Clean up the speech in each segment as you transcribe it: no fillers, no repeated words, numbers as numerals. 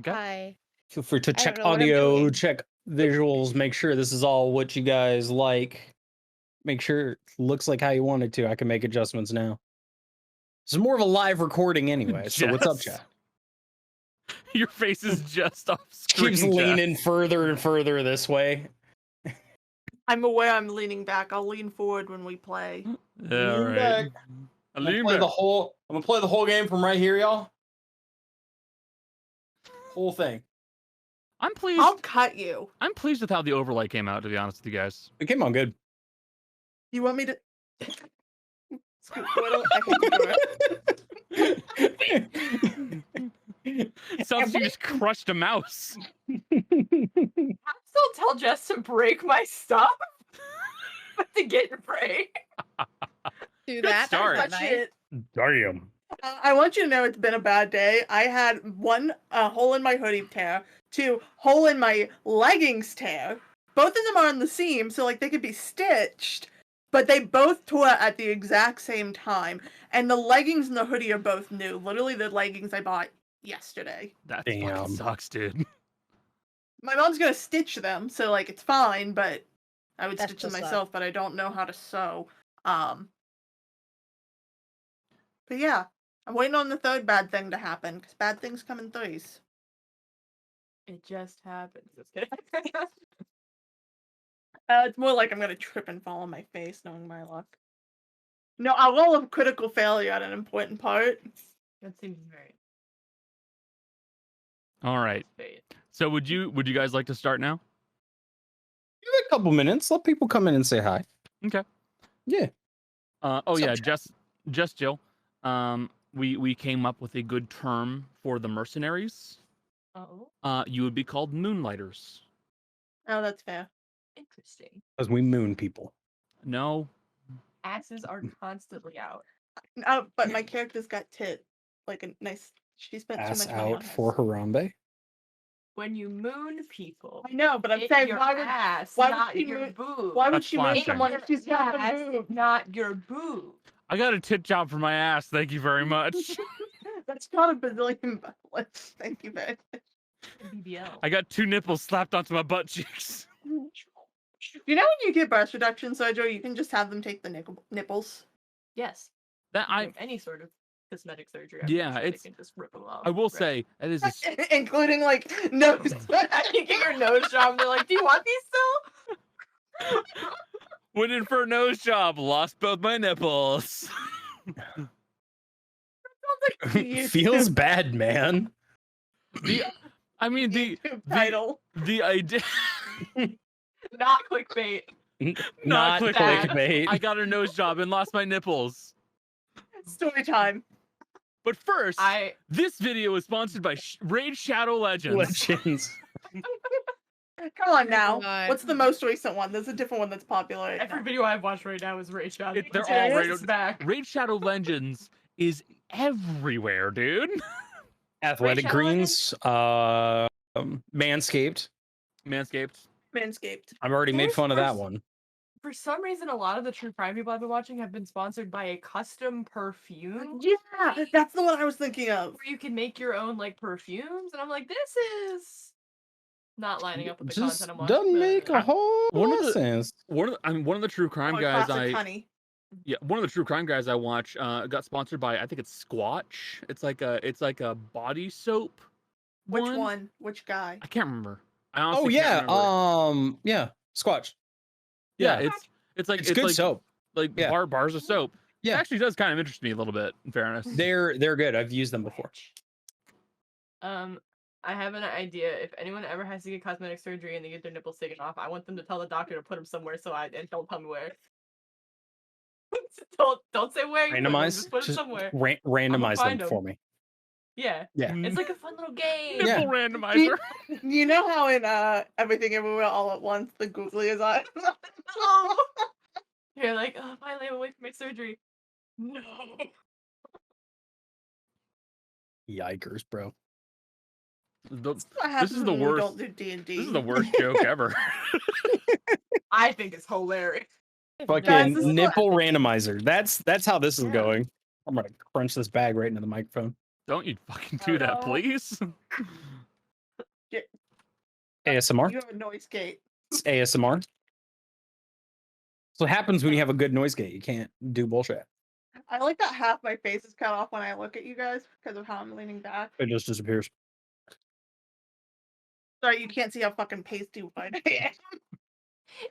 Okay. Hi. Feel free to I don't check know what I'm audio, doing. check visuals, make sure this is all what you guys like. Make sure it looks like how you want it to. I can make adjustments now. This is more of a live recording anyway. So what's up, Jess? chat? Your face is just off screen. Keeps Jess. leaning further and further this way. I'm aware I'm leaning back. I'll lean forward when we play. All Lean right. back. I I'm gonna lean play back. I'm gonna play the whole game from right here, y'all. Whole thing. I'm pleased. I'll cut you. I'm pleased with how the overlay came out, to be honest with you guys. It came out good. You want me to? Scoot forward. I hate you for it. Sounds like you just crushed a mouse. I still tell Jess to break my stuff, but to get your break. Do Good that. start. That's Touch nice. it. Damn. I want you to know it's been a bad day. I had one hole in my hoodie tear, two hole in my leggings tear. Both of them are on the seam, so like they could be stitched, but they both tore at the exact same time. And the leggings and the hoodie are both new. Literally, the leggings I bought yesterday. That Damn. fucking sucks, dude. My mom's gonna stitch them, so like it's fine. But I would That's stitch them just myself, but I don't know how to sew. But yeah, I'm waiting on the third bad thing to happen because bad things come in threes. It just happens. Just kidding. It's more like I'm gonna trip and fall on my face, knowing my luck. No, I roll a critical failure at an important part. That seems very All right. fate. So would you guys like to start now? Give it a couple minutes. Let people come in and say hi. Okay. Yeah. Oh What's up, yeah, chat? just Jill. We came up with a good term for the mercenaries. Oh, You would be called moonlighters. Oh, that's fair. interesting. Because we moon people. No. Asses are constantly out. Oh, but my character's got tit. Like a nice. She spent too Ass much money on out hers. for Harambe. When you moon people, I know, but I'm it's saying your why would ass, why would not she your moon- boob. why would That's she moon flashing. someone if she's got the ass, boob? not your boob. I got a tit job for my ass. Thank you very much. That's not a bazillion bullets. Thank you very much. BBL. I got 2 nipples slapped onto my butt cheeks. You know when you get breast reduction surgery, you can just have them take the nipples. Yes. That I Any sort of cosmetic surgery. Yeah, they it's- can just rip them off. I will Right. say that is a Including like nose. You get your nose job. They're like, "Do you want these still?" went in for a nose job, lost both my nipples. Feels bad, man. I mean the YouTube title. idea Not clickbait. Not clickbait. clickbait. I got a nose job and lost my nipples. Story time. But first, I this video is sponsored by Raid Shadow Legends. Legends. Come on now. God. What's the most recent one? There's a different one that's popular right every now. video I've watched right now is Ray Shot. They're all Raid- back. Raid Shadow Legends is everywhere, dude. Athletic Shadow Greens. Manscaped. Manscaped. Manscaped. I've already made There's fun of that first- one. For some reason, a lot of the true crime people I've been watching have been sponsored by a custom perfume Yeah, that's the one I was thinking of. where you can make your own like perfumes, and I'm like, this is not lining up with the Just content I'm watching. doesn't make a whole One lot of of the- sense. One of the true crime Oh, guys classic honey. one of the true crime guys I watch got sponsored by, I think it's Squatch. It's like a body soap. Which one? Which guy? I can't remember. I Oh honestly yeah. can't remember. Yeah. Squatch. Yeah, yeah. it's It's good like soap. like Yeah. bars of soap. It Yeah. actually does kind of interest me a little bit, in fairness. They're good. I've used them before. I have an idea. If anyone ever has to get cosmetic surgery and they get their nipples taken off, I want them to tell the doctor to put them somewhere and don't tell me where. don't say where. You put them, Randomize. just put it somewhere. Randomize find them them. for me. Yeah. Yeah. It's like a fun little game. Nipple Yeah. randomizer. You know how in Everything Everywhere All at Once the googly is on? Oh. You're like, oh, finally I'm away from my surgery. No. Yikers, bro. What This happens is the when we worst. don't do D&D? This is the worst joke ever. I think it's hilarious. Guys, Fucking this is what- nipple randomizer. That's how this is Yeah. going. I'm gonna crunch this bag right into the microphone. Don't you fucking Oh, do that, no. please. ASMR. You have a noise gate. It's ASMR. So what happens when you have a good noise gate? You can't do bullshit. I like that half my face is cut off when I look at you guys because of how I'm leaning back. It just disappears. Sorry, you can't see how fucking pasty white I am.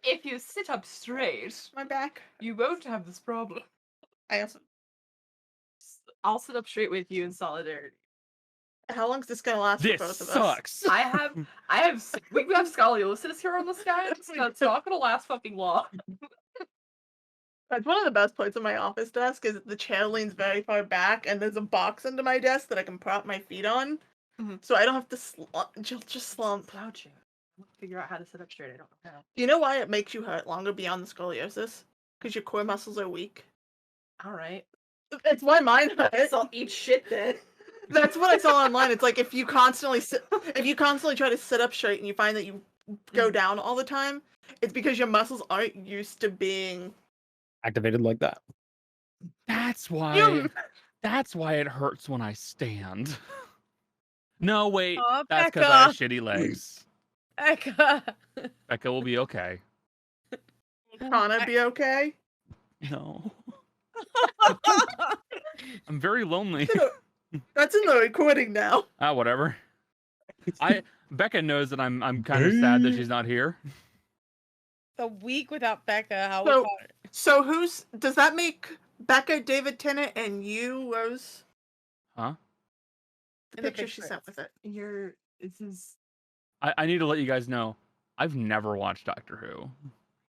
If you sit up straight, My back. you won't have this problem. I also. I'll sit up straight with you in solidarity. How long is this gonna last This for both of us? sucks. I have we have scoliosis here on this guy, so it's not gonna last fucking long. That's one of the best parts of my office desk is the chair leans very far back and there's a box under my desk that I can prop my feet on. Mhm. So I don't have to just slump. Slouching. I want to figure out how to sit up straight. I don't know how. You know why it makes you hurt longer beyond the scoliosis? Because your core muscles are weak. All right. It's why mine hurts. So I'll eat shit then. That's what I saw online. It's like if you constantly try to sit up straight and you find that you go down all the time, it's because your muscles aren't used to being Activated like that. That's why. You- That's why it hurts when I stand. No, wait. Aw, That's because I have Becca. shitty legs. Becca. Becca will be okay. Connor be okay. No. I'm very lonely. That's in the recording now. Whatever. Becca knows that I'm kind of sad that she's not here. A week without Becca. How So- was So does that make Becca, David Tennant, and you, Rose? Huh? The In the picture she picture. sent with it. This is. I need to let you guys know. I've never watched Doctor Who.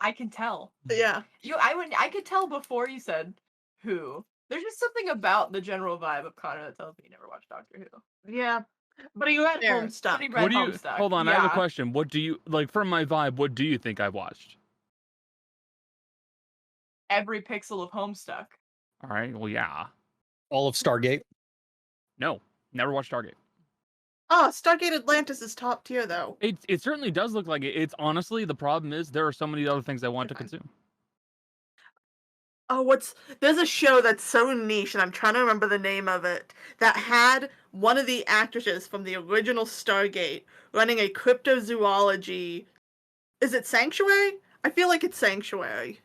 I can tell. Yeah. I could tell before you said who. There's just something about the general vibe of Connor that tells me you never watched Doctor Who. Yeah. But are you at There. home stuff? Pretty red What do you? Homestuck. Hold on, I have a Yeah. question. What do you like from my vibe? What do you think I watched? Every pixel of Homestuck. All right. Well, yeah. All of Stargate. No, never watched Stargate. Oh, Stargate Atlantis is top tier though. It certainly does look like it. It's honestly the problem is there are so many other things I want to Fine. consume. Oh, there's a show that's so niche, and I'm trying to remember the name of it, that had one of the actresses from the original Stargate running a cryptozoology. Is it Sanctuary? I feel like it's Sanctuary.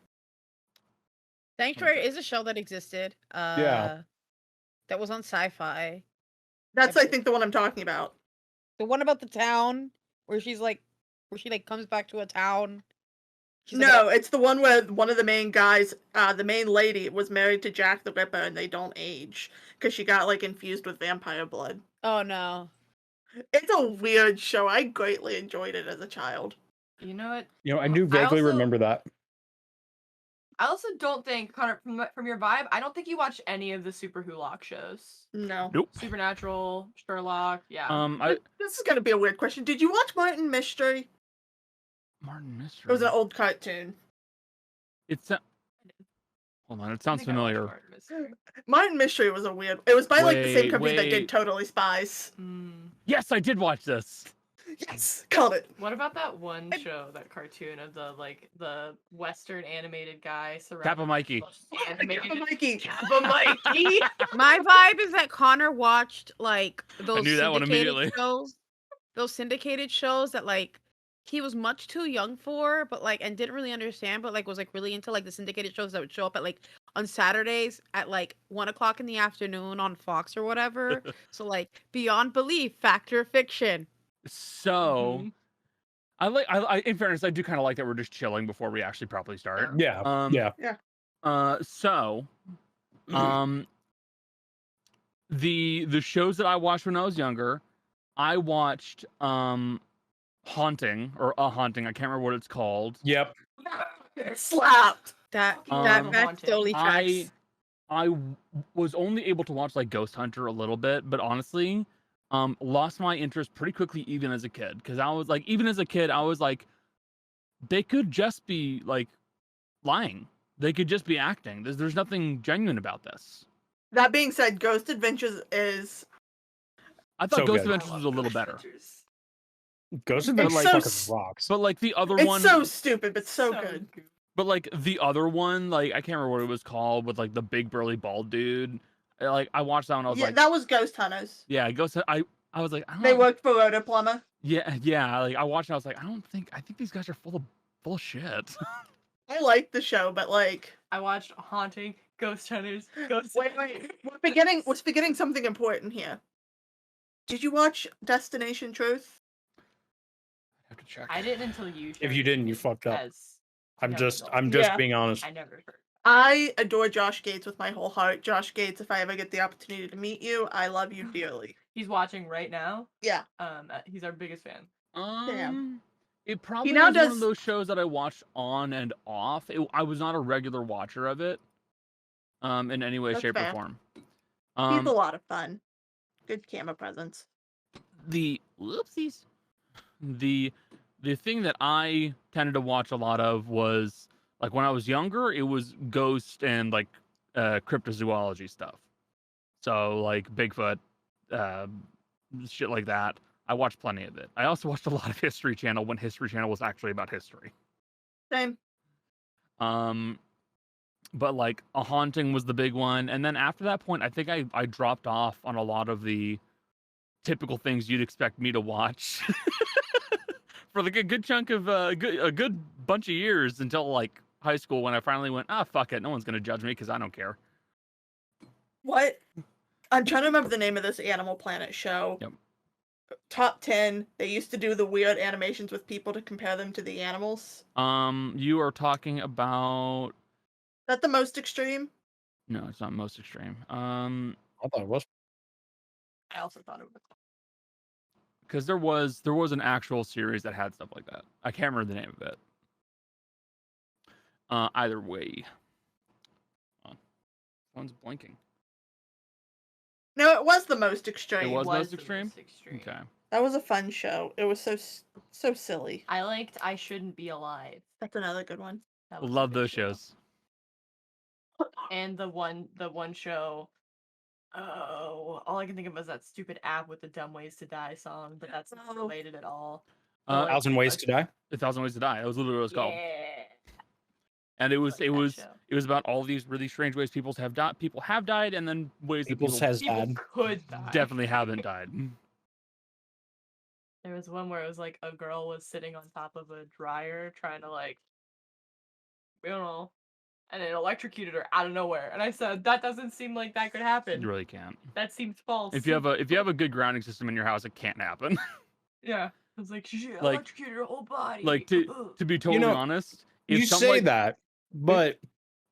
Sanctuary is a show that existed. Yeah. That was on Sci-Fi. That's, I think, the one I'm talking about. The one about the town where she comes back to a town. She's No, it's the one where one of the main guys, the main lady, was married to Jack the Ripper, and they don't age because she got infused with vampire blood. Oh no. It's a weird show. I greatly enjoyed it as a child. You know what? I do vaguely also- remember that. I also don't think, Connor, from your vibe, I don't think you watch any of the Super Who-lock shows. No. Nope. Supernatural, Sherlock, yeah. This is gonna be a weird question. Did you watch Martin Mystery? Martin Mystery. It was an old cartoon. It's hold on. It I sounds think I watched familiar. Martin Mystery. Martin Mystery was a weird. It was by the same company that Wait. did Totally Spies. Yes, I did watch this. Yes, called it. What about that one show, that cartoon of the Western animated guy surrounded Kappa Mikey. by animated Mikey. Kappa Mikey? My vibe is that Connor watched those knew that one immediately. shows. Those syndicated shows that he was much too young for, but and didn't really understand, but was really into the syndicated shows that would show up at on Saturdays at 1:00 in the afternoon on Fox or whatever. So Beyond Belief, Fact or Fiction. So, Mhm. I in fairness, I do kind of like that we're just chilling before we actually properly start. Yeah. Yeah. So, the shows that I watched when I was younger, I watched Haunting or A Haunting. I can't remember what it's called. Yep. Slapped. That Haunting. totally tracks. I was only able to watch Ghost Hunter a little bit, but honestly, lost my interest pretty quickly even as a kid, because I was even as a kid I was they could just be lying, they could just be acting. There's nothing genuine about this. That being said, Ghost Adventures is I thought So Ghost good. Adventures was a little better, Ghost It's Adventures so fucking rocks. but the other it's one, so stupid but so good. but the other one, I can't remember what it was called, with the big burly bald dude. I watched that one. I was Yeah, that was Ghost Hunters. yeah, Ghost. I was I don't They know. worked for Rhoda Plumber. Yeah. Like I watched, and I was like, I think these guys are full of shit. I like the show, but like, I watched Haunting, Ghost Hunters, Ghost. wait, we're forgetting something important here. Did you watch Destination Truth? I have to check. I didn't until you. If showed you didn't, me you fucked up. as I'm young just adult. Yeah. being honest. I never heard. I adore Josh Gates with my whole heart. Josh Gates, if I ever get the opportunity to meet you, I love you dearly. He's watching right now. Yeah. He's our biggest fan. It probably now was one of does- those shows that I watched on and off. I was not a regular watcher of it, in any way, That's shape, fair. or form. He's a lot of fun. Good camera presence. The thing that I tended to watch a lot of was like when I was younger, it was ghost and like cryptozoology stuff. So like Bigfoot, shit like that. I watched plenty of it. I also watched a lot of History Channel when History Channel was actually about history. Same. But like A Haunting was the big one, and then after that point, I think I dropped off on a lot of the typical things you'd expect me to watch for like a good chunk of a good bunch of years until like high school when I finally went, fuck it, no one's gonna judge me because I don't care. What? I'm trying to remember the name of this Animal Planet show. Yep. Top 10. They used to do the weird animations with people to compare them to the animals. You are talking about Is that the most extreme? no, it's not Most Extreme. I thought it was. I also thought it was. Because there was an actual series that had stuff like that. I can't remember the name of it. Either way, one's blinking. No, it was the most extreme. It was Most the Extreme? Most Extreme. Okay. That was a fun show. It was so silly. I liked I Shouldn't Be Alive. That's another good one. That was a Love good those show. shows. And the one show. Oh, all I can think of is that stupid app with the "Dumb Ways to Die" song, but that's not Oh. related at all. Uh, Like, 1,000 Ways to Die. 1,000 Ways to Die. That was literally what it was called. Yeah. And it was Like that show. it was about all these really strange ways people have died, and then ways that People's people has People died. could die. definitely haven't died. There was one where it was like a girl was sitting on top of a dryer trying to like, I don't know, and it electrocuted her out of nowhere. And I said, that doesn't seem like that could happen. You really can't. That seems false. If you have a good grounding system in your house, it can't happen. Yeah. I was like, she Like- electrocuted her whole body. Like to be totally know, honest, You say that, but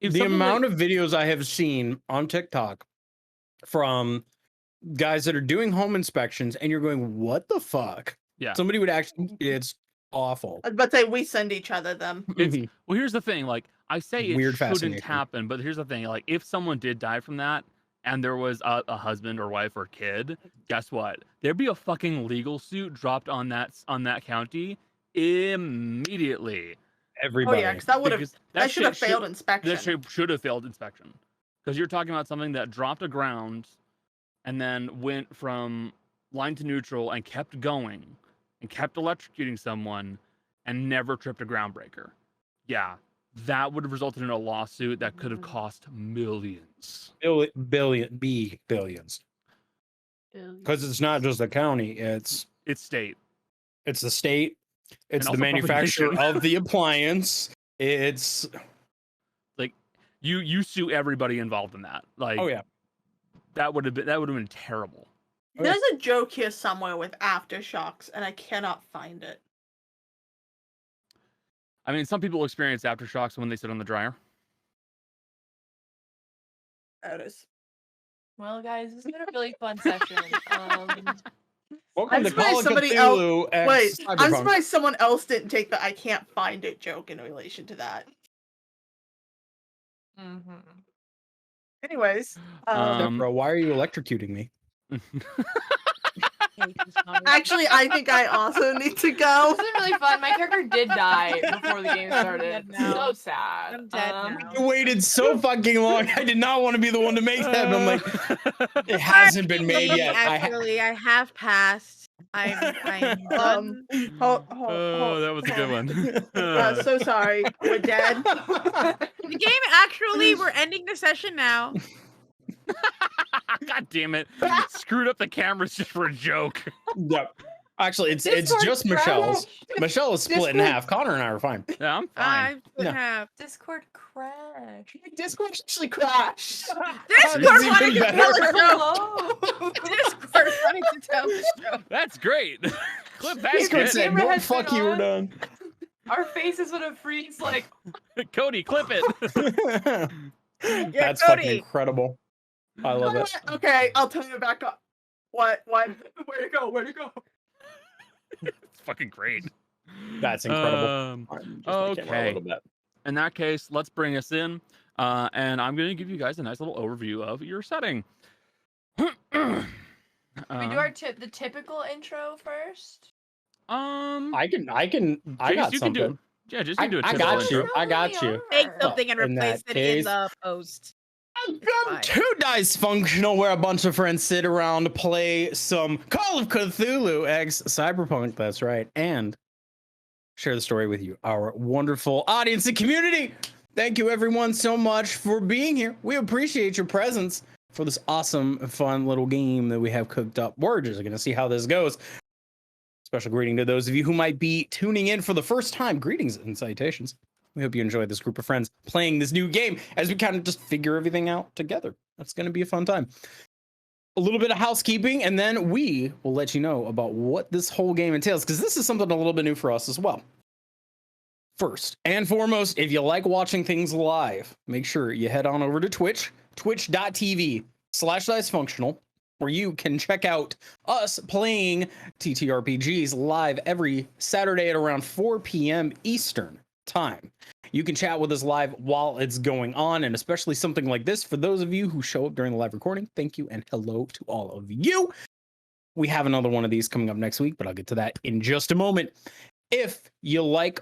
if the something amount like- of videos I have seen on TikTok from guys that are doing home inspections, and you're going, "What the fuck?" Yeah. Somebody would actually. It's awful. I was about to say we send each other them. It's- well, here's the thing. Like I say, it Weird shouldn't fascination. happen, but here's the thing. Like if someone did die from that, and there was a husband or wife or kid, guess what? There'd be a fucking legal suit dropped on that county immediately. Oh Everybody. yeah, because that would have Because that should have shit failed inspection. That should have failed inspection. Because you're talking about something that dropped to ground and then went from line to neutral and kept going and kept electrocuting someone and never tripped a groundbreaker. Yeah, that would have resulted in a lawsuit that could have cost millions. Billions. Because it's not just the county; it's It's state. the state, it's also the manufacturer population. of the appliance. It's Like you sue everybody involved in that. Like oh yeah. that would have been terrible. There's a joke here somewhere with aftershocks, and I cannot find it. I mean, some people experience aftershocks when they sit on the dryer. There it is. Well, guys, it's been a really fun session. Welcome I'm to surprised Call of somebody Cthulhu X Wait, I'm Cyberpunk. surprised someone else didn't take the "I can't find it" joke in relation to that. Mm-hmm. Anyways, Bro, why are you electrocuting me? actually, I think I also need to go. This is really fun. My character did die before the game started. dead now. So sad. I'm dead now. You waited so fucking long. I did not want to be the one to make that. But I'm like, it hasn't been made yet. Actually, I have passed. I'm done. Oh, that was a good one. So sorry, we're dead. The game actually, we're ending the session now. God damn it. Screwed up the cameras just for a joke. Yep. Actually, it's Discord just Michelle's. crashed. Michelle is split in Discord- half. Connor and I are fine. Yeah, I'm fine. I would No. have. Discord crashed. Discord actually crashed. Discord This is wanted even to tell the better. show. Hello. Discord wanting to tell the show. That's great. Clip that Discord shit. said, Camera "Nope, has fuck been you, we're on. done." Our faces would have freeze like Cody, clip it. That's Cody. fucking incredible. I love it. Okay, I'll turn it back up. What? where to go? Where to go? It's fucking great. That's incredible. Um, Just my camera a okay. little bit. in that case, let's bring us in. And I'm going to give you guys a nice little overview of your setting. We do our the typical intro first. I got you can do. something. Yeah, just you do a I typical got you. intro. I got you. Take something and in replace that it in case- the post. Welcome to Dicefunctional, where a bunch of friends sit around to play some Call of Cthulhu x Cyberpunk. That's right, and share the story with you, our wonderful audience and community. Thank you, everyone, so much for being here. We appreciate your presence for this awesome, fun little game that we have cooked up. We're just going to see how this goes. Special greeting to those of you who might be tuning in for the first time. Greetings and salutations. We hope you enjoyed this group of friends playing this new game as we kind of just figure everything out together. That's going to be a fun time. A little bit of housekeeping, and then we will let you know about what this whole game entails, because this is something a little bit new for us as well. First and foremost, if you like watching things live, make sure you head on over to Twitch, twitch.tv/dicefunctional, where you can check out us playing TTRPGs live every Saturday at around 4 p.m. Eastern time. You can chat with us live while it's going on, and especially something like this. For those of you who show up during the live recording, thank you and hello to all of you. We have another one of these coming up next week, but I'll get to that in just a moment. If you like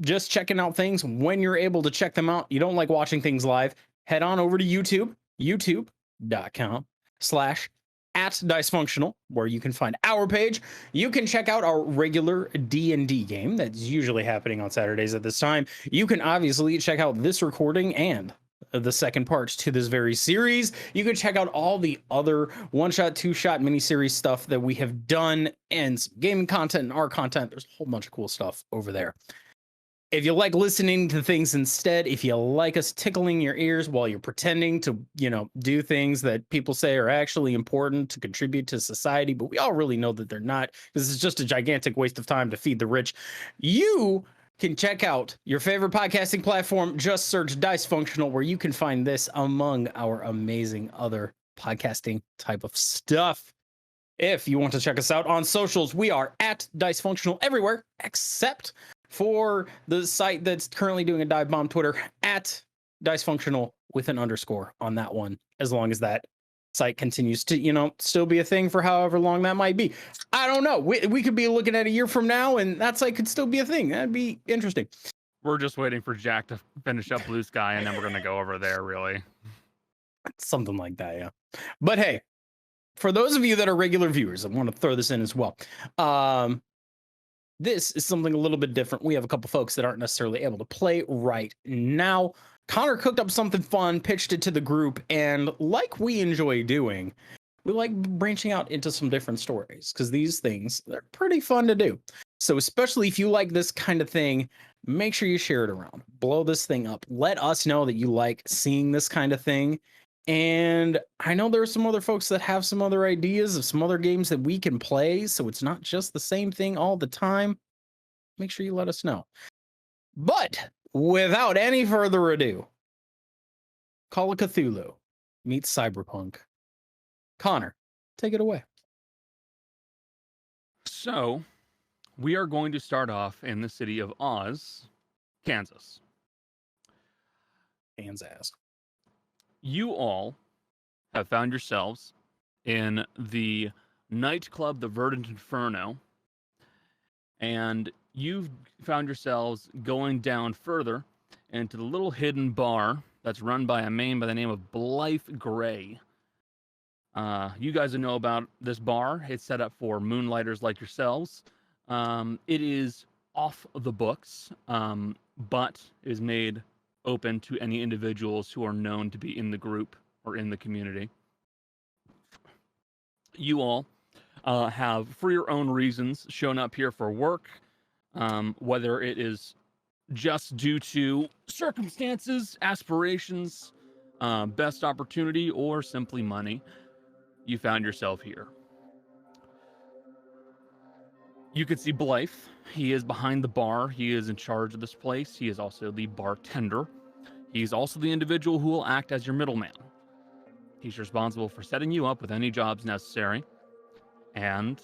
just checking out things when you're able to check them out, you don't like watching things live, head on over to YouTube, youtube.com/@dicefunctional, where you can find our page. You can check out our regular D&D game that's usually happening on Saturdays at this time. You can obviously check out this recording and the second parts to this very series. You can check out all the other one-shot, two-shot miniseries stuff that we have done, and some gaming content and our content. There's a whole bunch of cool stuff over there. If you like listening to things instead, if you like us tickling your ears while you're pretending to, do things that people say are actually important to contribute to society, but we all really know that they're not, because it's just a gigantic waste of time to feed the rich, you can check out your favorite podcasting platform. Just search Dicefunctional, where you can find this among our amazing other podcasting type of stuff. If you want to check us out on socials, we are at Dicefunctional everywhere, except for the site that's currently doing a dive bomb, Twitter, at Dicefunctional with an underscore on that one, as long as that site continues to, still be a thing for however long that might be. I don't know. We could be looking at a year from now and that site could still be a thing. That'd be interesting. We're just waiting for Jack to finish up Blue Sky, and then we're going to go over there, really. Something like that, yeah. But hey, for those of you that are regular viewers, I want to throw this in as well. This is something a little bit different. We have a couple folks that aren't necessarily able to play right now. Connor cooked up something fun, pitched it to the group, and like we enjoy doing, we like branching out into some different stories, because these things, they're pretty fun to do. So especially if you like this kind of thing, make sure you share it around. Blow this thing up. Let us know that you like seeing this kind of thing. And I know there are some other folks that have some other ideas of some other games that we can play, so it's not just the same thing all the time. Make sure you let us know. But without any further ado, Call of Cthulhu meets Cyberpunk. Connor, take it away. So, we are going to start off in the city of Oz, Kansas. Kansas. You all have found yourselves in the nightclub, the Verdant Inferno, and you've found yourselves going down further into the little hidden bar that's run by a man by the name of Blythe Gray. You guys know about this bar. It's set up for moonlighters like yourselves. It is off the books, but is made open to any individuals who are known to be in the group or in the community. You all have, for your own reasons, shown up here for work, whether it is just due to circumstances, aspirations, best opportunity, or simply money, you found yourself here. You could see Blythe. He is behind the bar. He is in charge of this place. He is also the bartender. He's also the individual who will act as your middleman. He's responsible for setting you up with any jobs necessary, and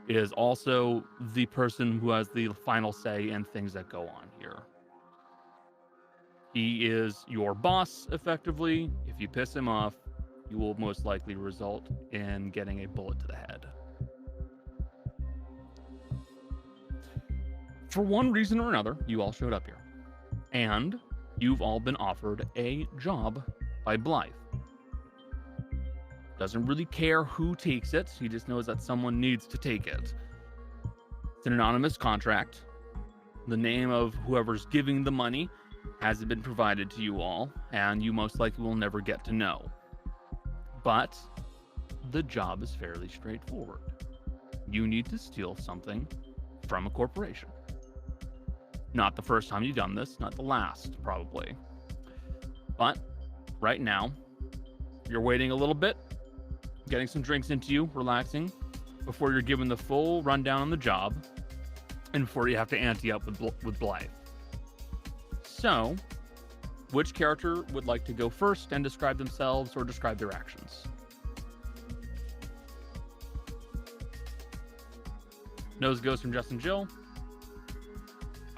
is also the person who has the final say in things that go on here. He is your boss, effectively. If you piss him off, you will most likely result in getting a bullet to the head. For one reason or another, you all showed up here. And you've all been offered a job by Blythe. Doesn't really care who takes it, he just knows that someone needs to take it. It's an anonymous contract. The name of whoever's giving the money hasn't been provided to you all, and you most likely will never get to know. But the job is fairly straightforward. You need to steal something from a corporation. Not the first time you've done this, not the last, probably. But right now, you're waiting a little bit, getting some drinks into you, relaxing, before you're given the full rundown on the job, and before you have to ante up with Blythe. So, which character would like to go first and describe themselves or describe their actions? Nose goes from Justin Jill.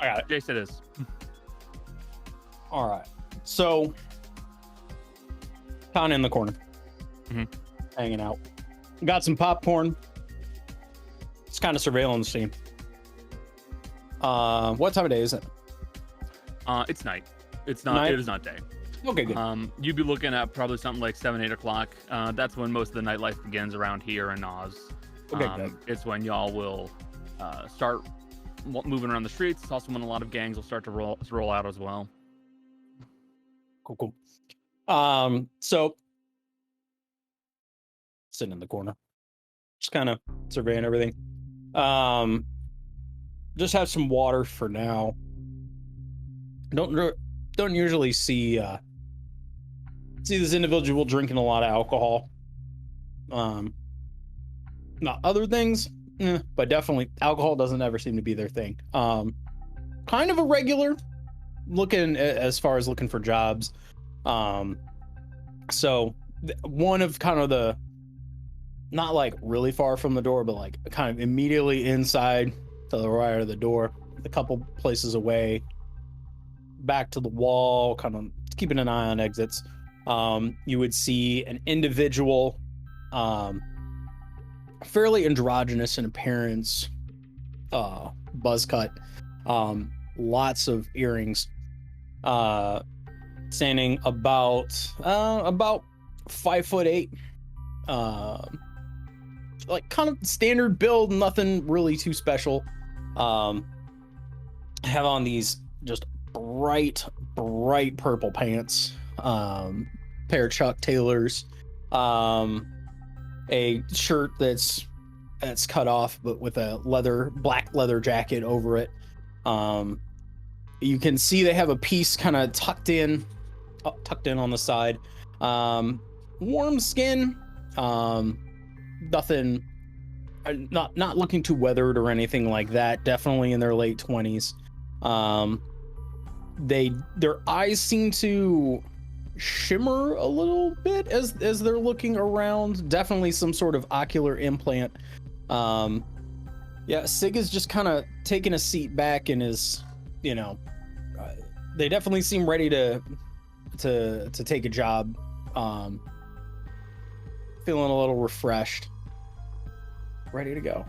I got it. Jace, it is. All right. So, kind of in the corner, hanging out. Got some popcorn. It's kind of surveilling the scene. What time of day is it? It's night. It's not. Night? It is not day. Okay, good. You'd be looking at probably something like 7, 8 o'clock. That's when most of the nightlife begins around here in Oz. Okay, good. It's when y'all will start moving around the streets. It's also when a lot of gangs will start to roll out as well. Cool. So sitting in the corner, just kind of surveying everything. Just have some water for now. Don't usually see this individual drinking a lot of alcohol. Not other things, but definitely alcohol doesn't ever seem to be their thing. Kind of a regular looking as far as looking for jobs. So one of kind of the, not like really far from the door, but like kind of immediately inside to the right of the door, a couple places away, back to the wall, kind of keeping an eye on exits. You would see an individual, fairly androgynous in appearance, buzz cut, lots of earrings, standing about 5'8", like kind of standard build, nothing really too special. Have on these just bright purple pants, pair of Chuck Taylors, a shirt that's cut off but with a black leather jacket over it. You can see they have a piece kind of tucked in on the side. Warm skin, nothing, not looking too weathered or anything like that. Definitely in their late 20s. Their eyes seem to shimmer a little bit as they're looking around. Definitely some sort of ocular implant. Sig is just kind of taking a seat back and is, they definitely seem ready to take a job. Feeling a little refreshed, ready to go.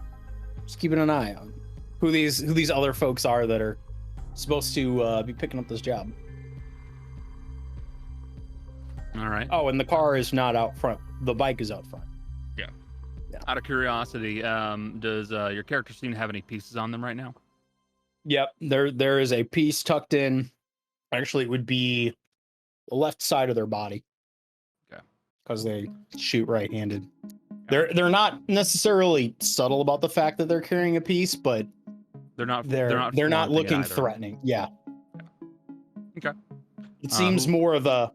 Just keeping an eye on who these other folks are that are supposed to be picking up this job. All right. Oh, and the car is not out front. The bike is out front. Yeah. Yeah. Out of curiosity, does your character seem to have any pieces on them right now? Yep. There is a piece tucked in. Actually, it would be the left side of their body. Okay. Because they shoot right-handed. They're not necessarily subtle about the fact that they're carrying a piece, but They're not not flaunting it looking either. threatening. Yeah. Okay. It seems more of a.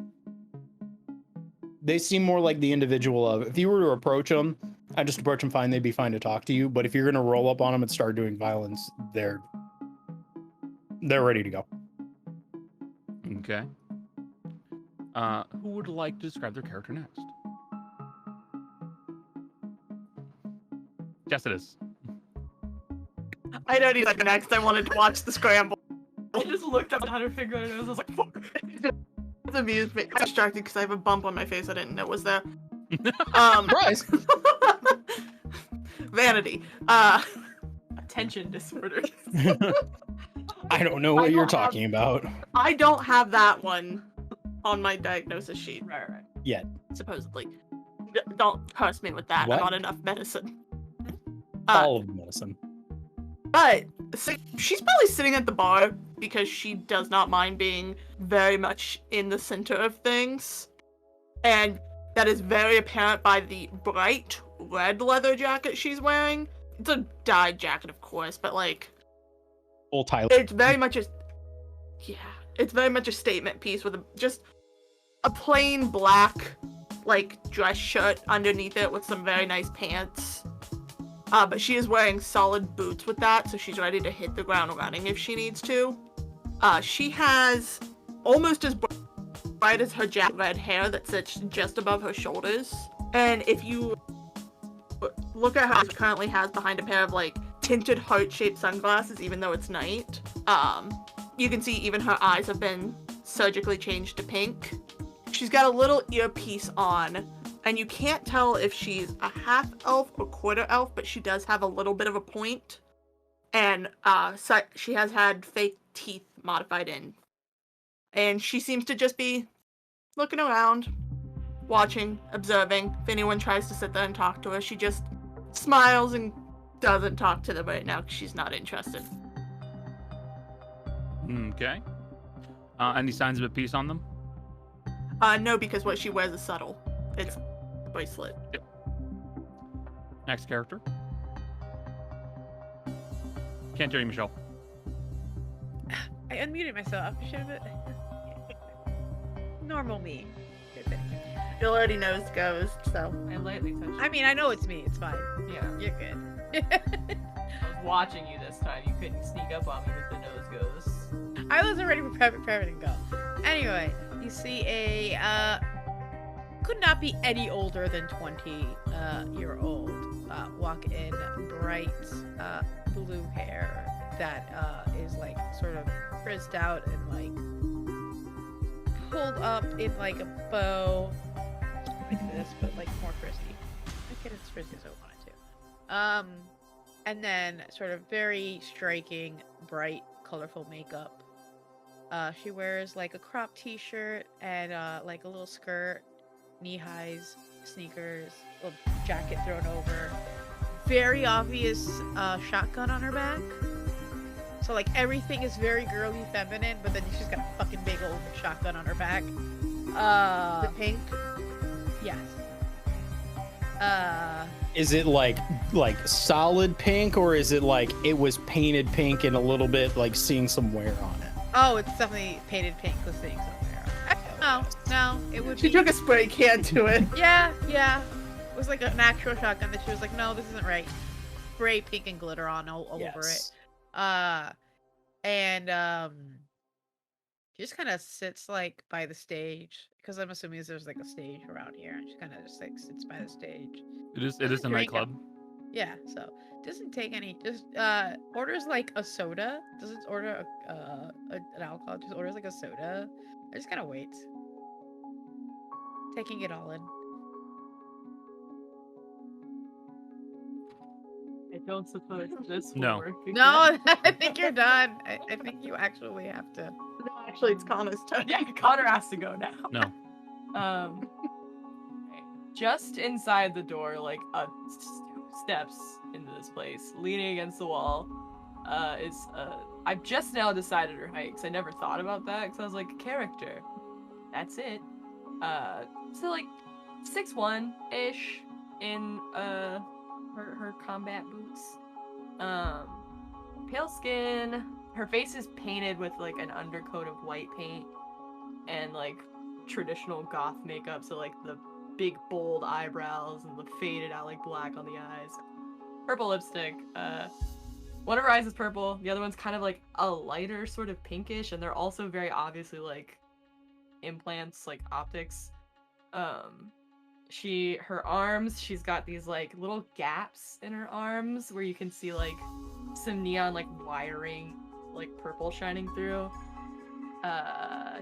They seem more like the individual of, if you were to approach them, I just approach them fine, they'd be fine to talk to you. But if you're gonna roll up on them and start doing violence, they're ready to go. Okay. Who would like to describe their character next? Yes, it is. I don't need to go next. I wanted to watch the scramble. I just looked up at her finger and I was like, fuck. It amused me. I was distracted because I have a bump on my face I didn't know was there. Surprise! Vanity. Attention disorders. I don't know what you're talking about. I don't have that one on my diagnosis sheet. Right. Yet. Supposedly. Don't curse me with that. What? I'm on enough medicine. All of the medicine. But she's probably sitting at the bar because she does not mind being very much in the center of things. And that is very apparent by the bright red leather jacket she's wearing. It's a dyed jacket, of course, but like... Full Tyler. It's very much a... Yeah. It's very much a statement piece with just a plain black, like, dress shirt underneath it with some very nice pants. But she is wearing solid boots with that, so she's ready to hit the ground running if she needs to. She has almost as bright as her red hair that sits just above her shoulders. And if you look at how she currently has behind a pair of, like, tinted heart-shaped sunglasses, even though it's night, you can see even her eyes have been surgically changed to pink. She's got a little earpiece on, and you can't tell if she's a half elf or quarter elf, but she does have a little bit of a point. And so she has had fake teeth modified in. And she seems to just be looking around, watching, observing. If anyone tries to sit there and talk to her, she just smiles and doesn't talk to them right now because she's not interested. Okay. Any signs of a piece on them? No, because what she wears is subtle. It's bracelet. Yep. Next character. Can't hear you, Michelle. I unmuted myself. Should have. Normal me. Jill already knows Ghost, so. I lightly touched I mean, I know it's me. It's fine. Yeah. You're good. I was watching you this time. You couldn't sneak up on me with the nose goes. I was already prepared to go. Anyway, you see a could not be any older than 20-year-old walk in, bright blue hair that is like sort of frizzed out and like pulled up in like a bow like this, but like more frizzy. I get as frizzy as I wanted to. And then sort of very striking, bright, colorful makeup. She wears like a crop t-shirt and like a little skirt, knee highs, sneakers, little jacket thrown over. Very obvious shotgun on her back. So like everything is very girly feminine, but then she's got a fucking big old shotgun on her back. The pink? Yes. Is it like solid pink, or is it like it was painted pink and a little bit like seeing some wear on it? Oh, it's definitely painted pink with seeing somewhere. No, it would She be... took a spray can to it. Yeah. It was like an actual shotgun that she was like, no, this isn't right. Spray pink and glitter on all over it. She just kind of sits like by the stage, because I'm assuming there's like a stage around here, and she kind of just like sits by the stage. It is a Drink nightclub. Yeah, so doesn't take any. Just orders like a soda. Doesn't order an alcohol. Just orders like a soda. I just kind of waits, taking it all in. I don't suppose this will No. work. No, I think you're done. I think you actually have to. No, actually, it's Connor's turn. Yeah, Connor has to go now. No. Just inside the door, like 2 steps into this place, leaning against the wall, is I've just now decided her height, because I never thought about that, because I was like, character. That's it. So like 6'1"-ish, in her combat boots. Pale skin. Her face is painted with like an undercoat of white paint and like traditional goth makeup, so like the big bold eyebrows and the faded out like black on the eyes. Purple lipstick. One of her eyes is purple, the other one's kind of like a lighter sort of pinkish, and they're also very obviously like implants, like optics. Her arms, she's got these like little gaps in her arms where you can see like some neon like wiring, like purple shining through.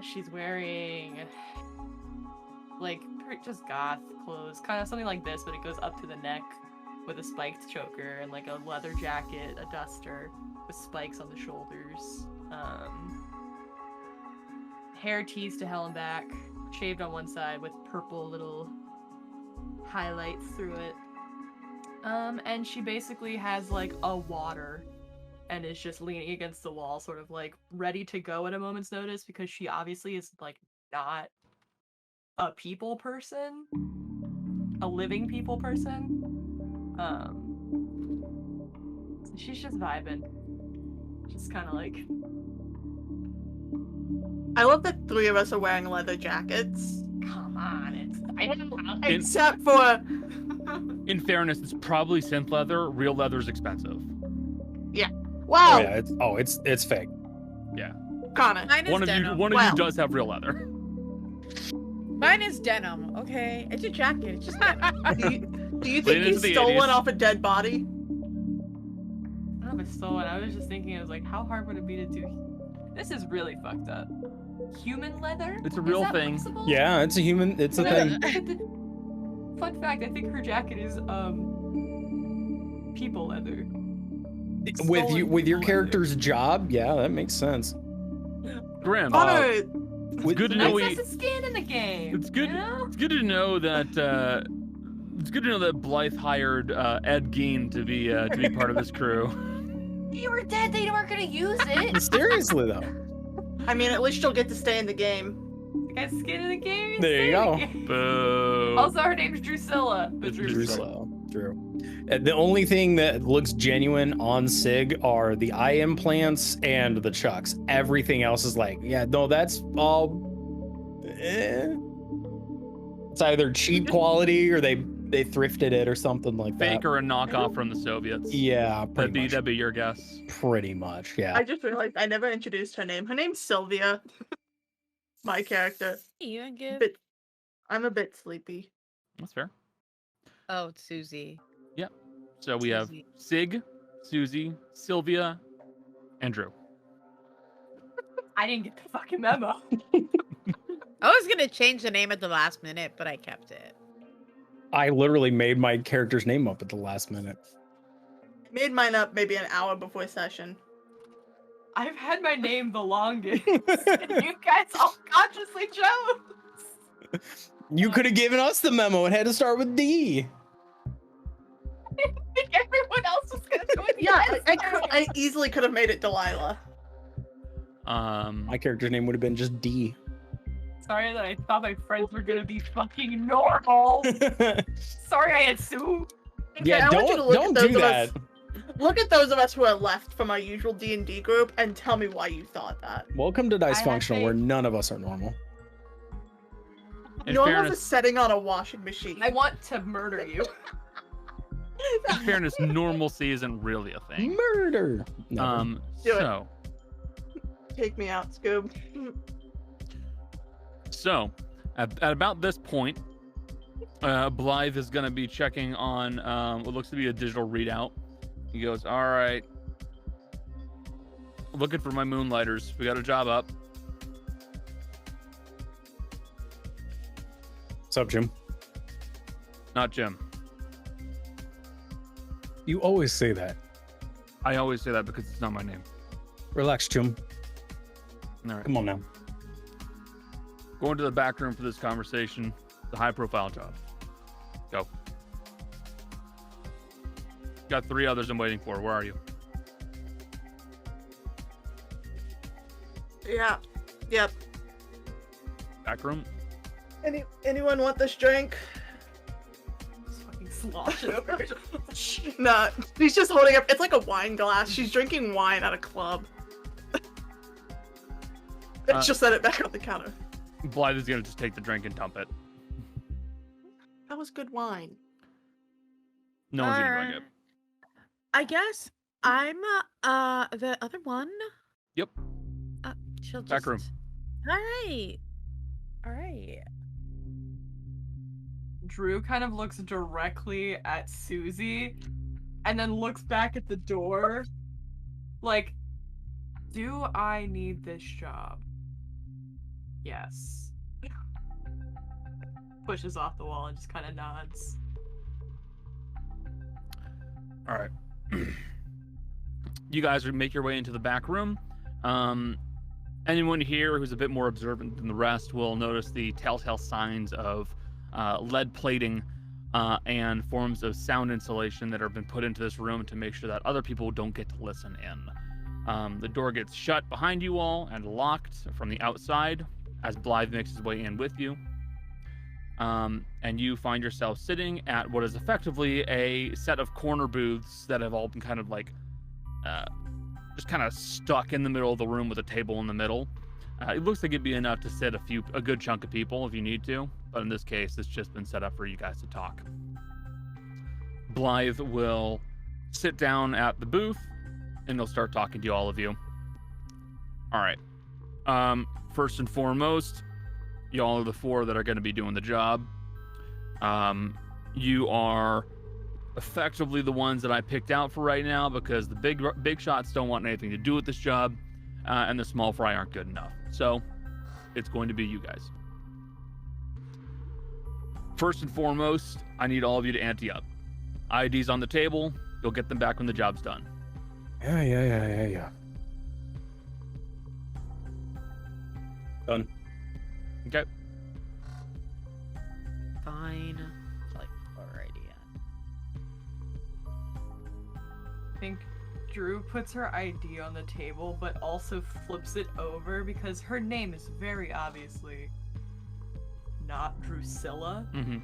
She's wearing like just goth clothes, kind of something like this, but it goes up to the neck with a spiked choker and like a leather jacket, a duster with spikes on the shoulders. Hair teased to hell and back, shaved on one side with purple little highlights through it. And she basically has like a water and is just leaning against the wall, sort of like ready to go at a moment's notice, because she obviously is like not a people person, a living people person. She's just vibing, just kind of like. I love that 3 of us are wearing leather jackets. Come on, Except for. In fairness, it's probably synth leather. Real leather is expensive. Wow. Oh yeah, it's fake. Connor. Mine is One of denim. you does have real leather. Mine is denim. Okay, it's a jacket. It's just denim. Do you Lean think into he's the stolen 80s. off a dead body? I don't know if it's stolen. I was just thinking, I was like, how hard would it be to do? This is really fucked up. Human leather? It's a Is real that thing. possible? Yeah, it's a human. It's a No, thing. look at the- Fun fact: I think her jacket is people leather. With Stolen with your people character's job, yeah, that makes sense. Grim. Connor, It's good to leather. know. Nice as a skin in the game. It's good. You know? It's good to know that. It's good to know that Blythe hired Ed Gein to be part of this crew. You were dead. They weren't gonna use it. Seriously though. I mean, at least you'll get to stay in the game. The guy's skin in the game. There you go. Boo. Also, her name's Drusilla. But It's Drusilla. True. The only thing that looks genuine on Sig are the eye implants and the chucks. Everything else is like, yeah, no, that's all. It's either cheap quality or they thrifted it or something like that. Fake or a knockoff from the Soviets. Yeah, pretty much. That'd be your guess. Pretty much, yeah. I just realized I never introduced her name. Her name's Sylvia. My character. You and give. But I'm a bit sleepy. That's fair. Oh, it's Susie. So we have Susie. Sig, Susie, Sylvia, and Drew. I didn't get the fucking memo. I was gonna change the name at the last minute, but I kept it. I literally made my character's name up at the last minute. Made mine up maybe an hour before session. I've had my name the longest, and you guys all consciously chose. You could have given us the memo. It had to start with D. I think everyone else was gonna do it. Yeah, I easily could have made it Delilah. My character's name would have been just D. Sorry that I thought my friends were gonna be fucking normal. Sorry I had Sue. Yeah, I want you to look don't at those do of that. us- Look at those of us who are left from our usual D&D group and tell me why you thought that. Welcome to had Dicefuncational, where faith. none of us are normal. In No one has a fairness, setting on a washing machine. I want to murder you. in fairness, normalcy isn't really a thing. Murder. Never. Do it. So Take me out, Scoob. at about this point, Blythe is going to be checking on what looks to be a digital readout. He goes, all right, looking for my moonlighters. We got a job up. What's up, Jim? Not Jim. You always say that. I always say that because it's not my name. Relax, Jim. All right. Come on now. Going to the back room for this conversation. The high profile job. Go. Got 3 others I'm waiting for. Where are you? Yeah. Yep. Back room? Anyone want this drink? Just fucking slosh it over. No, she's just holding up. It's like a wine glass. She's drinking wine at a club. She'll set it back on the counter. Blythe is gonna just take the drink and dump it. That was good wine. No one's gonna drink it. I guess I'm the other one. Yep. She'll just... Back room. All right. Drew kind of looks directly at Susie and then looks back at the door like, do I need this job? Yes. Pushes off the wall and just kind of nods. All right. You guys make your way into the back room. Anyone here who's a bit more observant than the rest will notice the telltale signs of lead plating and forms of sound insulation that have been put into this room to make sure that other people don't get to listen in. The door gets shut behind you all and locked from the outside as Blythe makes his way in with you. And you find yourself sitting at what is effectively a set of corner booths that have all been kind of like just kind of stuck in the middle of the room with a table in the middle. It looks like it'd be enough to sit a good chunk of people if you need to, but in this case, it's just been set up for you guys to talk. Blythe will sit down at the booth, and they'll start talking to all of you. All right. First and foremost, y'all are the four that are going to be doing the job. You are effectively the ones that I picked out for right now because the big shots don't want anything to do with this job, and the small fry aren't good enough. So it's going to be you guys. First and foremost, I need all of you to ante up. IDs on the table. You'll get them back when the job's done. Yeah. Done. Okay. Fine. Like, alrighty. I think Drew puts her ID on the table, but also flips it over because her name is very obviously not Drusilla. Mm-hmm.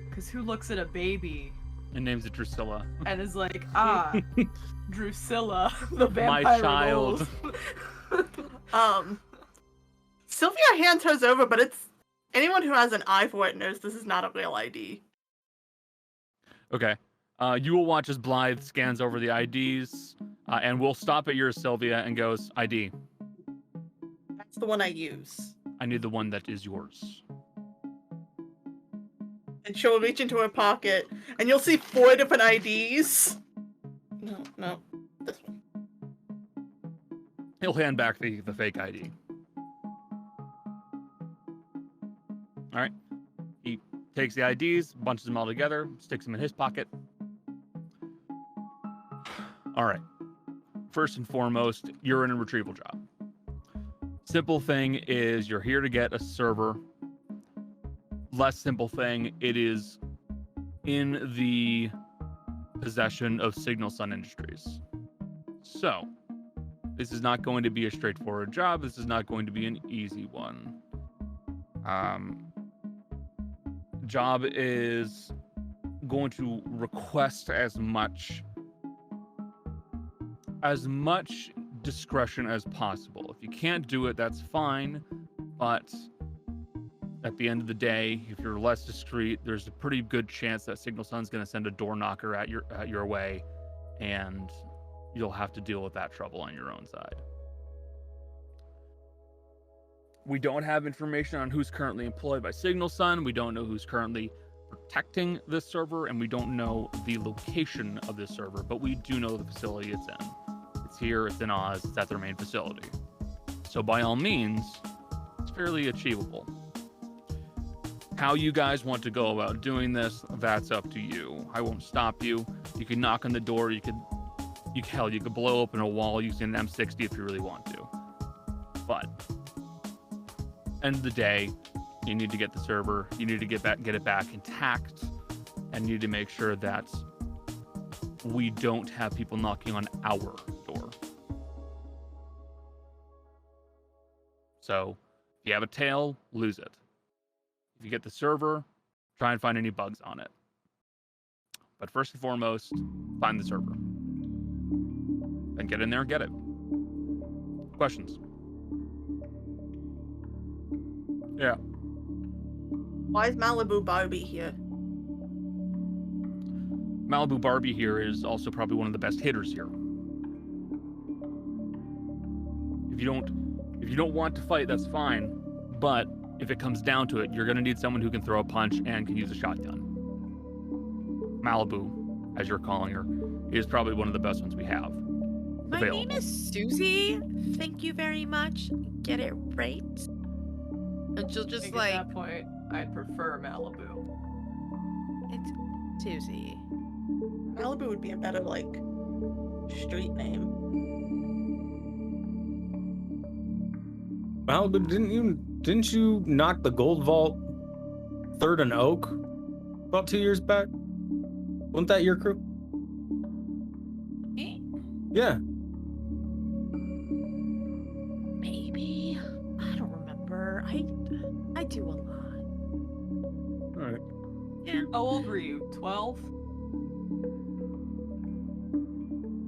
Because who looks at a baby And names it Drusilla. and is like, Drusilla, the vampire My child. Sylvia hands hers over, but it's anyone who has an eye for it knows this is not a real ID. Okay. You will watch as Blythe scans over the IDs, and we'll stop at yours, Sylvia, and goes, ID. That's the one I use. I need the one that is yours. And she'll reach into her pocket, and you'll see 4 different IDs. No, this one. He'll hand back the fake ID. All right. He takes the IDs, bunches them all together, sticks them in his pocket. All right. First and foremost, you're in a retrieval job. Simple thing is you're here to get a server. Less simple thing, it is in the possession of Signal Sun Industries. So, this is not going to be a straightforward job. This is not going to be an easy one. Job is going to request as much discretion as possible. If you can't do it, that's fine, but at the end of the day, if you're less discreet, there's a pretty good chance that Signal Sun's going to send a door knocker at your way, and you'll have to deal with that trouble on your own side. We don't have information on who's currently employed by Signal Sun. We don't know who's currently protecting this server, and we don't know the location of this server, but we do know the facility it's in. It's here, it's in Oz, it's at their main facility. So by all means, it's fairly achievable. How you guys want to go about doing this, that's up to you. I won't stop you. You can knock on the door, you could blow open a wall using an M60 if you really want to. But end of the day, you need to get the server, you need to get it back intact, and you need to make sure that we don't have people knocking on our door. So, if you have a tail, lose it. If you get the server, try and find any bugs on it. But first and foremost, find the server. And get in there and get it. Questions? Yeah. Why is Malibu Barbie here? Malibu Barbie here is also probably one of the best hitters here. If you don't want to fight, that's fine. But if it comes down to it, you're gonna need someone who can throw a punch and can use a shotgun. Malibu, as you're calling her, is probably one of the best ones we have. My available. name is Susie. Thank you very much. Get it right? And she'll I just think like, at that point, I'd prefer Malibu. it's Susie. Malibu would be a better, like, street name. Malibu, didn't you knock the gold vault third and oak about 2 years back? Wasn't that your crew? Me? Yeah. Maybe. I don't remember. I do a lot. All right. Yeah. How old were you? 12?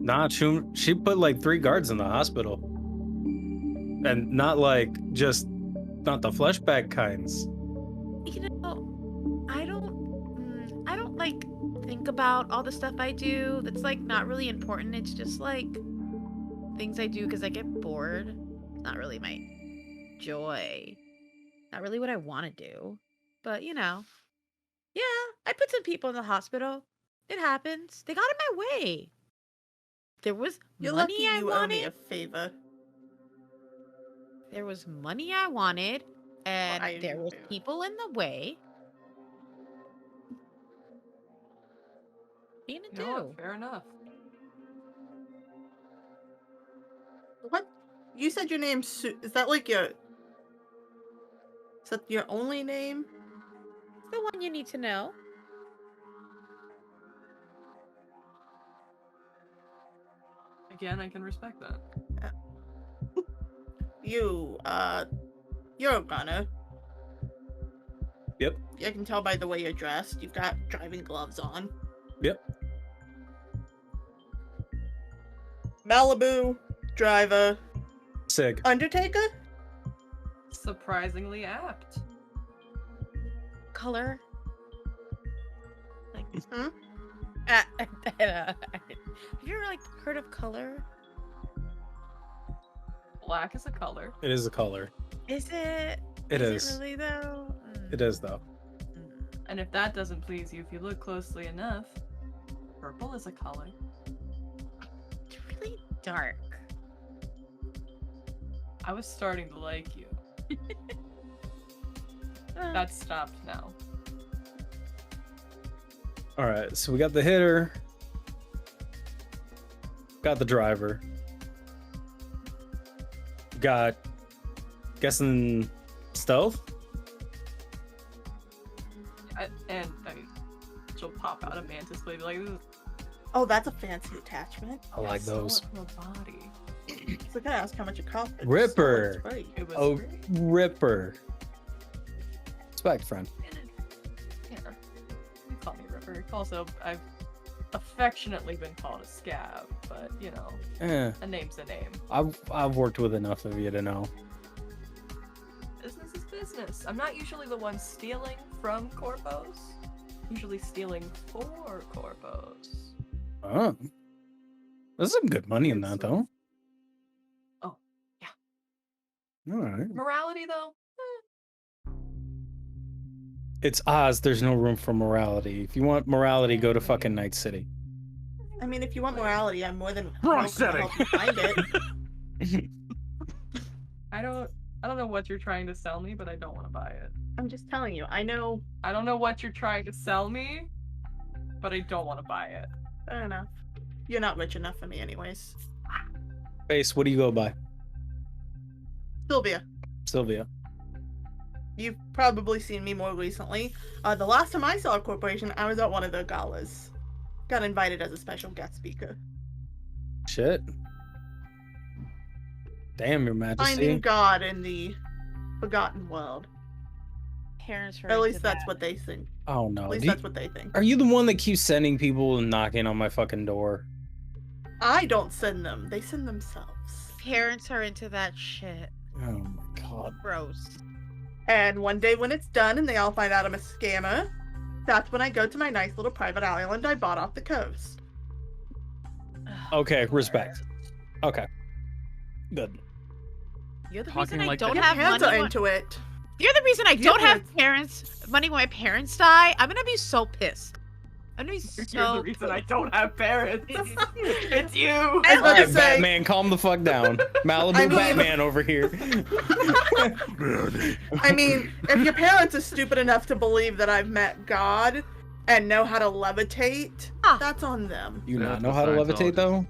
Nah, she put like 3 guards in the hospital. And not like just not the fleshbag kinds. You know, I don't like think about all the stuff I do. That's like not really important. It's just like things I do because I get bored. It's not really my joy. Not really what I want to do. But you know, yeah, I put some people in the hospital. It happens. They got in my way. There was You're money lucky I you owe me wanted. a favor. There was money I wanted, and I there was knew. people in the way. What are you You gonna know do? what? Fair enough. What? You said your name's is that like your... Is that your only name? It's the one you need to know. Again, I can respect that. You're a runner. Yep. I can tell by the way you're dressed. You've got driving gloves on. Yep. Malibu, driver, Sig. Undertaker? Surprisingly apt. Color. Like, Hmm? have you ever like heard of color? Black is a color. It is a color. Is it? It Is is. it really though? It is though. And if that doesn't please you, if you look closely enough, purple is a color. It's really dark. I was starting to like you. That's stopped now. All right, so we got the hitter, got the driver, got guessing stealth. And I mean, she'll pop out a mantis blade like this. Oh, that's a fancy attachment. I like those. Her body. So I gotta ask how much it cost. but Ripper. it's great. It was Oh, great. Ripper. Respect, friend. Yeah. You call me Ripper. Also, I've affectionately been called a scab, but you know, a name's a name. I've worked with enough of you to know. Business is business. I'm not usually the one stealing from corpos. Usually stealing for corpos. Oh, there's some good money in that though. Oh, yeah. All right. Morality though? It's Oz. There's no room for morality. If you want morality, go to fucking Night City. I mean, if you want morality, I'm more than Wrong welcome to setting. help you find it. I don't know what you're trying to sell me, but I don't want to buy it. I'm just telling you. I know. I don't know what you're trying to sell me, but I don't want to buy it. Fair enough. You're not rich enough for me, anyways. Face, what do you go by? Sylvia, Sylvia. you've probably seen me more recently. The last time I saw a corporation, I was at one of their galas. Got invited as a special guest speaker. Shit. Damn, Your Majesty. Finding God in the forgotten world. Parents are Or at into least that's that. what they think. Oh no. At least that's what they think. Are you the one that keeps sending people and knocking on my fucking door? I don't send them. They send themselves. Parents are into that shit. Oh my god. Gross. And one day when it's done and they all find out I'm a scammer, that's when I go to my nice little private island I bought off the coast. Okay, respect. Okay. Good. You're the Talking reason I like don't Your have parents money. are into it. You're the reason I Your don't have parents money when my parents die. I'm gonna be so pissed. I'm gonna be You're the so. reason I don't have parents. It's you. I was All about right, to say, Batman, calm the fuck down. Malibu I mean- Batman over here. I mean, if your parents are stupid enough to believe that I've met God and know how to levitate, Ah. that's on them. You Yeah, not that's know how to Scientology. levitate though?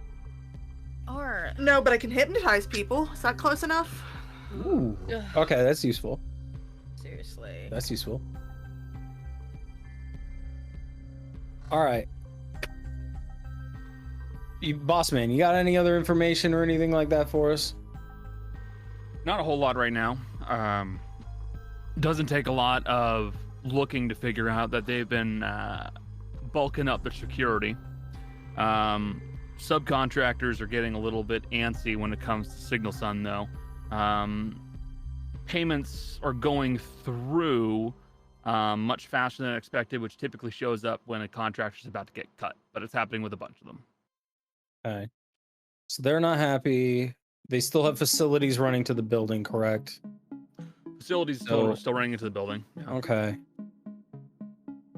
Or. No, but I can hypnotize people. Is that close enough? Ooh. Ugh, Okay, that's useful. seriously. That's useful. All right. Boss man, you got any other information or anything like that for us? Not a whole lot right now. Doesn't take a lot of looking to figure out that they've been bulking up their security. Subcontractors are getting a little bit antsy when it comes to Signal Sun, though. Payments are going through much faster than expected, which typically shows up when a contractor's about to get cut, but it's happening with a bunch of them. Okay. So they're not happy. They still have facilities running to the building, correct? Facilities still running into the building. Yeah. Okay.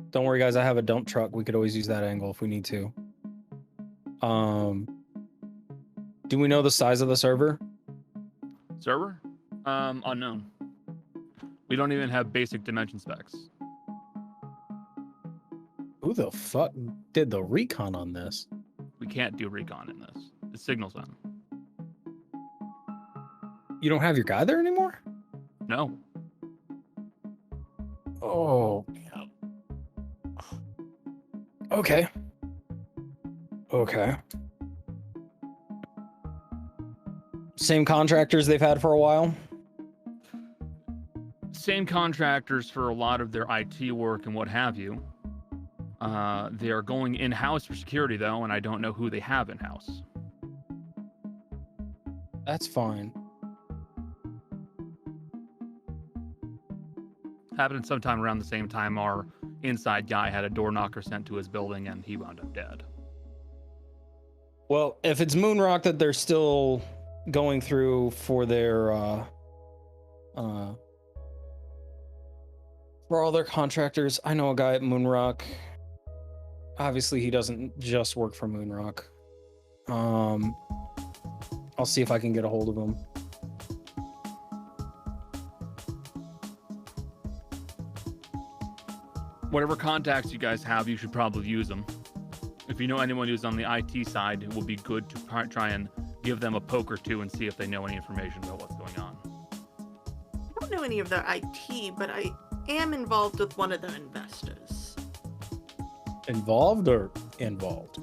Don't worry, guys. I have a dump truck. We could always use that angle if we need to. Do we know the size of the server? Server? Unknown. We don't even have basic dimension specs. Who the fuck did the recon on this? We can't do recon in this. The signal's on. You don't have your guy there anymore? No. Oh, man. Okay. Okay. Same contractors they've had for a while? Same contractors for a lot of their IT work and what have you. They are going in-house for security, though, and I don't know who they have in-house. That's fine. Happened sometime around the same time our inside guy had a door knocker sent to his building, and he wound up dead. Well, if it's Moonrock that they're still going through for their for all their contractors, I know a guy at Moonrock. Obviously, he doesn't just work for Moonrock. I'll see if I can get a hold of him. Whatever contacts you guys have, you should probably use them. If you know anyone who's on the IT side, it will be good to try and give them a poke or two and see if they know any information about what's going on. I don't know any of their IT, but I am involved with one of their investors. Involved or involved?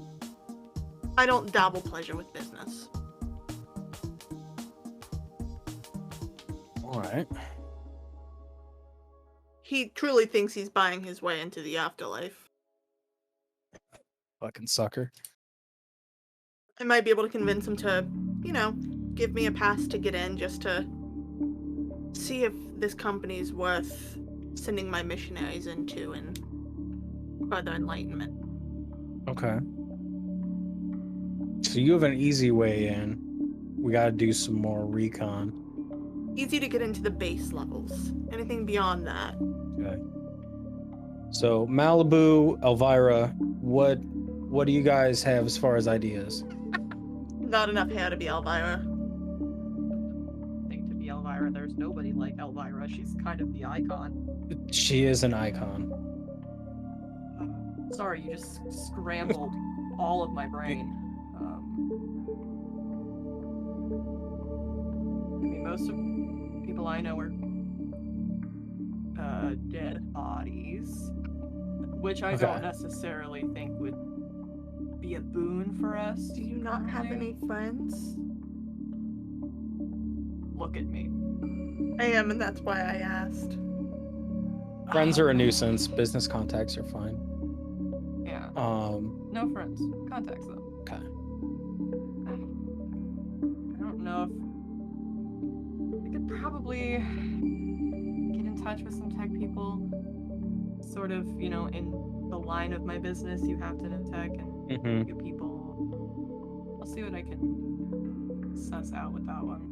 I don't dabble pleasure with business. All right. He truly thinks he's buying his way into the afterlife. Fucking sucker. I might be able to convince him to, you know, give me a pass to get in just to see if this company's worth sending my missionaries into and further enlightenment. Okay. So you have an easy way in. We gotta do some more recon. Easy to get into the base levels. Anything beyond that. Okay. So Malibu, Elvira, what do you guys have as far as ideas? Not enough hair to be Elvira. Think to be Elvira, there's nobody like Elvira. She's kind of the icon. She is an icon. Sorry, you just scrambled all of my brain. I mean, most of people I know are dead bodies, which I Okay. don't necessarily think would be a boon for us. Do you not have any friends? Look at me. I am, and that's why I asked. Friends are a nuisance. Business contacts are fine. Yeah. Um. No friends. Contacts though. Okay. I don't know if I could probably get in touch with some tech people. Sort of, you know, in the line of my business, you have to know tech and Mm-hmm. you people. I'll see what I can suss out with that one.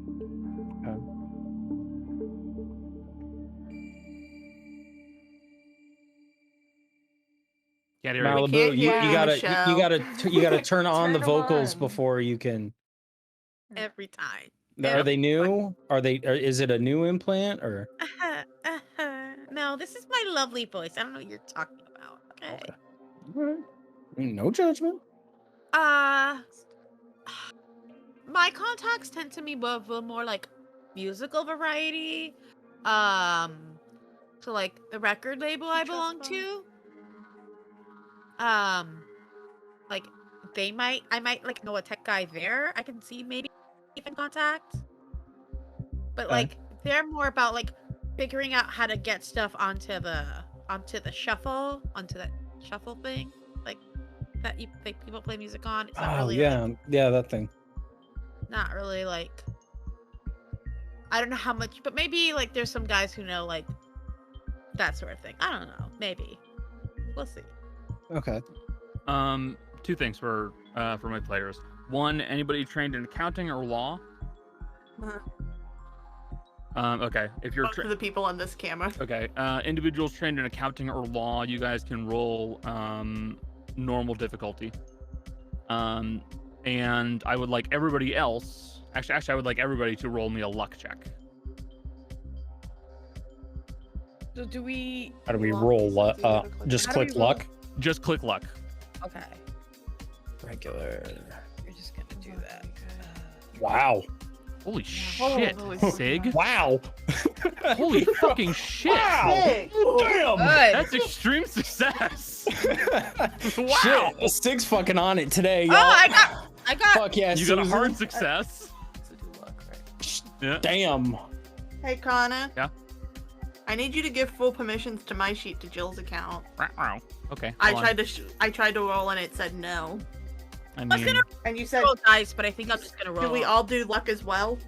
Can't hear you. We Malibu, can't you, hear you you, gotta Michelle. you gotta turn on the Turn 'em vocals on. before you can. Every time. Are they new? Is it a new implant or? No, this is my lovely voice. I don't know what you're talking about. Okay. Okay. All right. No judgment. My contacts tend to be of a more like musical variety. So like the record label I belong to. Like I might like know a tech guy there. I can see maybe in contact. But Okay. like they're more about like figuring out how to get stuff onto that shuffle thing, like that people play music on. It's not Oh really yeah, like, yeah, that thing. not really like, I don't know how much, but maybe like there's some guys who know like that sort of thing. I don't know, maybe we'll see. Okay. Two things for my players. One, anybody trained in accounting or law? Okay. If you're Most of the people on this camera. okay, individuals trained in accounting or law, you guys can roll normal difficulty. And I would like everybody else. Actually, I would like everybody to roll me a luck check. So do we? How do we roll? Just How do we click roll? luck. Just click luck. Okay, Regular. you're just gonna do that. Wow. Holy shit, holy Sig! Wow. Holy fucking shit! Wow. Hey, Damn. Good. That's extreme success. Wow. Shit, Stig's fucking on it today, y'all. Oh, I got. Fuck yeah, You got a Susan. hard success. So do luck, right? Yeah. Damn. hey, Connor. Yeah? I need you to give full permissions to my sheet to Jill's account. Okay. I hold on. tried to roll and it said no. I was mean, gonna And you said, roll dice, but I think I'm just gonna roll. do we all do luck as well?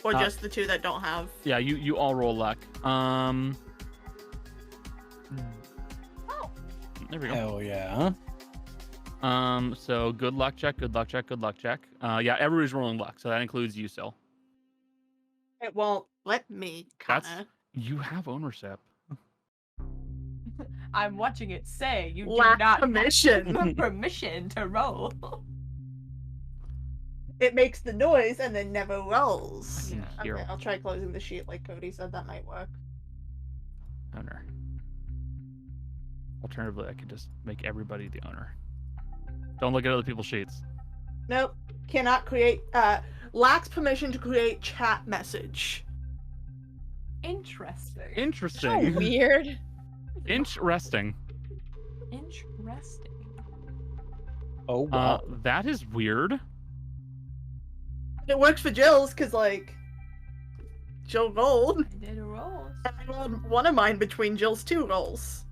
Or Uh, just the two that don't have? yeah, you all roll luck. Oh. There we go. Hell yeah. So good luck check, good luck check, good luck check. Yeah, everybody's rolling luck, so that includes you still. It won't let me, That's- Connor. You have ownership. I'm watching it say you do Lack not permission. have permission to roll. It makes the noise and then never rolls. Yeah. Here. Okay, I'll try closing the sheet like Cody said. That might work. Owner. Alternatively, I could just make everybody the owner. Don't look at other people's sheets. Nope. Cannot create. Lacks permission to create chat message. Interesting. So Interesting. weird. Interesting. Interesting. Oh wow. That is weird. It works for Jill's because like Jill rolled. I did a roll. And I rolled one of mine between Jill's two rolls.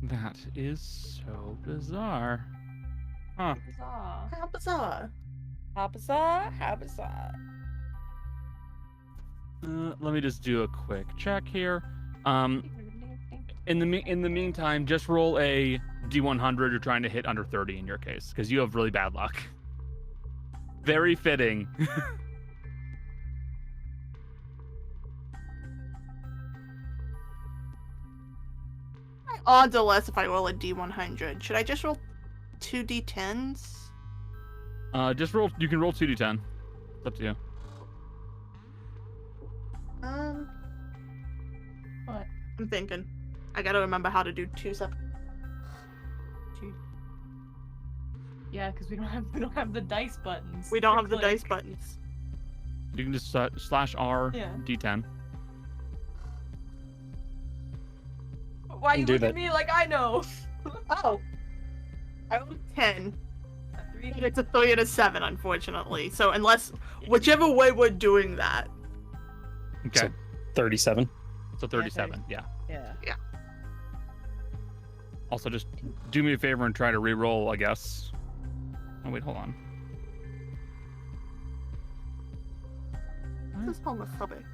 That is so bizarre. Huh. Bizarre. How bizarre. How bizarre? How bizarre? Let me just do a quick check here. In the meantime, just roll a D100. You're trying to hit under 30 in your case because you have really bad luck. Very fitting. My odds are less if I roll a D100. Should I just roll 2 D10s? Just roll. You can roll 2d10. It's up to you. What? I'm thinking. I gotta remember how to do 2 separate. Yeah, because we don't have the dice buttons. We don't to have the click. dice buttons. You can just /R Yeah. D10. Why you Do look that. at me like I know? Oh. I rolled 10. A 3. And it's a 3 and a 7, unfortunately. So unless whichever way we're doing that. Okay. So 37. So 37. Yeah. Yeah. Also, just do me a favor and try to re-roll, I guess. Oh wait, hold on. This is homophobic.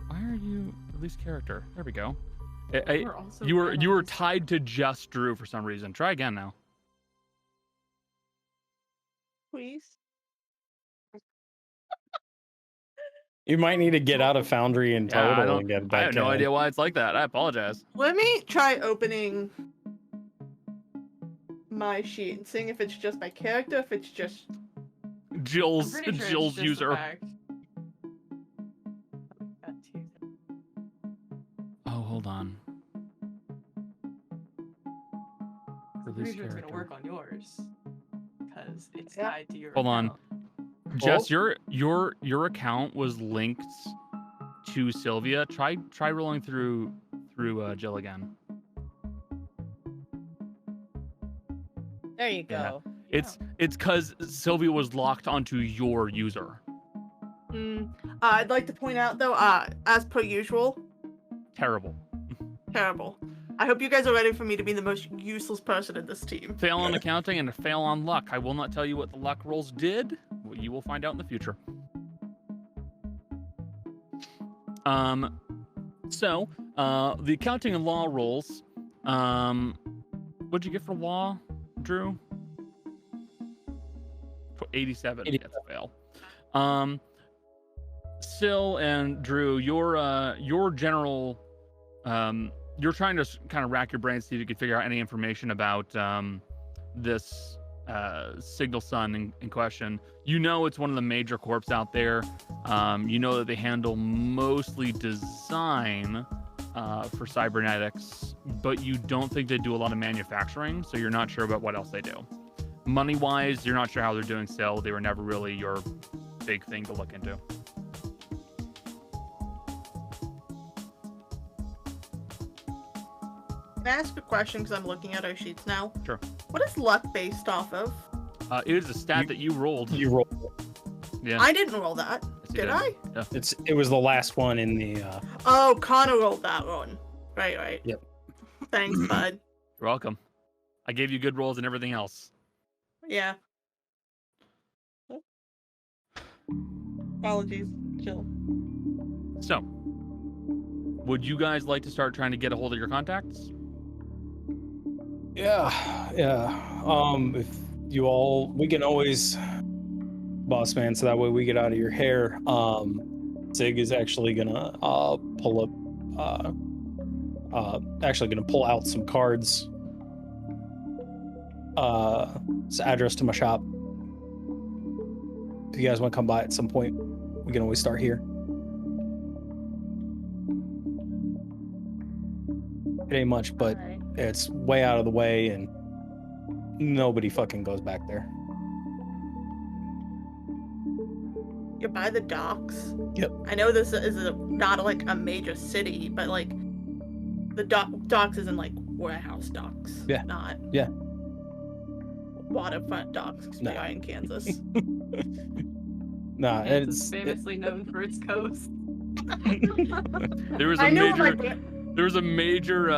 Why are you release character? There we go. We're also You were bad you on were this. tied to just Drew for some reason. Try again now. Please. You might need to get out of Foundry and Yeah, Total and get I back have no in. idea why it's like that. I apologize. Let me try opening my sheet and seeing if it's just my character, if it's just I'm Jill's pretty sure it's Jill's just the user. fact. Got two. Oh, hold on. I'm Release pretty sure it's character. gonna work on yours because it's Yeah. tied to your. Hold on. account. Jess, your account was linked to Sylvia. Try rolling through Jill again. There you Yeah. go. It's because Sylvia was locked onto your user. I'd like to point out though, as per usual, Terrible. terrible. I hope you guys are ready for me to be the most useless person in this team. Fail on accounting and a fail on luck. I will not tell you what the luck rolls did. You will find out in the future. So, the accounting and law rolls. What'd you get for law, Drew? 87. That's a fail. Syl and Drew, your general, you're trying to kind of rack your brain, see if you can figure out any information about this Signal Sun in question. You know it's one of the major corps out there. You know that they handle mostly design for cybernetics, but you don't think they do a lot of manufacturing, so you're not sure about what else they do. Money-wise, you're not sure how they're doing sell. They were never really your big thing to look into. Can I ask a question because I'm looking at our sheets now? Sure. What is luck based off of? It is a stat that you rolled. You roll. Yeah. I didn't roll that. Yes, you Did I? Yeah. It was the last one in the. Oh, Connor rolled that one. Right. Yep. Thanks, bud. You're welcome. I gave you good rolls and everything else. Yeah. Apologies, Jill. So, would you guys like to start trying to get a hold of your contacts? Yeah. If you all, we can always, boss man, so that way we get out of your hair. Zig is actually gonna pull out some cards. It's the address to my shop. If you guys want to come by at some point, we can always start here. It ain't much, but Alright. it's way out of the way, and nobody fucking goes back there. You're by the docks. Yep. I know this is not like a major city, but like the docks isn't like warehouse docks. Yeah. Not. Yeah. Waterfront docks, because we No. are in Kansas. Nah, Kansas it's famously known for its coast. There was I a know major my. there was a major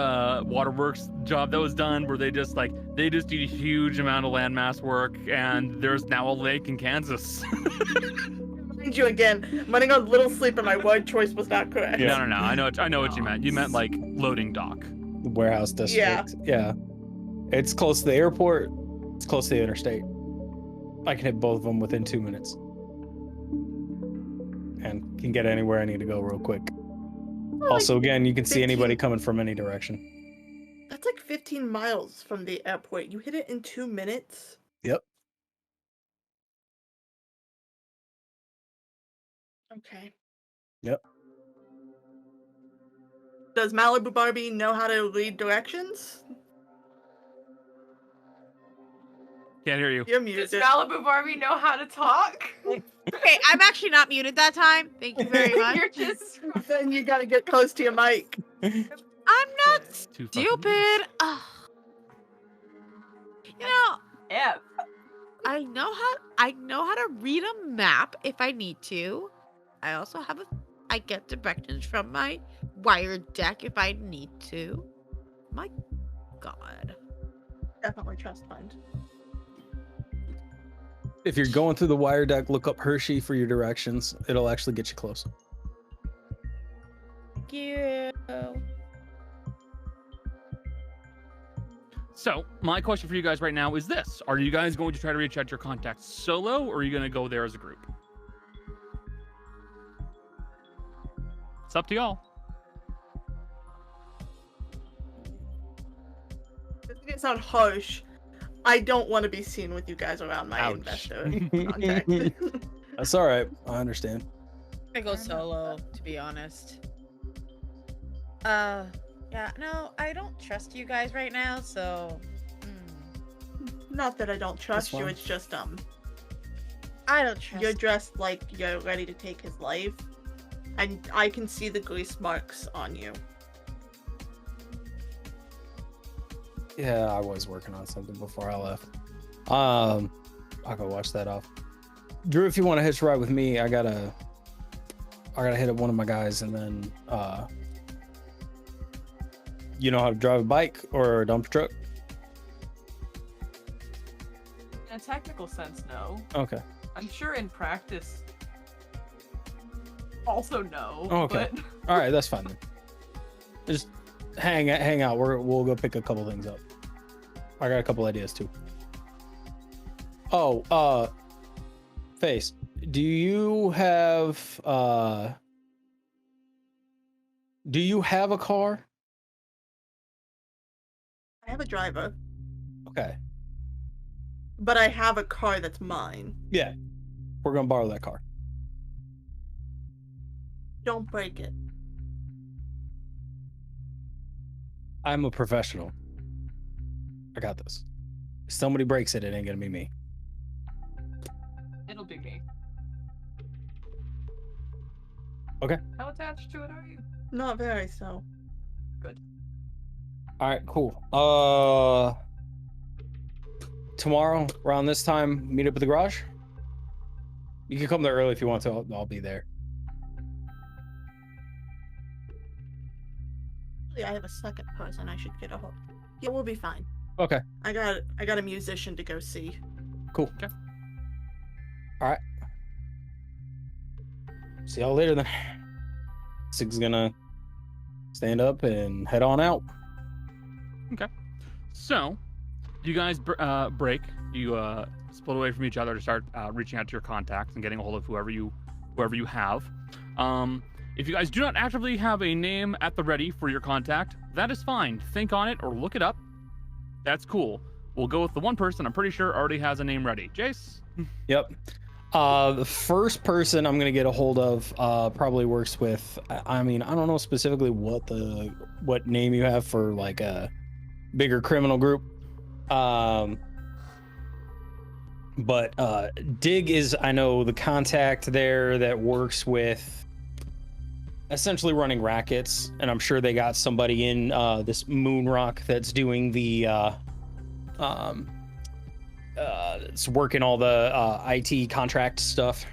waterworks job that was done where they just did a huge amount of landmass work, and there's now a lake in Kansas. Mind you again, I'm running on little sleep, and my word choice was not correct. Yeah. No. I know what you meant. You meant like loading dock. the warehouse district. Yeah. It's close to the airport. It's close to the interstate. I can hit both of them within 2 minutes. And can get anywhere I need to go real quick. Also, again, you can see 15 anybody coming from any direction. That's like 15 miles from the airport. You hit it in 2 minutes. Yep. Okay. Yep. Does Malibu Barbie know how to read directions? Can't hear you. You're Does muted. Malibu Barbie know how to talk? Okay, I'm actually not muted that time. Thank you very much. You're just. Then you gotta get close to your mic. I'm not Too fucking stupid. Ugh. You know, Yeah. I know how to read a map if I need to. I also have a I get directions from my wire deck if I need to. My God. Definitely trust fund. If you're going through the wire deck, look up Hershey for your directions. It'll actually get you close. Thank you. So, my question for you guys right now is this. Are you guys going to try to reach out to your contacts solo, or are you going to go there as a group? It's up to y'all. This is gonna sound harsh. I don't want to be seen with you guys around my Ouch. investor contact. That's all right. I understand. I go solo, to be honest. Yeah, no, I don't trust you guys right now, so. Not that I don't trust you, fine. it's just I don't trust. you're dressed like you're ready to take his life, and I can see the grease marks on you. Yeah, I was working on something before I left. I'll go watch that off. Drew, if you want to hitch a ride with me, I gotta hit up one of my guys, and then you know how to drive a bike or a dump truck? In a technical sense, no. Okay. I'm sure in practice, also no. Okay. But All right, that's fine then. Just hang out. We'll go pick a couple things up. I got a couple ideas too. Oh, Face, do you have a car? I have a driver, Okay. but I have a car that's mine. Yeah. We're gonna borrow that car. Don't break it. I'm a professional. I got this. If somebody breaks it, it ain't gonna be me. it'll be me. Okay. How attached to it are you? Not very so. Good. All right, cool. Tomorrow around this time, meet up at the garage. You can come there early if you want to. I'll be there. Actually, I have a second person I should get a hold. Yeah, we'll be fine. Okay. I got a musician to go see. Cool. Okay. All right. See y'all later then. Sig's gonna stand up and head on out. So, you guys break. You split away from each other to start reaching out to your contacts and getting a hold of whoever you have. If you guys do not actively have a name at the ready for your contact, that is fine. Think on it or look it up. That's cool. We'll go with the one person I'm pretty sure already has a name ready. Jace? Yep. The first person I'm gonna get a hold of probably works with. I mean, I don't know specifically what name you have for like a bigger criminal group. But Dig is, I know, the contact there that works with essentially running rackets, and I'm sure they got somebody in this Moon Rock that's doing the it's working all the IT contract stuff.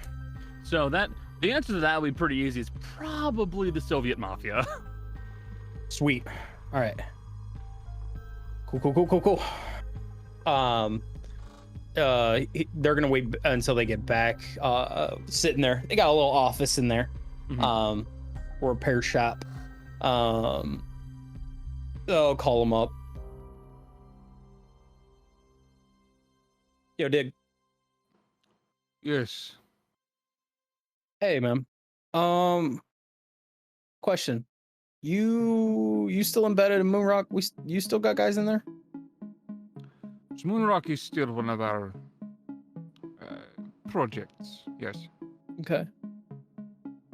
So the answer to that would be pretty easy. It's probably the Soviet mafia. Sweet. All right. Cool. They're gonna wait until they get back. Sitting there, they got a little office in there, Mhm. or a repair shop. I'll call them up. Yo, Dig. Yes. Hey, man. Question. You still embedded in Moonrock? You still got guys in there? Moonrock is still one of our projects. Yes. Okay.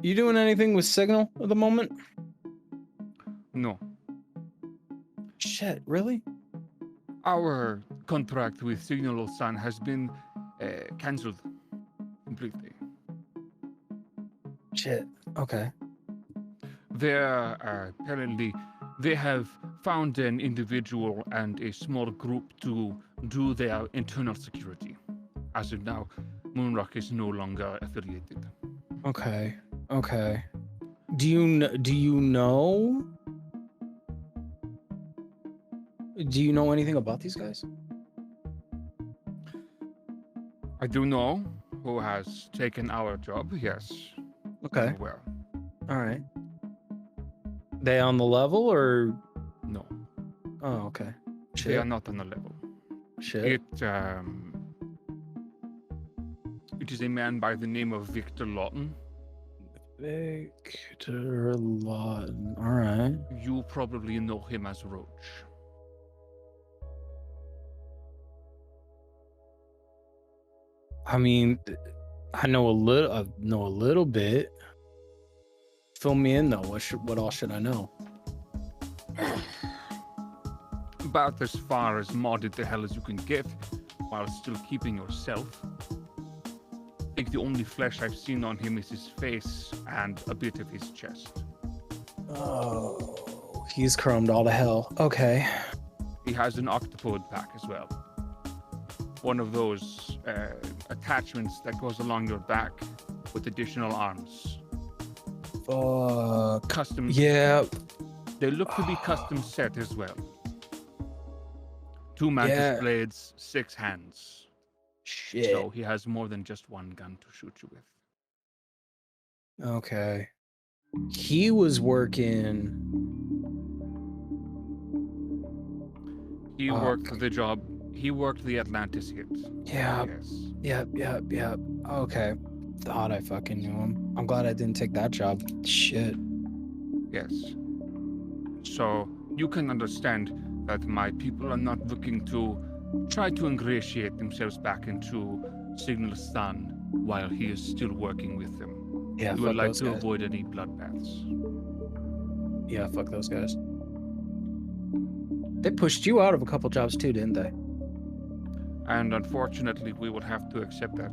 You doing anything with Signal at the moment? No. Shit, really? Our contract with Signal Sun has been cancelled completely. Shit. Okay. Apparently they have found an individual and a small group to do their internal security. As of now, Moonrock is no longer affiliated. Okay. Do you know? Do you know anything about these guys? I do know who has taken our job. Yes. Okay. I'm aware. All right. They on the level or? No, Oh, okay. they are Shit. not on the level. Shit. It is a man by the name of Victor Lawton. Victor Lawton. All right. You probably know him as Roach. I mean, I know a little bit. Fill me in though. What all should I know? About as far as modded the hell as you can get, while still keeping yourself. I think the only flesh I've seen on him is his face and a bit of his chest. Oh, he's chromed all to hell. Okay. He has an octopod pack as well. One of those attachments that goes along your back with additional arms. Custom. Yeah. They look to be custom set as well. 2 mantis blades, 6 hands. Shit. So he has more than just one gun to shoot you with. Okay. He was working. He worked the job. He worked the Atlantis hit. Yeah. Yes. Yep. Okay. Thought I fucking knew him. I'm glad I didn't take that job. Shit. Yes. So you can understand that my people are not looking to try to ingratiate themselves back into Signal's son while he is still working with them. Yeah, You would fuck like those to guys. avoid any bloodbaths. Yeah, fuck those guys. They pushed you out of a couple jobs too, didn't they? And unfortunately, we will have to accept that.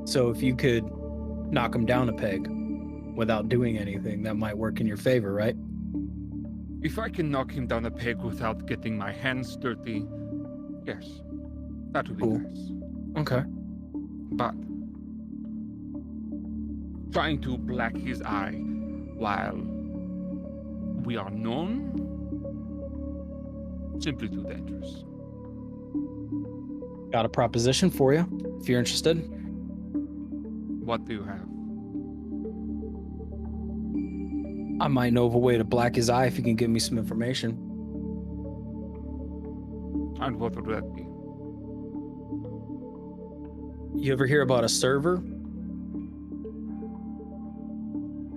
So if you could knock them down a peg without doing anything, that might work in your favor, right? If I can knock him down a peg without getting my hands dirty, yes, that would be Cool. nice. Okay. But trying to black his eye while we are known, simply too dangerous. Got a proposition for you, if you're interested. What do you have? I might know of a way to black his eye if you can give me some information. And what would that be? You ever hear about a server?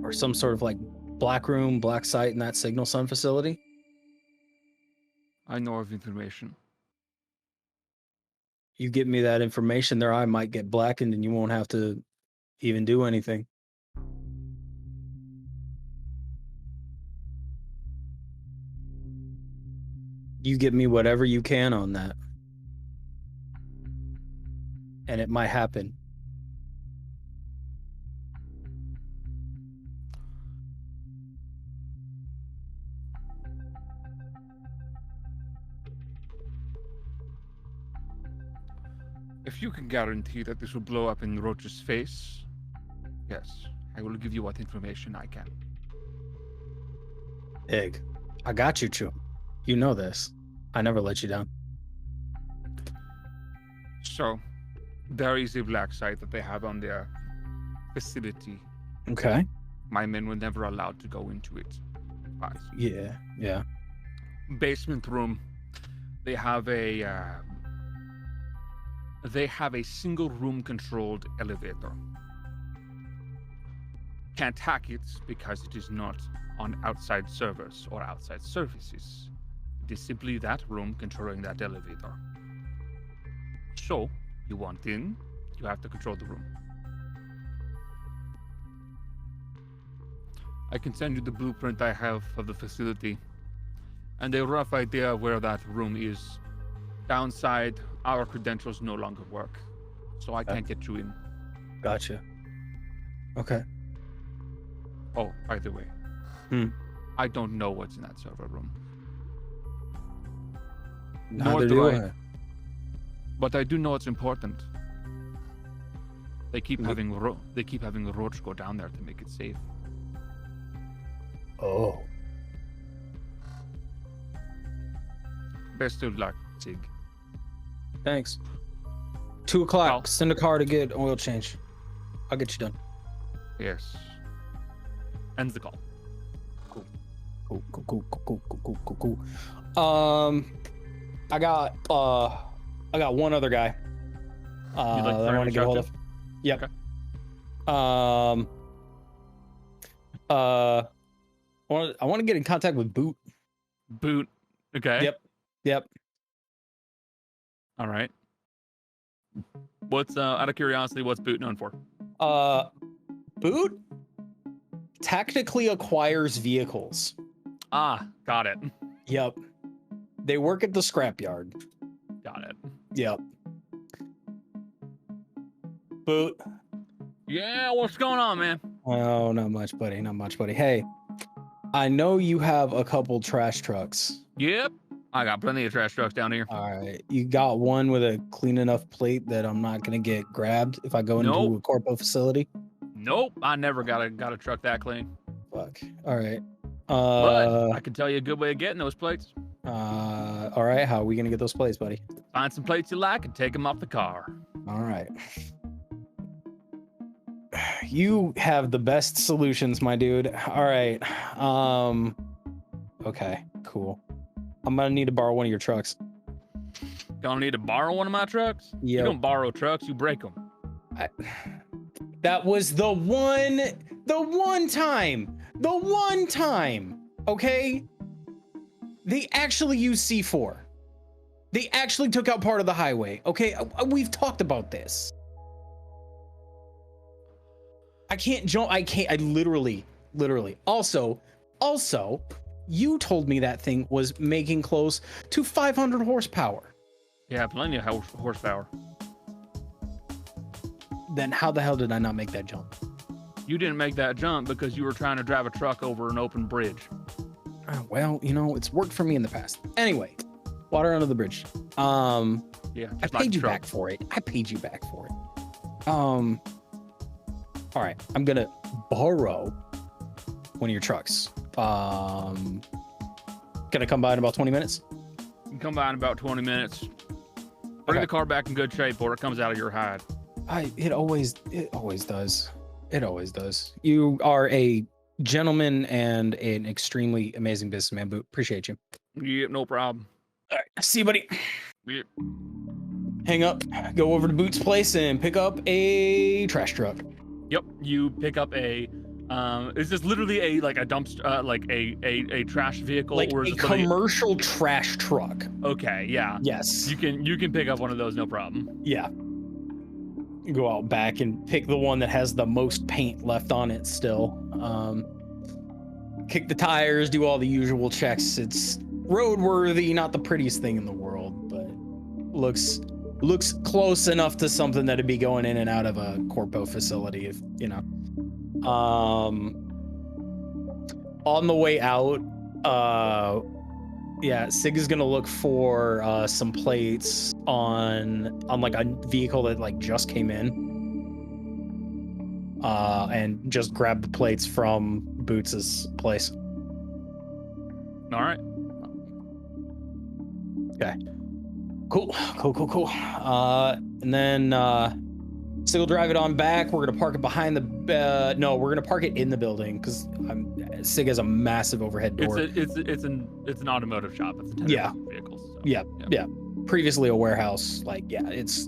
Or some sort of like black room, black site in that Signal Sun facility? I know of information. You give me that information, their eye might get blackened and you won't have to even do anything. You give me whatever you can on that. And it might happen. If you can guarantee that this will blow up in Roach's face, yes, I will give you what information I can. Egg. I got you, Chu. You know this. I never let you down. So, there is a black site that they have on their facility. Okay. My men were never allowed to go into it. But Yeah. basement room, they have a single room controlled elevator. Can't hack it because it is not on outside servers or outside services. It is simply that room controlling that elevator. So, you want in, you have to control the room. I can send you the blueprint I have of the facility and a rough idea where that room is. Downside, our credentials no longer work, so I can't get you in. Gotcha. Okay. Oh, by the way, I don't know what's in that server room. Neither do I. But I do know it's important. They keep having the roach go down there to make it safe. Oh. Best of luck, Sig. Thanks. 2 o'clock. Oh. Send a car to get oil change. I'll get you done. Yes. Ends the call. Cool. I got one other guy. You'd like that I want to get hold of. Yep. Okay. I want to get in contact with Boot. Boot. Okay. Yep. All right. What's out of curiosity, what's Boot known for? Boot tactically acquires vehicles. Ah, got it. Yep. They work at the scrapyard. Got it. Yep. Boot. Yeah, what's going on, man? Oh, not much, buddy. Not much, buddy. Hey, I know you have a couple trash trucks. Yep. I got plenty of trash trucks down here. All right. You got one with a clean enough plate that I'm not going to get grabbed if I go into Nope. a corpo facility? Nope. I never got a truck that clean. Fuck. All right. But I can tell you a good way of getting those plates. All right. How are we going to get those plates, buddy? Find some plates you like and take them off the car. All right. You have the best solutions, my dude. All right. Okay, cool. I'm gonna need to borrow one of your trucks. Gonna need to borrow one of my trucks? Yeah. You don't borrow trucks, you break them. That was the one time. Okay? They actually used C4. They actually took out part of the highway. Okay, we've talked about this. I can't jump. I literally. Also, you told me that thing was making close to 500 horsepower. Yeah, plenty of horsepower. Then how the hell did I not make that jump? You didn't make that jump because you were trying to drive a truck over an open bridge. Well, it's worked for me in the past. Anyway, water under the bridge. Yeah, I paid you back for it. All right, I'm gonna borrow one of your trucks. Can I come by in about 20 minutes? You can come by in about 20 minutes. Bring the car back in good shape or it comes out of your hide. It always does. It always does. You are a gentleman and an extremely amazing businessman, Boot. Appreciate you. Yep, no problem. All right, see you, buddy. Yep. Hang up, go over to Boot's place and pick up a trash truck. Yep, you pick up a is this literally a dumpster, like a trash vehicle, Like or a is it commercial trash truck? Okay, yeah. Yes. You can pick up one of those, no problem. Yeah. Go out back and pick the one that has the most paint left on it still. Kick the tires, do all the usual checks. It's roadworthy, not the prettiest thing in the world, but looks close enough to something that'd be going in and out of a corpo facility, if you know. On the way out, Sig is gonna look for some plates on like a vehicle that like just came in, and just grab the plates from Boots's place. All right. Okay. Cool. And then Sig will drive it on back. We're gonna park it behind the. No, we're gonna park it in the building because Sig has a massive overhead door. It's an automotive shop. It's a tender vehicles. So, Yeah. Previously a warehouse. Like, yeah, it's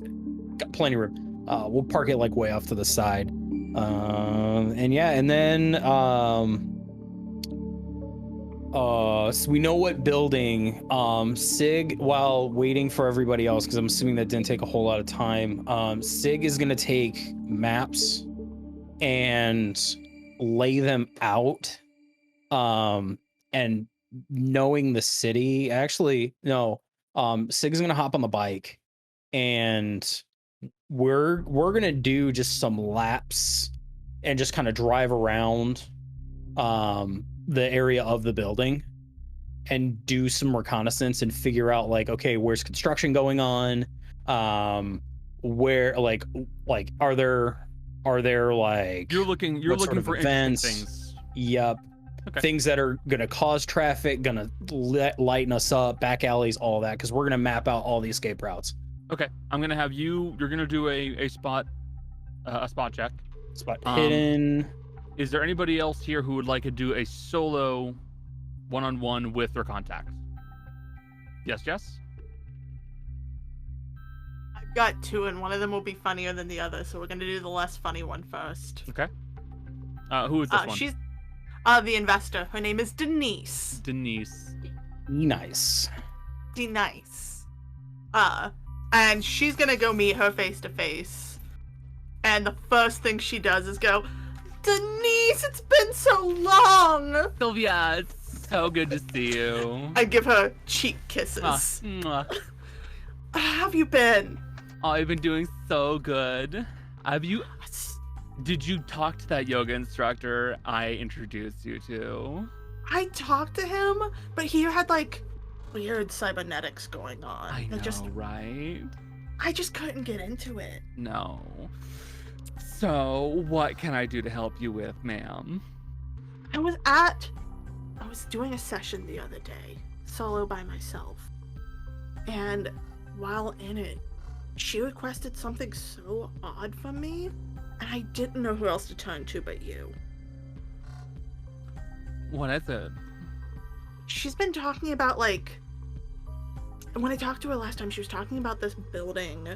got plenty of room. We'll park it like way off to the side. And then so we know what building. Sig, while waiting for everybody else, because I'm assuming that didn't take a whole lot of time. Sig is gonna take maps and lay them out. And knowing the city, actually, no. Sig's gonna hop on the bike, and we're gonna do just some laps and just kind of drive around the area of the building and do some reconnaissance and figure out like, okay, where's construction going on? Where like are there Are there like You're looking for interesting events? things. Yep. Okay. Things that are gonna cause traffic, gonna lighten us up, back alleys, all that, because we're gonna map out all the escape routes. Okay, I'm gonna have you. You're gonna do a spot check. Spot hidden. Is there anybody else here who would like to do a solo one-on-one with their contacts? Yes, Jess? I've got two, and one of them will be funnier than the other, so we're gonna do the less funny one first. Okay. Who is this one? She's the investor. Her name is Denise. Denise. Nice. Nice. And she's gonna go meet her face to face. And the first thing she does is go, Denise, it's been so long! Sylvia, it's so good to see you. I give her cheek kisses. Mwah. How have you been? Oh, I've been doing so good. Did you talk to that yoga instructor I introduced you to? I talked to him, but he had like weird cybernetics going on. I know, right? I just couldn't get into it. No. So, what can I do to help you with, ma'am? I was doing a session the other day, solo by myself. And while in it, she requested something so odd from me, and I didn't know who else to turn to but you. What is it? She's been talking about, like, when I talked to her last time, she was talking about this building.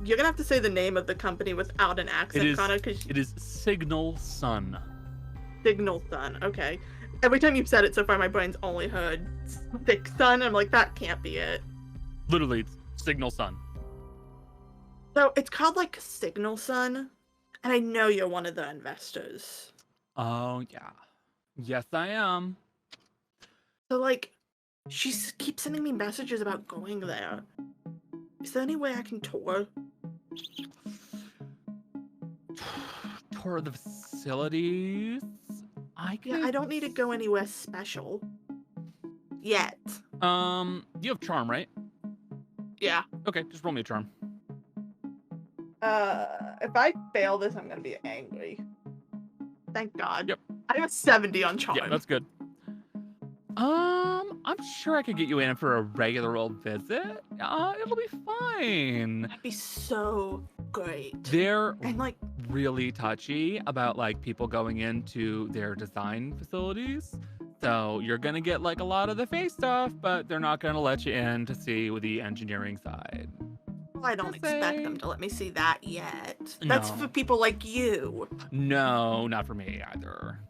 You're gonna have to say the name of the company without an accent, Connor, because it is Signal Sun. Signal Sun, okay. Every time you've said it so far, my brain's only heard Thick Sun. I'm like, that can't be it. Literally, it's Signal Sun. So it's called like Signal Sun, and I know you're one of the investors. Oh yeah, yes I am. So like, she keeps sending me messages about going there. Is there any way I can tour? Tour of the facilities? Yeah, I don't need to go anywhere special. Yet. You have charm, right? Yeah. Okay, just roll me a charm. If I fail this, I'm gonna be angry. Thank God. Yep. I have a 70 on charm. Yeah, that's good. I'm sure I could get you in for a regular old visit. It'll be fine. That'd be so great. They're and like really touchy about like people going into their design facilities. So you're gonna get like a lot of the face stuff, but they're not gonna let you in to see with the engineering side. Well, I don't expect them to let me see that yet. That's for people like you. No, not for me either.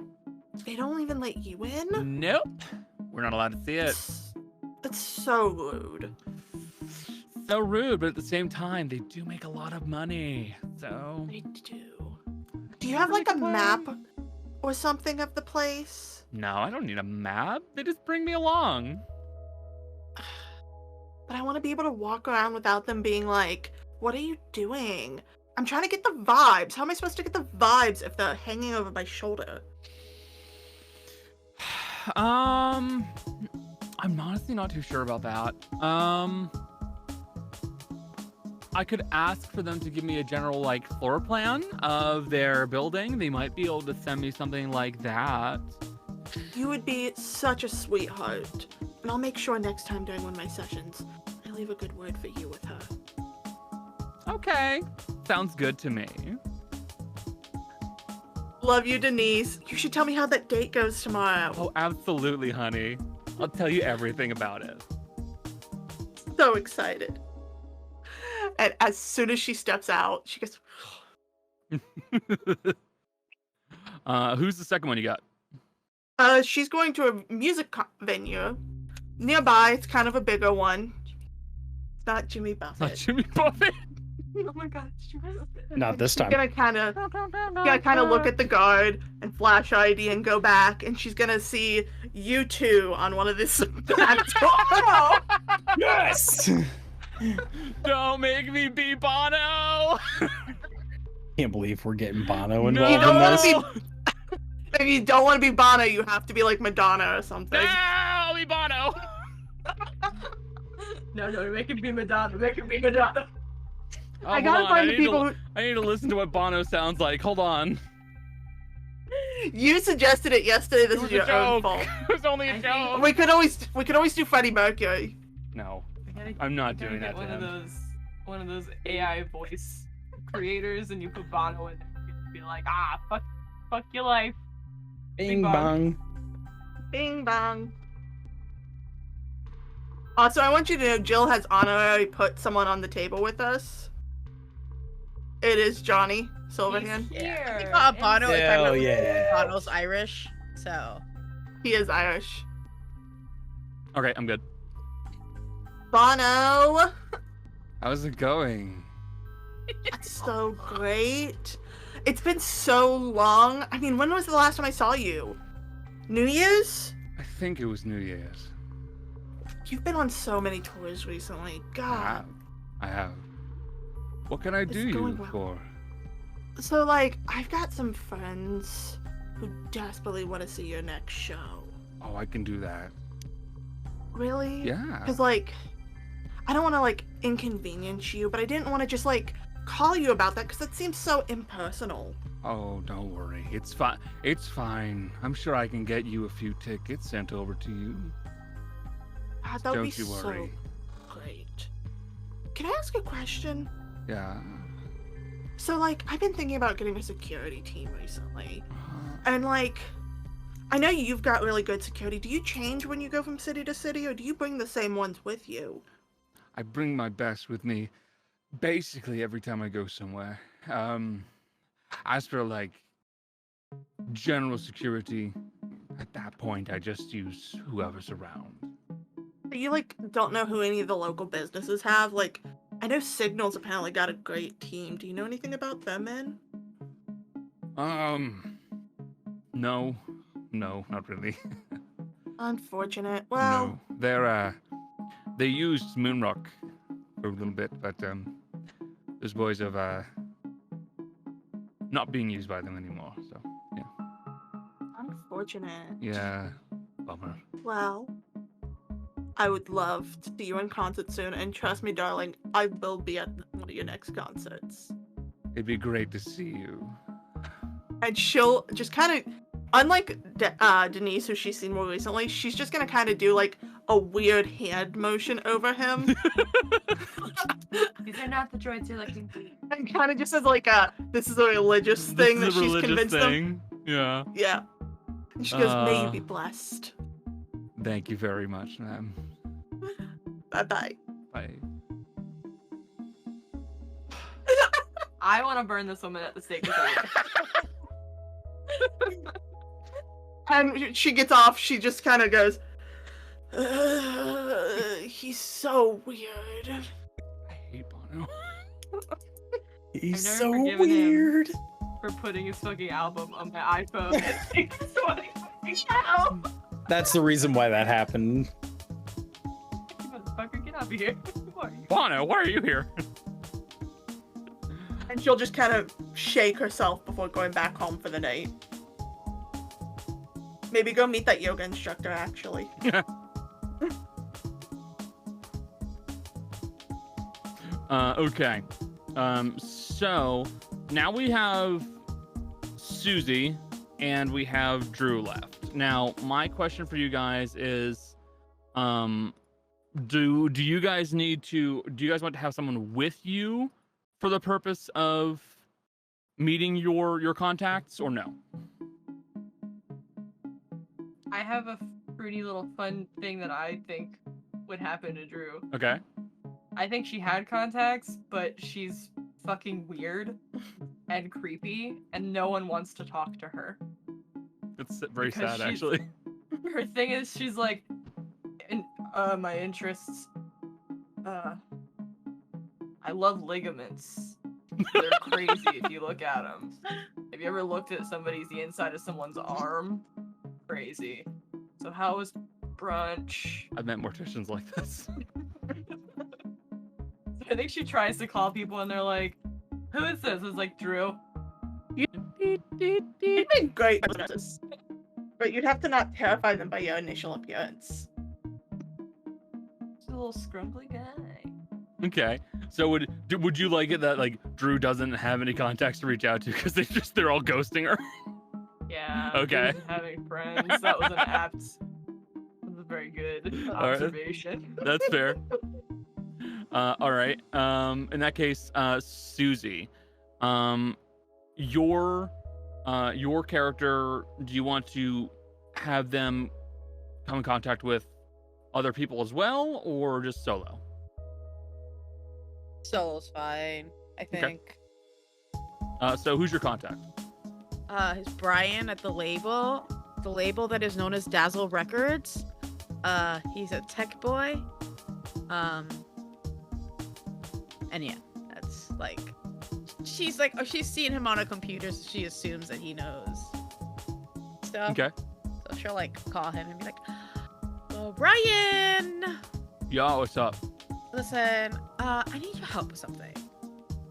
They don't even let you in? Nope. We're not allowed to see it. That's so rude. So rude, but at the same time, they do make a lot of money. So They do. Do you have like a map or something of the place? No, I don't need a map. They just bring me along. But I want to be able to walk around without them being like, what are you doing? I'm trying to get the vibes. How am I supposed to get the vibes if they're hanging over my shoulder? I'm honestly not too sure about that. I could ask for them to give me a general like floor plan of their building. They might be able to send me something like that. You would be such a sweetheart. And I'll make sure next time during one of my sessions, I leave a good word for you with her. Okay. Sounds good to me. Love you, Denise. You should tell me how that date goes tomorrow. Oh, absolutely, honey. I'll tell you everything about it. So excited. And as soon as she steps out, she goes, Who's the second one you got? she's going to a music venue. Nearby, it's kind of a bigger one. It's not Jimmy Buffett. Not Jimmy Buffett. Oh my god, it's Jimmy Buffett. Not this time. She's gonna kind of look at the guard and flash ID and go back, and she's gonna see you two on one of this back door. Yes! Don't make me be Bono. Can't believe we're getting Bono No. involved in this. If you don't want to be Bono, you have to be like Madonna or something. No, I'll be Bono. No, make it be Madonna. Make it be Madonna. Oh, I hold gotta on. find the people who. I need to listen to what Bono sounds like. Hold on. You suggested it yesterday. This It was is a your own joke. fault. It was only a I joke. think- We could always do Freddie Mercury. No, I gotta- I'm not I gotta doing get that to him. one of those AI voice creators, and you put Bono in, and be like, fuck your life. Bing bong. bong. Bing bong. Also, I want you to know Jill has honorary put someone on the table with us. It is Johnny Silverhand. He's here. We call Bono if I Hell remember. yeah. Bono's Irish, so. He is Irish. Okay, I'm good. Bono! How's it going? That's so great. It's been so long. I mean, when was the last time I saw you? New Year's? I think it was New Year's. You've been on so many tours recently. God. I have. What can I do It's you going well. for? So, like, I've got some friends who desperately want to see your next show. Oh, I can do that. Really? Yeah. Because, like, I don't want to, like, inconvenience you, but I didn't want to just, like, call you about that because that seems so impersonal. Oh, don't worry. It's fine. It's fine. I'm sure I can get you a few tickets sent over to you. God, that would be Don't you so worry. great. Can I ask a question? Yeah. So, like, I've been thinking about getting a security team recently. Uh, And, like, I know you've got really good security. Do you change when you go from city to city, or do you bring the same ones with you? I bring my best with me basically every time I go somewhere. As for like general security, at that point I just use whoever's around. You, like, don't know who any of the local businesses have? Like, I know Signal's apparently got a great team. Do you know anything about them, man? No, not really. Unfortunate. Well, No, they used Moonrock for a little bit, but those boys have not being used by them anymore. So yeah, unfortunate. yeah, bummer. Well, I would love to see you in concert soon, and trust me, darling, I will be at one of your next concerts. It'd be great to see you. And she'll just kind of, unlike Denise, who she's seen more recently, she's just gonna kind of do like a weird hand motion over him, These are not the droids you're looking for. and kind of just as like this is a religious thing that she's convinced them. Yeah. Yeah. And she goes, "May you be Uh. blessed." Thank you very much, ma'am. Bye bye. Bye. I want to burn this woman at the stake. With her. And she gets off. She just kind of goes, "He's so weird." I hate Bono. He's I've so never forgiven him. weird. For putting his fucking album on my iPhone. That's the reason why that happened. Motherfucker, get out of here. Who are you? Bono, why are you here? And she'll just kind of shake herself before going back home for the night. Maybe go meet that yoga instructor, actually. Okay. So now we have Susie and we have Drew left. Now, my question for you guys is, do you guys want to have someone with you for the purpose of meeting your contacts, or no? I have a fruity little fun thing that I think would happen to Drew. Okay. I think she had contacts, but she's fucking weird and creepy, and no one wants to talk to her. It's very Because sad, she's- actually. Her thing is, she's like, my interests, I love ligaments. They're crazy if you look at them. Have you ever looked at the inside of someone's arm? Crazy. So how was brunch? I've met morticians like this. I think she tries to call people and they're like, who is this? It's like, Drew. You'd be great, but you'd have to not terrify them by your initial appearance. She's a little scrumbly guy. Okay. So would you like it that like Drew doesn't have any contacts to reach out to because they're all ghosting her? Yeah. Okay. Having friends. That was a very good observation. Right. That's fair. All right. In that case, Susie, your character, do you want to have them come in contact with other people as well, or just solo? Solo's fine, I think. Okay. So who's your contact? Is Brian at the label that is known as Dazzle Records. He's a tech boy. And yeah, that's like, she's seen him on a computer, so she assumes that he knows stuff. Okay. So she'll like call him and be like, "Oh, Brian! Yeah, what's up? Listen, I need your help with something.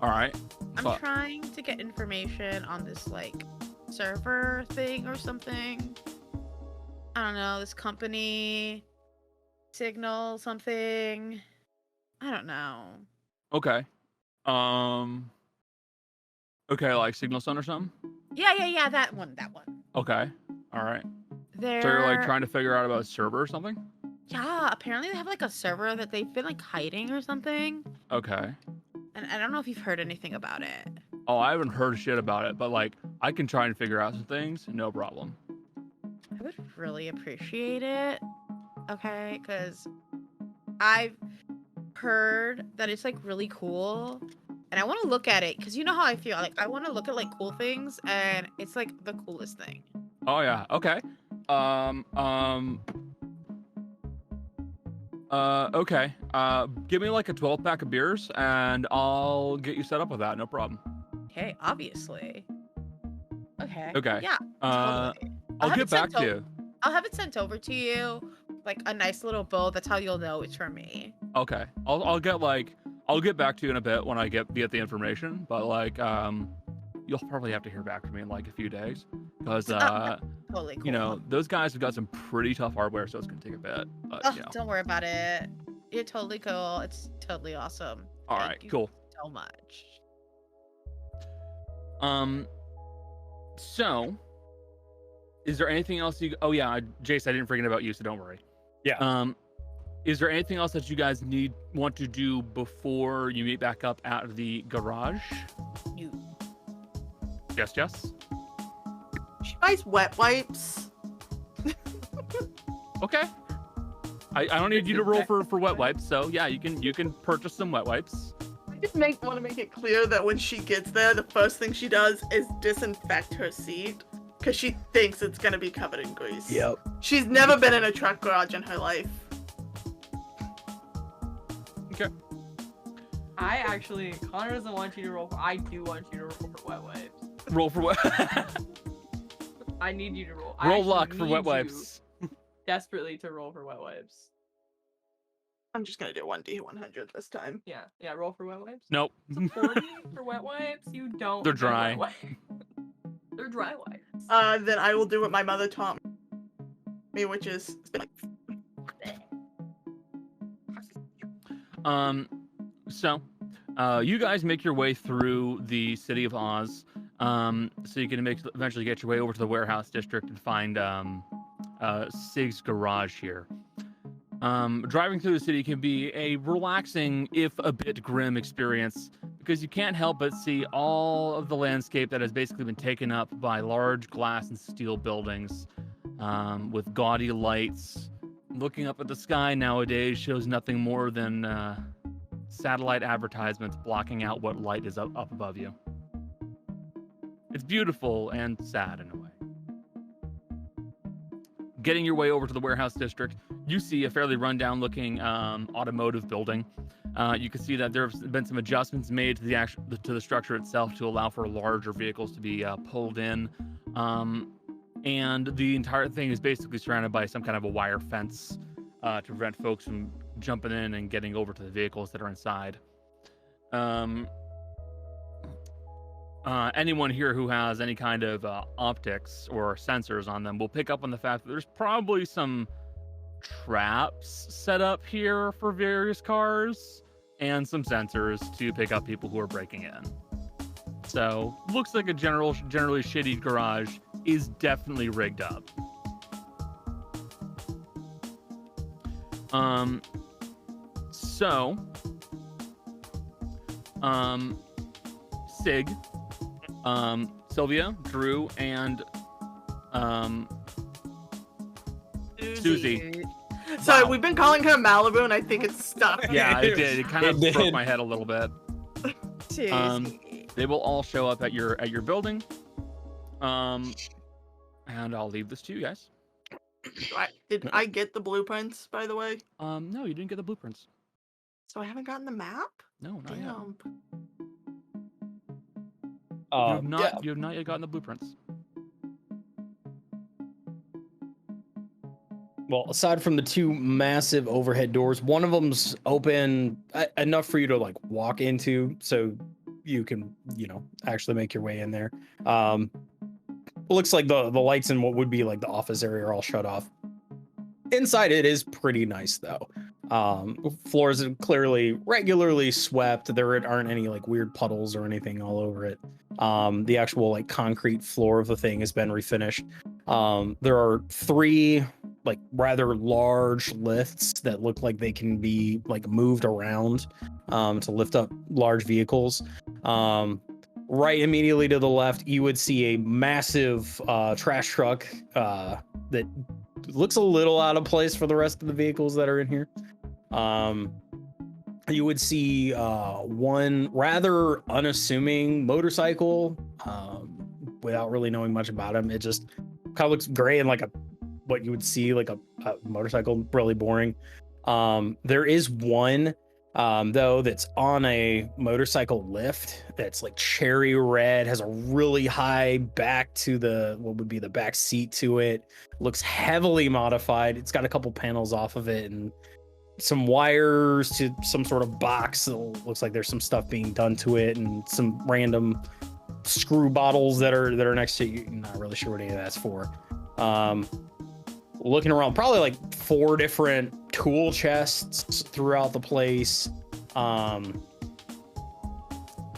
All right. I'm trying to get information on this like server thing or something. I don't know, this company, Signal something. I don't know. Okay. Okay, like Signal Sun or something? Yeah, that one. Okay. All right. They're So you're like trying to figure out about a server or something? Yeah, apparently they have like a server that they've been like hiding or something. Okay. And I don't know if you've heard anything about it. Oh, I haven't heard shit about it, but like I can try and figure out some things, no problem. I would really appreciate it. Okay, because I've heard that it's like really cool. And I want to look at it because you know how I feel. Like I want to look at like cool things, and it's like the coolest thing. Oh yeah. Okay. Okay. Give me like a 12-pack of beers, and I'll get you set up with that. No problem. Okay, obviously. Okay. Okay. Yeah. Totally. I'll get back to you. I'll have it sent over to you, like a nice little bow. That's how you'll know it's from me. Okay. I'll get back to you in a bit when I get the information, but like you'll probably have to hear back from me in like a few days because Totally cool. you know, those guys have got some pretty tough hardware, so it's gonna take a bit. But, you know. Don't worry about it. You're totally cool. It's totally awesome. All right, cool. So much. So is there anything else oh yeah, Jace, I didn't forget about you, so don't worry. Yeah. Is there anything else that you guys want to do before you meet back up at the garage? You. Yes. She buys wet wipes. Okay. I don't need you to roll for wet wipes, so yeah, you can purchase some wet wipes. I just want to make it clear that when she gets there, the first thing she does is disinfect her seat because she thinks it's gonna be covered in grease. Yep. She's never been in a truck garage in her life. Okay. Connor doesn't want you to roll I do want you to roll for wet wipes. Roll for what? I need you to roll. Roll luck for wet wipes. Desperately to roll for wet wipes. I'm just gonna do 1d100 this time. Yeah, roll for wet wipes. Nope. It's a 40 for wet wipes. You don't. They're get dry. wet wipes. They're dry wipes. Then I will do what my mother taught me, which is like. So, you guys make your way through the city of Oz. So you can eventually get your way over to the warehouse district and find Sig's garage here. Driving through the city can be a relaxing, if a bit grim, experience because you can't help but see all of the landscape that has basically been taken up by large glass and steel buildings with gaudy lights. Looking up at the sky nowadays shows nothing more than satellite advertisements blocking out what light is up above you. It's beautiful and sad in a way. Getting your way over to the warehouse district, you see a fairly rundown looking automotive building. You can see that there have been some adjustments made to the structure itself to allow for larger vehicles to be pulled in. And the entire thing is basically surrounded by some kind of a wire fence to prevent folks from jumping in and getting over to the vehicles that are inside. Anyone here who has any kind of optics or sensors on them will pick up on the fact that there's probably some traps set up here for various cars, and some sensors to pick up people who are breaking in. So looks like a generally shitty garage is definitely rigged up. Sig, Sylvia, Drew, and Susie. So Wow. we've been calling her Malibu, and I think it's stuck. Yeah, it did. It kind of It broke did. my head a little bit. They will all show up at your building. And I'll leave this to you guys. Did I get the blueprints, by the way? No, you didn't get the blueprints. So I haven't gotten the map? No, not yet. Damn. You have not yet gotten the blueprints. Well, aside from the two massive overhead doors, one of them's open enough for you to like walk into, so you can, actually make your way in there. Looks like the lights in what would be like the office area are all shut off. Inside it is pretty nice though. Floors are clearly regularly swept. There aren't any like weird puddles or anything all over it. The actual like concrete floor of the thing has been refinished. There are 3 like rather large lifts that look like they can be like moved around to lift up large vehicles. Right immediately to the left, you would see a massive trash truck that looks a little out of place for the rest of the vehicles that are in here. You would see one rather unassuming motorcycle without really knowing much about him. It just kind of looks gray and like what you would see like a motorcycle, really boring. There is one though that's on a motorcycle lift that's like cherry red, has a really high back to what would be the back seat to it. Looks heavily modified. It's got a couple panels off of it and some wires to some sort of box. It looks like there's some stuff being done to it and some random screw bottles that are next to you. Not really sure what any of that's for. Looking around, probably like 4 different tool chests throughout the place.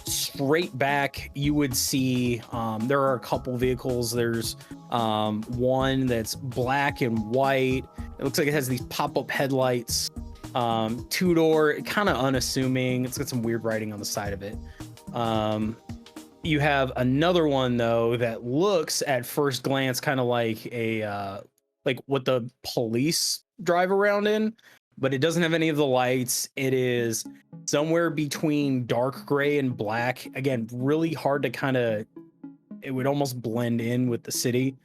Straight back, you would see there are a couple vehicles. There's one that's black and white. It looks like it has these pop-up headlights. 2-door, kind of unassuming. It's got some weird writing on the side of it. You have another one though that looks at first glance kind of like a like what the police drive around in, but it doesn't have any of the lights. It is somewhere between dark gray and black. Again, really hard to it would almost blend in with the city.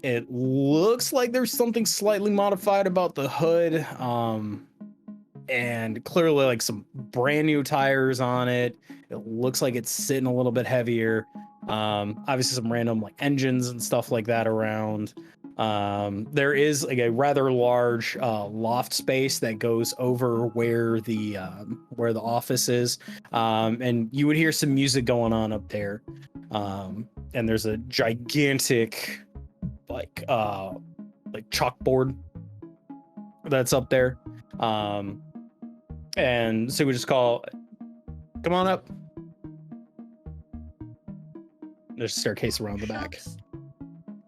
It looks like there's something slightly modified about the hood. And clearly like some brand new tires on it. It looks like it's sitting a little bit heavier. Obviously some random like engines and stuff like that around. There is like a rather large loft space that goes over where the office is. And you would hear some music going on up there. And there's a gigantic like chalkboard that's up there. And so we just call, come on up. There's a staircase around the back.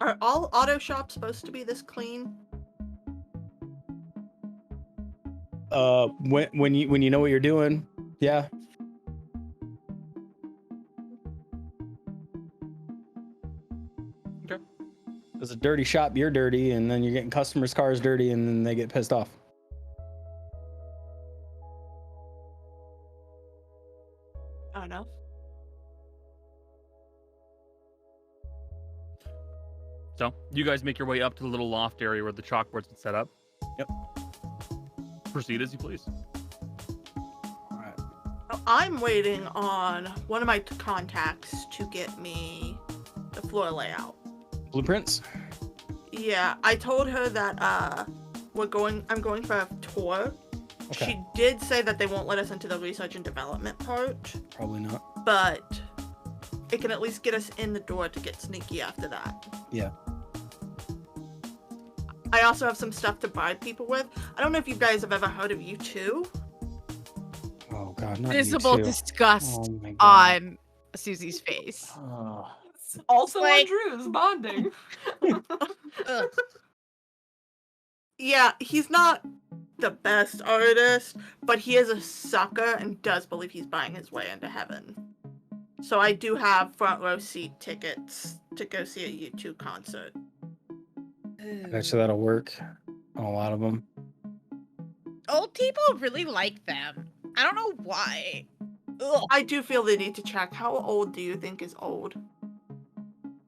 Are all auto shops supposed to be this clean? When you know what you're doing, yeah. Okay. It's a dirty shop, you're dirty, and then you're getting customers' cars dirty, and then they get pissed off. I don't know. So you guys make your way up to the little loft area where the chalkboard's been set up. Yep. Proceed as you please. All right. I'm waiting on one of my contacts to get me the floor layout. Blueprints? Yeah, I told her that I'm going for a tour. Okay. She did say that they won't let us into the research and development part, Probably not. but it can at least get us in the door to get sneaky after that. Yeah. I also have some stuff to bribe people with. I don't know if you guys have ever heard of U2. God, not visible you too. disgust Oh my God. on Susie's face. Oh. It's also Like- on Drew's bonding. Ugh. Yeah, he's not the best artist, but he is a sucker and does believe he's buying his way into heaven. So I do have front row seat tickets to go see a U2 concert. I bet you that'll work on a lot of them. Old people really like them. I don't know why. Ugh. I do feel the need to check. How old do you think is old?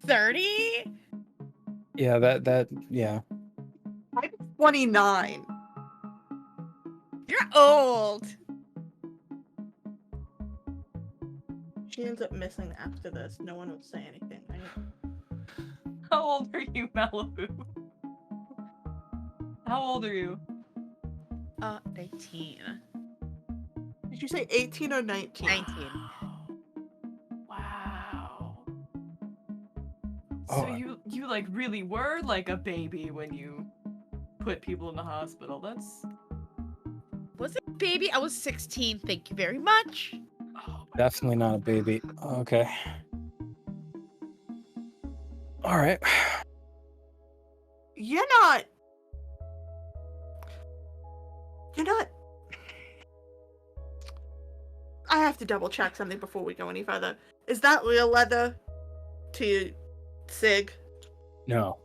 30? Yeah, yeah. I'm 29. You're old. She ends up missing after this. No one will say anything, right? How old are you, Malibu? How old are you? 19. Did you say 18 or 19? 19. Wow. Oh, So you like really were like a baby when you put people in the hospital. That's Was it baby? I was 16. Thank you very much. oh my definitely not a baby. Okay. All right. You're not. I have to double check something before we go any further. Is that real leather to Sig? No.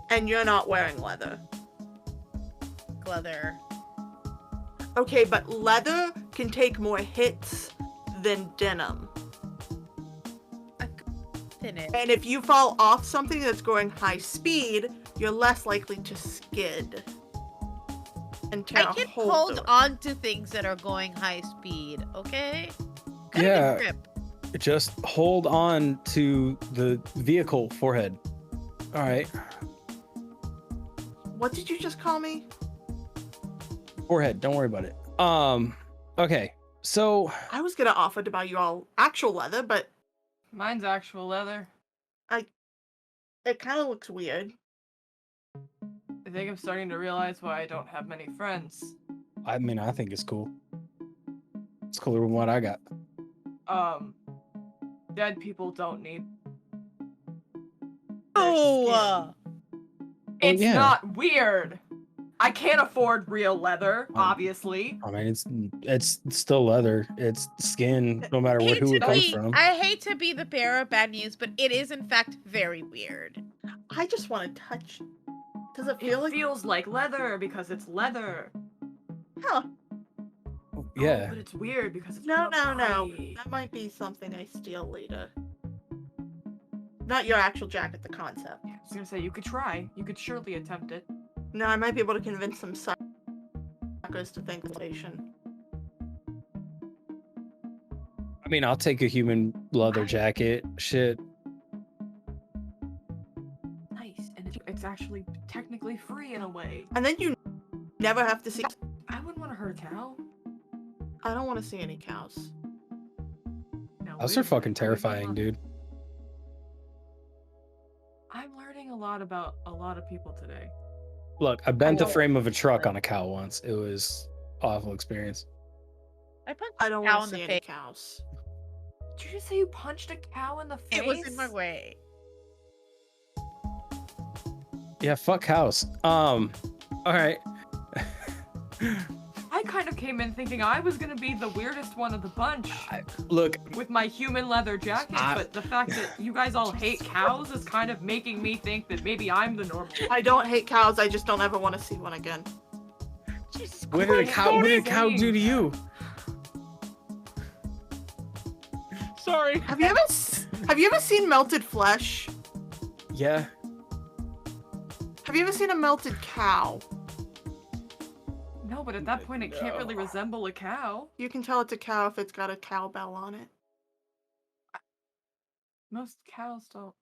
And you're not wearing leather. Leather. Okay, but leather can take more hits than denim. Finish. And if you fall off something that's going high speed, you're less likely to skid. And tear I a can hole hold through it. on to things that are going high speed, okay? Got a Yeah. good grip. Just hold on to the vehicle forehead. All right. What did you just call me? Forehead. Don't worry about it. Okay. So I was gonna offer to buy you all actual leather, but Mine's actual leather. it kind of looks weird. I think I'm starting to realize why I don't have many friends. I mean, I think it's cool. It's cooler than what I got. Dead people don't need. Oh, It's yeah. not weird. I can't afford real leather, obviously. I mean, it's still leather. It's skin, no matter who it comes from. I hate to be the bearer of bad news, but it is in fact very weird. I just want to touch. Does it It feel like? feels like leather because it's leather. Huh. Yeah. Oh, but it's weird because it's No. rubbery. That might be something I steal later. Not your actual jacket, the concept. Yeah, I was gonna say you could try. You could surely attempt it. No, I might be able to convince some suckers to think inflation. I mean, I'll take a human leather jacket. Shit. Nice, and it's actually technically free in a way. And then you never have to see. I wouldn't want to hurt a cow. I don't want to see any cows. No, Those wait are a fucking second, terrifying, dude. I'm learning a lot about a lot of people today. Look, I bent the know. frame of a truck on a cow once. It was awful experience. I punched I don't cow want in to the see any face. cows. Did you just say you punched a cow in the face? It was in my way. Yeah, fuck cows. All right. I kind of came in thinking I was gonna be the weirdest one of the bunch Look, with my human leather jacket, but the fact that you guys all hate cows is kind of making me think that maybe I'm the normal. I don't hate cows. I just don't ever want to see one again. Jesus what did a Christ, cow? What did a cow insane. do to you? Sorry. Have you ever seen melted flesh? Yeah. Have you ever seen a melted cow? No, but at that point it can't really resemble a cow. You can tell it's a cow if it's got a cowbell on it. Most cows don't.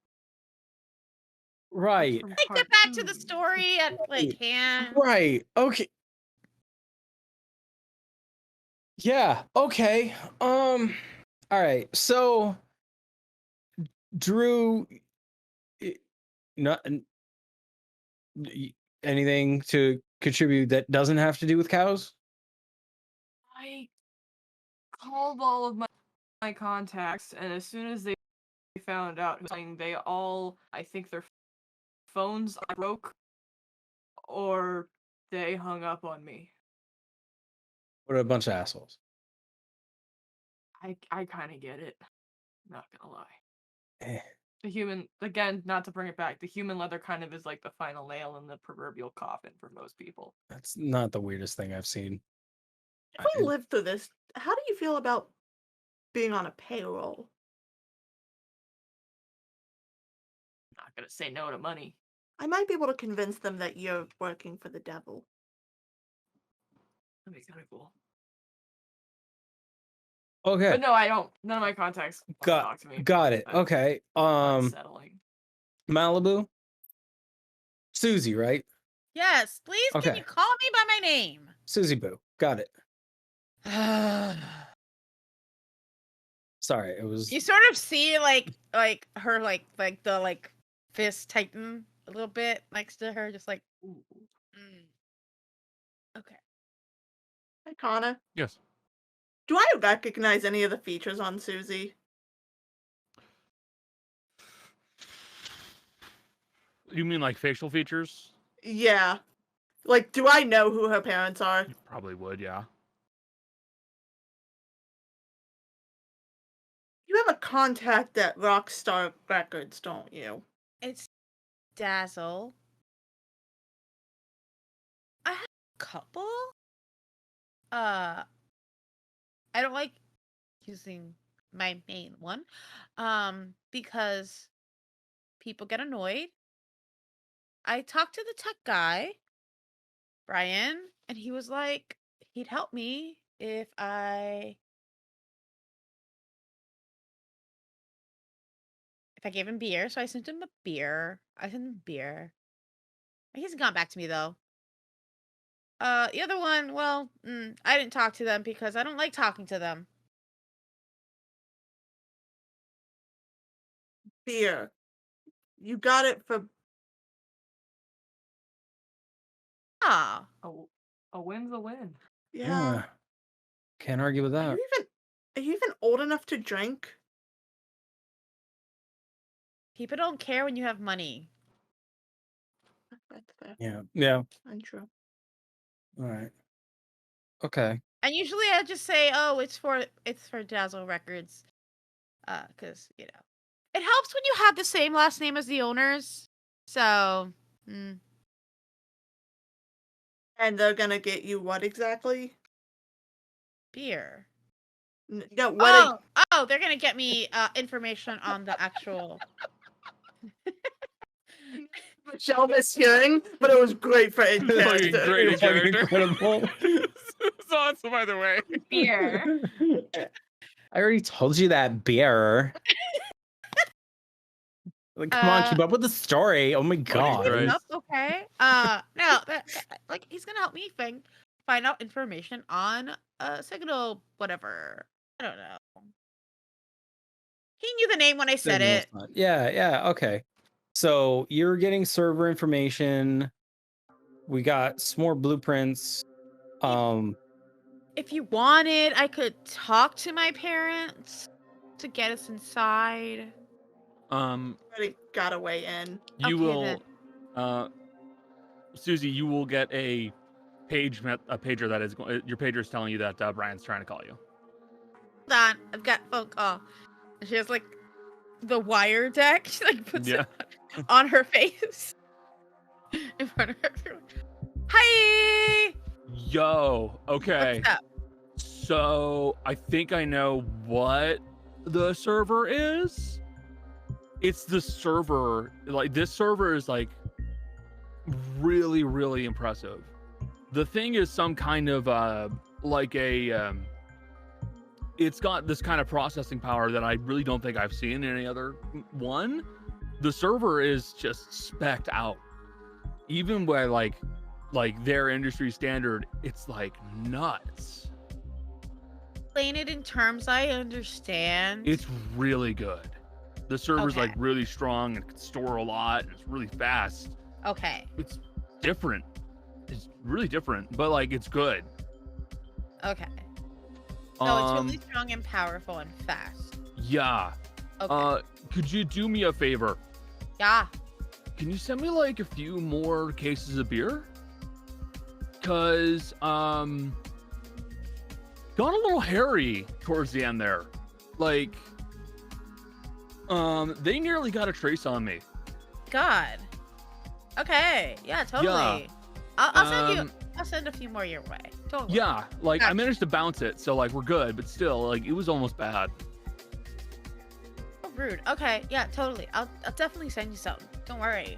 Right. From Like, part get back to the two. story at like hand. Right. Okay. Yeah. Okay. All right. So, Drew, not anything to contribute that doesn't have to do with cows? I called all of my contacts, and as soon as they found out, they all, I think their phones broke, or they hung up on me. What a bunch of assholes. I kind of get it. Not gonna lie. Eh. The human, again, not to bring it back, the human leather kind of is like the final nail in the proverbial coffin for most people. That's not the weirdest thing I've seen. If we live through this, how do you feel about being on a payroll? Not gonna say no to money. I might be able to convince them that you're working for the devil. That'd be kind of cool. Okay. But no, I don't. None of my contacts talk to me. Got it. That's Okay. unsettling. Malibu. Susie, right? Yes, please. Okay. Can you call me by my name? Susie Boo. Got it. Sorry, it was. You sort of see like her like the fist tighten a little bit next to her, just like. Ooh. Okay. Hi, Connor. Yes. Do I recognize any of the features on Susie? You mean like facial features? Yeah. Like, do I know who her parents are? You probably would, yeah. You have a contact at Rockstar Records, don't you? It's Dazzle. I have a couple. I don't like using my main one, because people get annoyed. I talked to the tech guy, Brian, and he was like, he'd help me if I gave him beer. So I sent him a beer. He hasn't gone back to me though. The other one, well, I didn't talk to them because I don't like talking to them. Beer. You got it for... Ah, A win's a win. Yeah. Can't argue with that. Are you even old enough to drink? people don't care when you have money. That's fair. Yeah. Yeah. Untrue. All right. Okay. And usually I just say, "Oh, it's for Dazzle Records," because it helps when you have the same last name as the owners. So, And they're gonna get you what exactly? beer. No, what? Oh, they're gonna get me information on the actual. Michelle mishearing, but it was great for in Fucking character. great in Fucking character. incredible. It's awesome, by the way. Beer. I already told you that, beer. Like, come on, keep up with the story. Oh my god. Christ. Up, okay. No, like he's gonna help me find out information on Signal, whatever. I don't know. He knew the name when I said it. Yeah, yeah, okay. So you're getting server information. We got some more blueprints. If you wanted, I could talk to my parents to get us inside. Already got a way in. You Okay, will, Susie, you will get a pager that is your pager is telling you that Brian's trying to call you. Hold on, I've got phone call. And she has like the wire deck. She like puts it on her face in front of everyone. Hi. Yo, okay. What's up? So I think I know what the server is. It's the server. Like this server is like really, really impressive. The thing is some kind of like a it's got this kind of processing power that I really don't think I've seen in any other one. The server is just spec'd out. Even by like their industry standard, it's like nuts. Explain it in terms I understand. It's really good. The server's Okay. like really strong and can store a lot and it's really fast. Okay. It's different. It's really different, but like it's good. Okay. So it's really Um, strong and powerful and fast. yeah. Okay. Could you do me a favor? Yeah. Can you send me like a few more cases of beer? Cause got a little hairy towards the end there. Like they nearly got a trace on me. God. Okay. Yeah, totally. Yeah. I'll send you. Um, I'll send a few more your way. Totally. Yeah, like I Gotcha. managed to bounce it, so like we're good, but still, like it was almost bad. Oh, rude. Okay. Yeah, totally. I'll definitely send you some. Don't worry.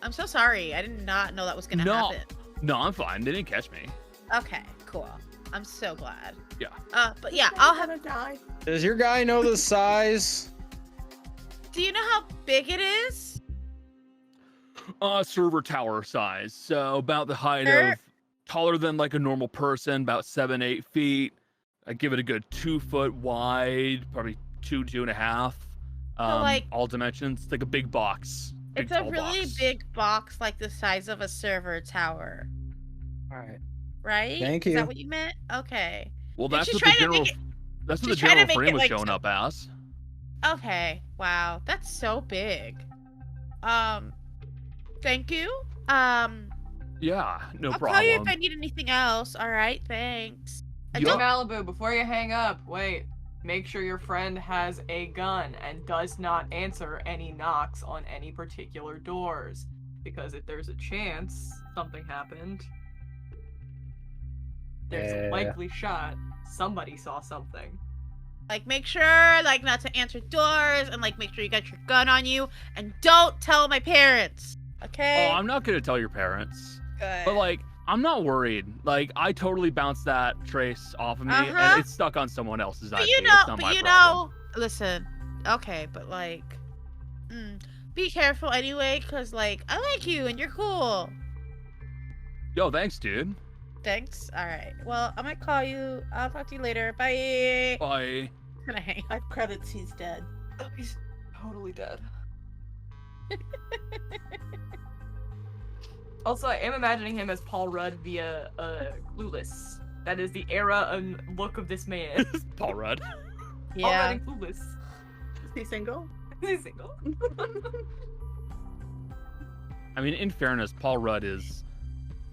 I'm so sorry. I did not know that was gonna happen. No, I'm fine. They didn't catch me. Okay. Cool. I'm so glad. Yeah. But yeah, I'll have. gonna die. Does your guy know the size? Do you know how big it is? Server tower size, so about the height Sure. of taller than like a normal person, about 7-8 feet. I give it a good 2 foot wide, probably 2.5. like- all dimensions. It's like a big box. Big, It's a tall really box. big box, like the size of a server tower, All right. right? Thank Is you. that what you meant? Okay. Well, Did that's she what try the to general. make it- That's what she the try to general make frame it, was like, showing so- up as. Okay. Wow, that's so big. Thank you. Yeah, no I'll problem. call you if I need anything else. All right, thanks. And Yup. don't- Malibu, before you hang up, wait. Make sure your friend has a gun and does not answer any knocks on any particular doors. Because if there's a chance something happened, there's a Yeah. likely shot somebody saw something. like, make sure, like, not to answer doors, and like, make sure you got your gun on you, and don't tell my parents. Okay. Oh, I'm not gonna tell your parents. Good. But like, I'm not worried. Like, I totally bounced that trace off of me, Uh-huh. and it's stuck on someone else's IP. But you It's know, not but my you problem. know, listen. Okay, but like, be careful anyway, cause like, I like you and you're cool. Yo, thanks, dude. Thanks. All right. Well, I'm gonna call you. I'll talk to you later. Bye. Bye. I'm gonna hang. I have credits. He's dead. Oh, he's totally dead. Also, I am imagining him as Paul Rudd via Clueless. That is the era and look of this man. Paul Rudd. Paul Rudd Yeah. and Clueless. Is he single? He's single. I mean, in fairness, Paul Rudd is.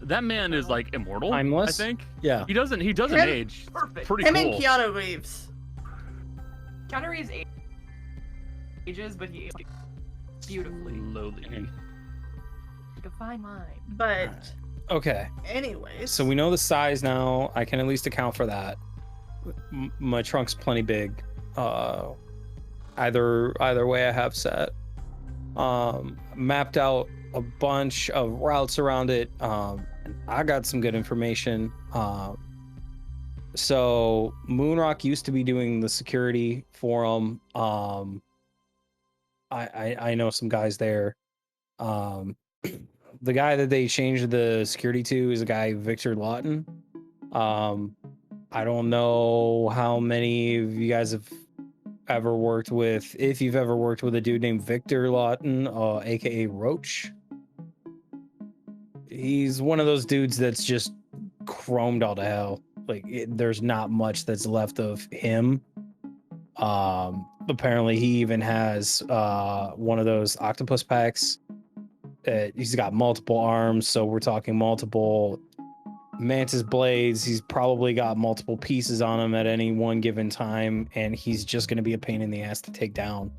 That man is like immortal. Timeless? I think Yeah. he doesn't Him- age. Perfect. Pretty Him cool. and Keanu Reeves. Keanu Reeves ages, but he ages beautifully. Slowly. Like a fine wine. But Okay. anyways. So we know the size now. I can at least account for that. My trunk's plenty big. Either way I have set. Mapped out a bunch of routes around it. And I got some good information. So Moonrock used to be doing the security for them. I know some guys there. The guy that they changed the security to is a guy, Victor Lawton. I don't know how many of you guys have ever worked with, if you've ever worked with a dude named Victor Lawton, aka Roach. He's one of those dudes that's just chromed all to hell. Like there's not much that's left of him. Apparently he even has one of those octopus packs. He's got multiple arms, so we're talking multiple mantis blades. He's probably got multiple pieces on him at any one given time, and he's just going to be a pain in the ass to take down.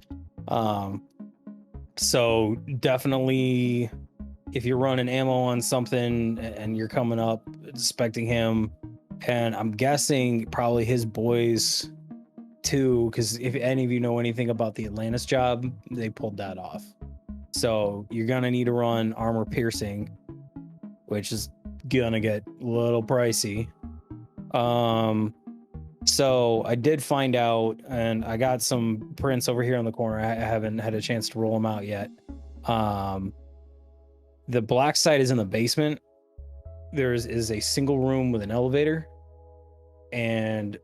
So definitely, if you're running ammo on something and you're coming up expecting him, and I'm guessing probably his boys too, because if any of you know anything about the Atlantis job, they pulled that off. So you're gonna need to run armor piercing, which is gonna get a little pricey. So I did find out, and I got some prints over here on the corner. I haven't had a chance to roll them out yet. The black site is in the basement. There is a single room with an elevator, and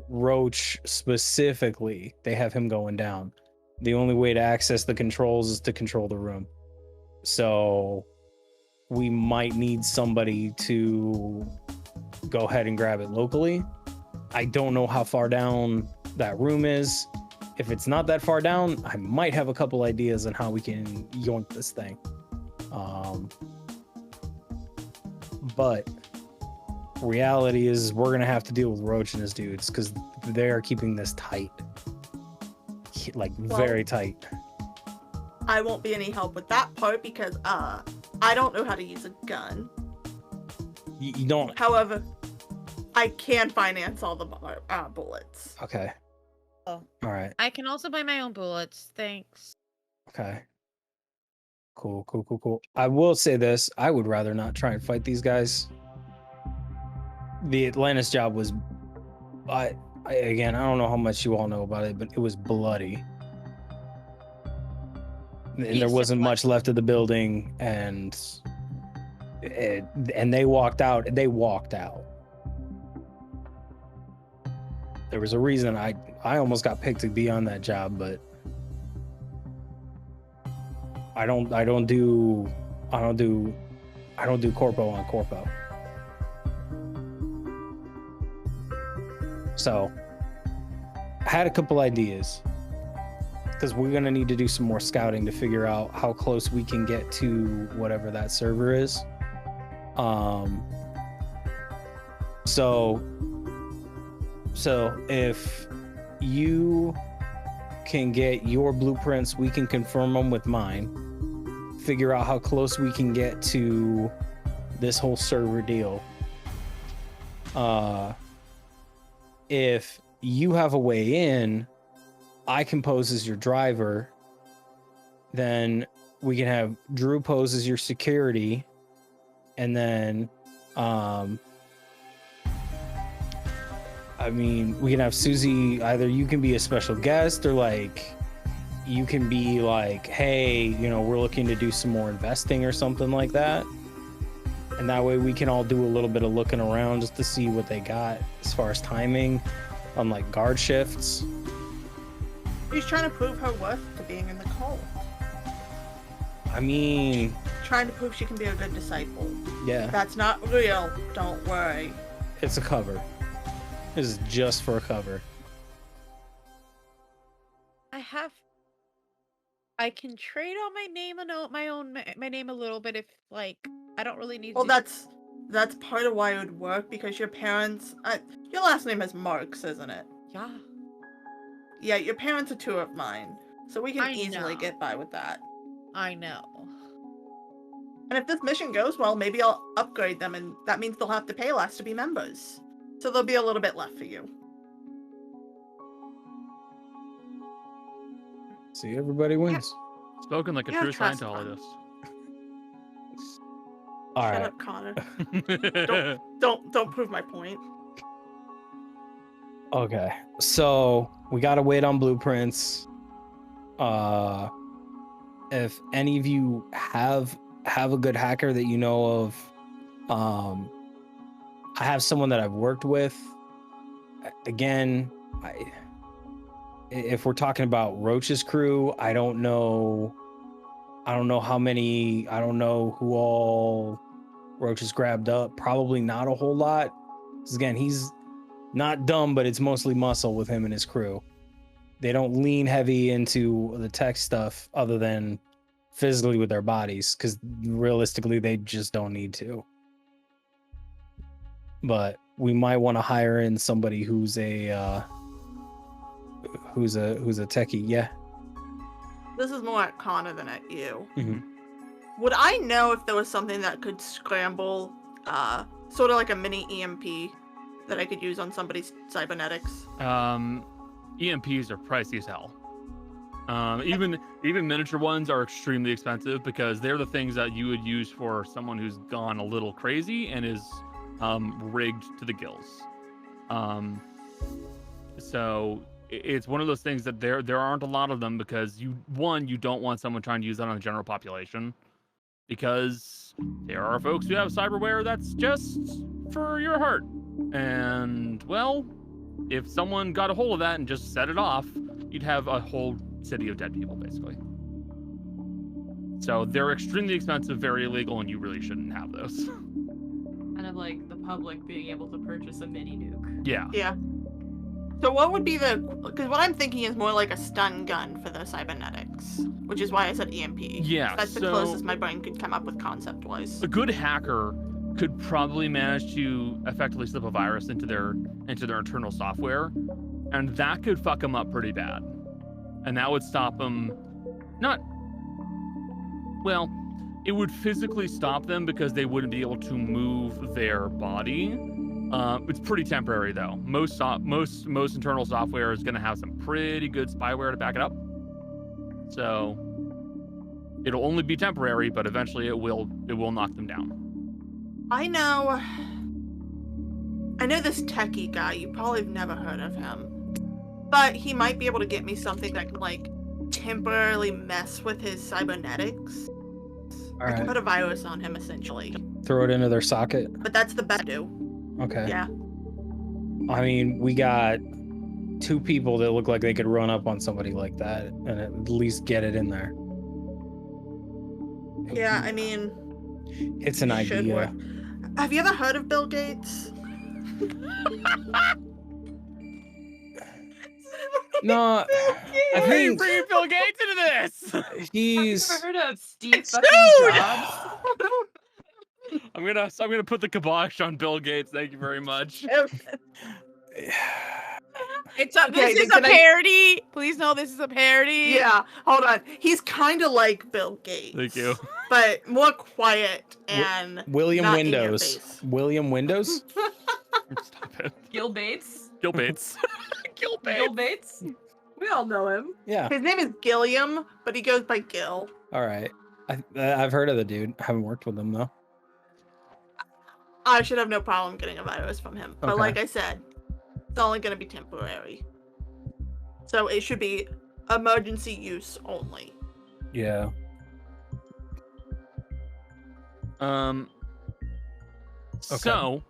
Roach specifically, they have him going down. The only way to access the controls is to control the room. So we might need somebody to go ahead and grab it locally. I don't know how far down that room is. If it's not that far down, I might have a couple ideas on how we can yoink this thing. But reality is we're gonna have to deal with Roach and his dudes because they are keeping this tight, like very tight. I won't be any help with that part because I don't know how to use a gun. You don't. However, I can finance all the bullets. Okay. Oh. All right. I can also buy my own bullets. Thanks. Okay. Cool. I will say this: I would rather not try and fight these guys. The Atlantis job was, again, I don't know how much you all know about it, but it was bloody. And there wasn't much left of the building, and they walked out. They walked out. There was a reason I almost got picked to be on that job, but I don't do corpo on corpo. So I had a couple ideas because we're gonna need to do some more scouting to figure out how close we can get to whatever that server is. So if you can get your blueprints, we can confirm them with mine, figure out how close we can get to this whole server deal. If you have a way in, I can pose as your driver, then we can have Drew pose as your security, and then we can have Susie, either you can be a special guest or like you can be like, hey, we're looking to do some more investing or something like that. And that way we can all do a little bit of looking around just to see what they got as far as timing on like guard shifts. She's trying to prove her worth to being in the cult. Trying to prove she can be a good disciple. Yeah. That's not real. Don't worry. It's a cover. This is just for a cover. I can trade on my name my name a little bit if like I don't really need. Well, that's part of why it would work because your parents. Your last name is Marks, isn't it? Yeah. Yeah, your parents are two of mine, so we can easily get by with that. I know. And if this mission goes well, maybe I'll upgrade them, and that means they'll have to pay less to be members. So there'll be a little bit left for you. See, everybody wins. Spoken like a true Scientologist. All Shut right. up, Connor. don't prove my point. Okay, so we gotta wait on blueprints. If any of you have a good hacker that you know of, I have someone that I've worked with. Again, if we're talking about Roach's crew, I don't know how many. I don't know who all Roach has grabbed up. Probably not a whole lot. 'Cause again, he's not dumb, but it's mostly muscle with him and his crew. They don't lean heavy into the tech stuff other than physically with their bodies, because realistically, they just don't need to. But we might want to hire in somebody who's a techie. Yeah. This is more at Connor than at you. Mm-hmm. Would I know if there was something that could scramble, sort of like a mini EMP that I could use on somebody's cybernetics? EMPs are pricey as hell. Even miniature ones are extremely expensive because they're the things that you would use for someone who's gone a little crazy and is rigged to the gills. So it's one of those things that there aren't a lot of them because you don't want someone trying to use that on the general population, because there are folks who have cyberware that's just for your heart. And well, if someone got a hold of that and just set it off, you'd have a whole city of dead people, basically. So they're extremely expensive, very illegal, and you really shouldn't have those. Kind of like the public being able to purchase a mini nuke. Yeah. Yeah. So what would be the? Because what I'm thinking is more like a stun gun for the cybernetics, which is why I said EMP. Yeah, That's the so- closest my brain could come up with concept-wise. A good hacker could probably manage to effectively slip a virus into their internal software, and that could fuck them up pretty bad. And that would stop them. It would physically stop them because they wouldn't be able to move their body. It's pretty temporary though. Most internal software is going to have some pretty good spyware to back it up. So it'll only be temporary, but eventually it will knock them down. I know this techie guy. You probably have never heard of him, but he might be able to get me something that can like temporarily mess with his cybernetics. I can Alright. put a virus on him essentially, Throw it into their socket. but that's the best to do. Okay. Yeah. I mean, we got 2 people that look like they could run up on somebody like that and at least get it in there. Yeah, I mean, It's an it should idea. work. Have you ever heard of Bill Gates? No, I Hey, think bringing Bill Gates into this. he's. Have you ever heard of Steve It's fucking dude! Jobs? I'm gonna put the kibosh on Bill Gates. Thank you very much. It's a, Okay, this is then a can I- parody. Please know this is a parody. Yeah, hold on. He's kind of like Bill Gates. Thank you. But more quiet and William not in your Windows. face. William Windows? Stop it. Gil Bates? Gil Bates. Gil Bates. Gil Bates? We all know him. Yeah. His name is Gilliam, but he goes by Gil. All right. I've heard of the dude. I haven't worked with him though. I should have no problem getting a virus from him. But Okay. like I said, it's only going to be temporary. So it should be emergency use only. Yeah. So,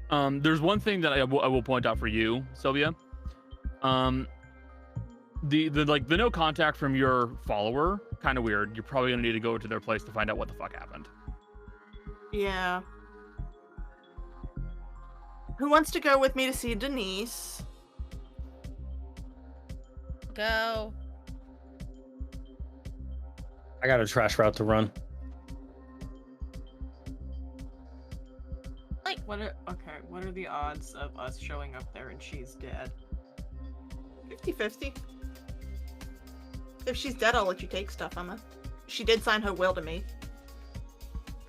there's one thing that I will point out for you, Sylvia. The no contact from your follower, kind of weird. You're probably gonna need to go to their place to find out what the fuck happened. Yeah. Who wants to go with me to see Denise? Go. I got a trash route to run. What are the odds of us showing up there and she's dead? 50-50. If she's dead, I'll let you take stuff from her. She did sign her will to me.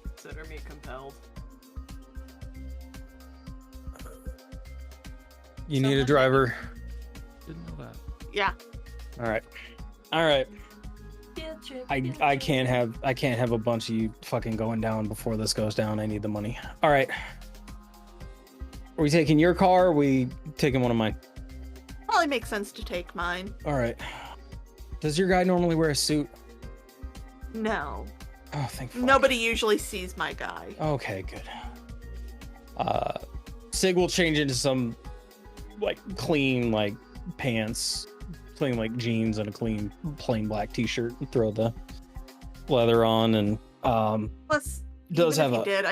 Consider me compelled. You need a Someone- driver. Didn't know that. Yeah. All right. All right. I can't have a bunch of you fucking going down before this goes down. I need the money. All right. Are we taking your car? Or are we taking one of mine? Probably makes sense to take mine. All right. Does your guy normally wear a suit? No. Oh, thank fuck. Nobody usually sees my guy. Okay, good. Sig will change into some like clean like pants, clean like jeans and a clean plain black t-shirt and throw the leather on and Plus, does even have if he a did,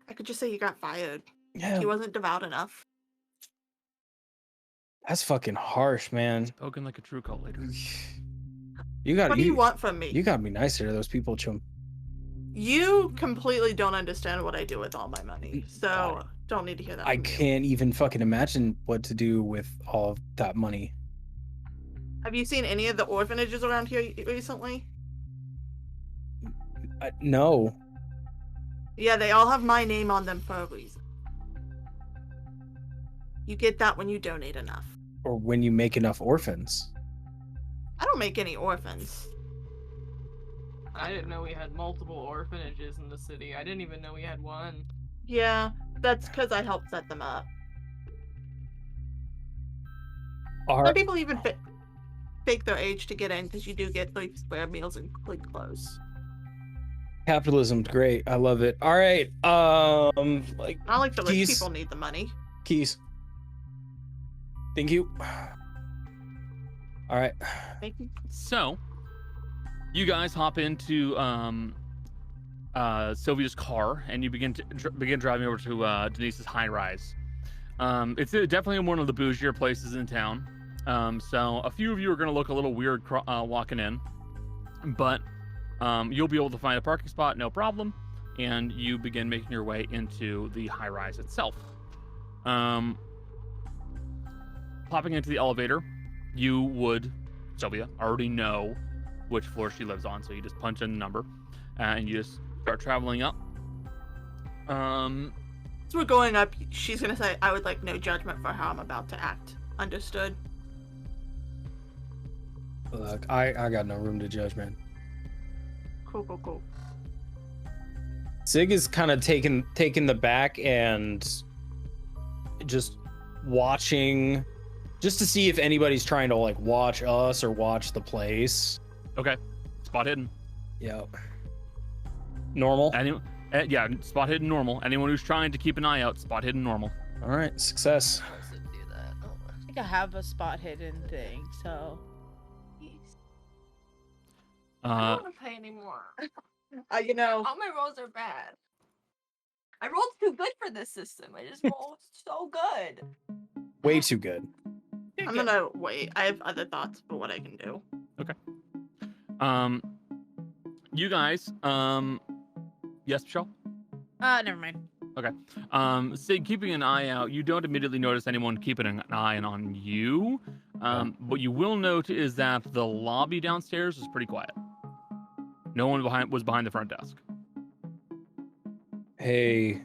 I could just say he got fired. yeah. He wasn't devout enough. That's fucking harsh, man. Spoken like a true cult leader. You got What do you want from me? You gotta be nicer to those people, Chum. You completely don't understand what I do with all my money, so don't need to hear that. I from you. can't even fucking imagine what to do with all of that money. Have you seen any of the orphanages around here recently? No. Yeah, they all have my name on them for a reason. You get that when you donate enough. Or when you make enough orphans. I don't make any orphans. I didn't know we had multiple orphanages in the city. I didn't even know we had one. Yeah, that's because I helped set them up. Some people even fake their age to get in because you do get like spare meals and clean clothes. Capitalism's great. I love it. All right. Like Not like the rich Keys. people need the money. keys. Thank you. All right. Thank you. So, you guys hop into Sylvia's car and you begin driving over to Denise's high rise. It's definitely one of the bougier places in town. So a few of you are going to look a little weird walking in, but you'll be able to find a parking spot, no problem. And you begin making your way into the high rise itself. Popping into the elevator, you would, Sylvia, already know which floor she lives on, so you just punch in the number and you just start traveling up. As we're going up, she's gonna say, I would like no judgment for how I'm about to act. Understood? Look, I got no room to judgment. Cool. Sig is kind of taking the back and just watching, just to see if anybody's trying to like watch us or watch the place. Okay, spot hidden. Yep. Normal. Yeah, spot hidden normal. Anyone who's trying to keep an eye out, spot hidden normal. All right, success. I think I have a spot hidden thing, so. I don't want to play anymore. You know. All my rolls are bad. I rolled too good for this system. I just rolled so good. Way too good. I'm gonna wait. I have other thoughts about what I can do. Okay. You guys, yes, Michelle? Never mind. Okay. Sig, keeping an eye out, you don't immediately notice anyone keeping an eye on you. What you will note is that the lobby downstairs is pretty quiet. No one was behind the front desk. Hey,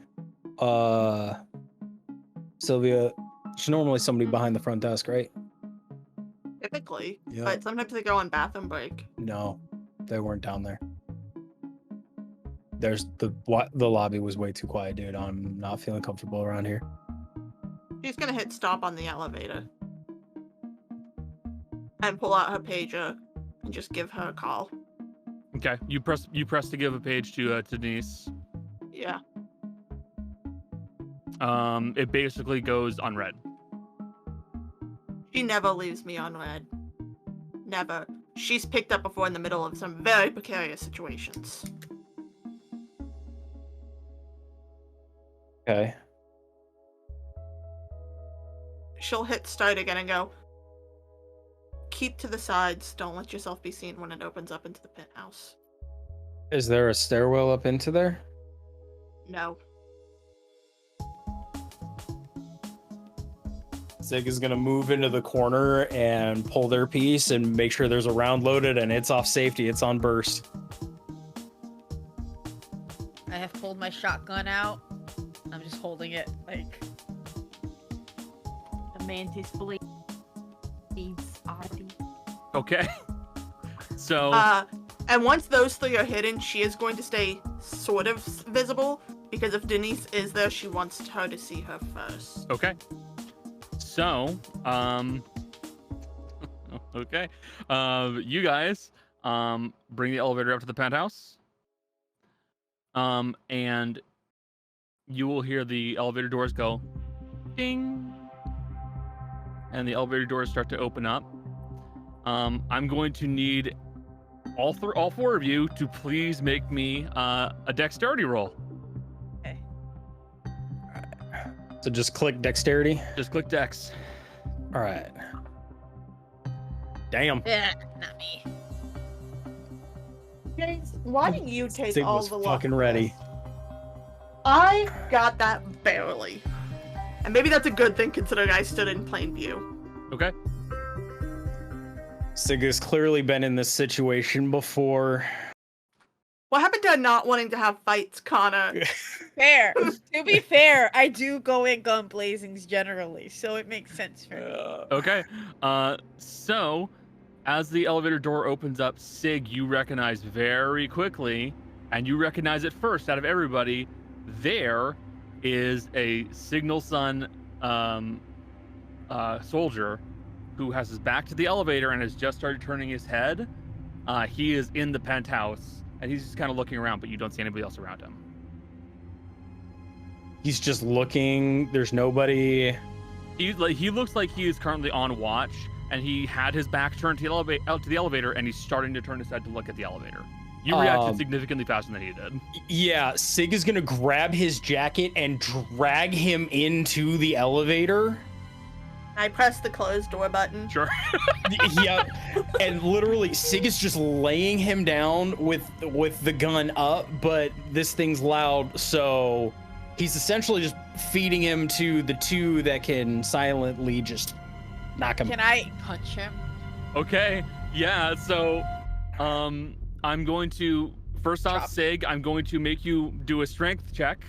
Sylvia, there's normally somebody behind the front desk, right? Typically. Yeah. But sometimes they go on bathroom break. No, they weren't down there. The lobby was way too quiet, dude. I'm not feeling comfortable around here. She's gonna hit stop on the elevator. And pull out her pager and just give her a call. Okay. You press to give a page to Denise. Yeah. It basically goes unread. She never leaves me unread. Never. She's picked up before in the middle of some very precarious situations. Okay. She'll hit start again and go, keep to the sides. Don't let yourself be seen when it opens up into the penthouse. Is there a stairwell up into there? No. Zig is gonna move into the corner and pull their piece and make sure there's a round loaded and it's off safety. It's on burst. I have pulled my shotgun out. I'm just holding it like. The mantis bleeds. Oddity. Okay. So. And once those three are hidden, she is going to stay sort of visible, because if Denise is there, she wants her to see her first. Okay. So, okay. You guys, bring the elevator up to the penthouse. And you will hear the elevator doors go ding. And the elevator doors start to open up. I'm going to need all four of you to please make me a dexterity roll. Okay. So just click dexterity. Just click dex. All right. Damn. Yeah, not me. James, why do you take Zig all was the luck? fucking ready. I got that barely. And maybe that's a good thing considering I stood in plain view. Okay. Sig has clearly been in this situation before. What happened to not wanting to have fights, Connor? Fair. To be fair, I do go in gun blazings generally, so it makes sense for me. Okay. So, as the elevator door opens up, Sig, you recognize very quickly, and you recognize it first out of everybody, there is a Signal Sun soldier who has his back to the elevator and has just started turning his head. He is in the penthouse, and he's just kind of looking around, but you don't see anybody else around him. He's just looking. There's nobody. He looks like he is currently on watch, and he had his back turned to the elevator, and he's starting to turn his head to look at the elevator. You reacted significantly faster than he did. Yeah, Sig is gonna grab his jacket and drag him into the elevator. I press the closed door button. Sure. Yep. And literally, Sig is just laying him down with the gun up, but this thing's loud, so he's essentially just feeding him to the two that can silently just knock him. Can I punch him? Okay. Yeah. So, I'm going to first off, Sig. I'm going to make you do a strength check.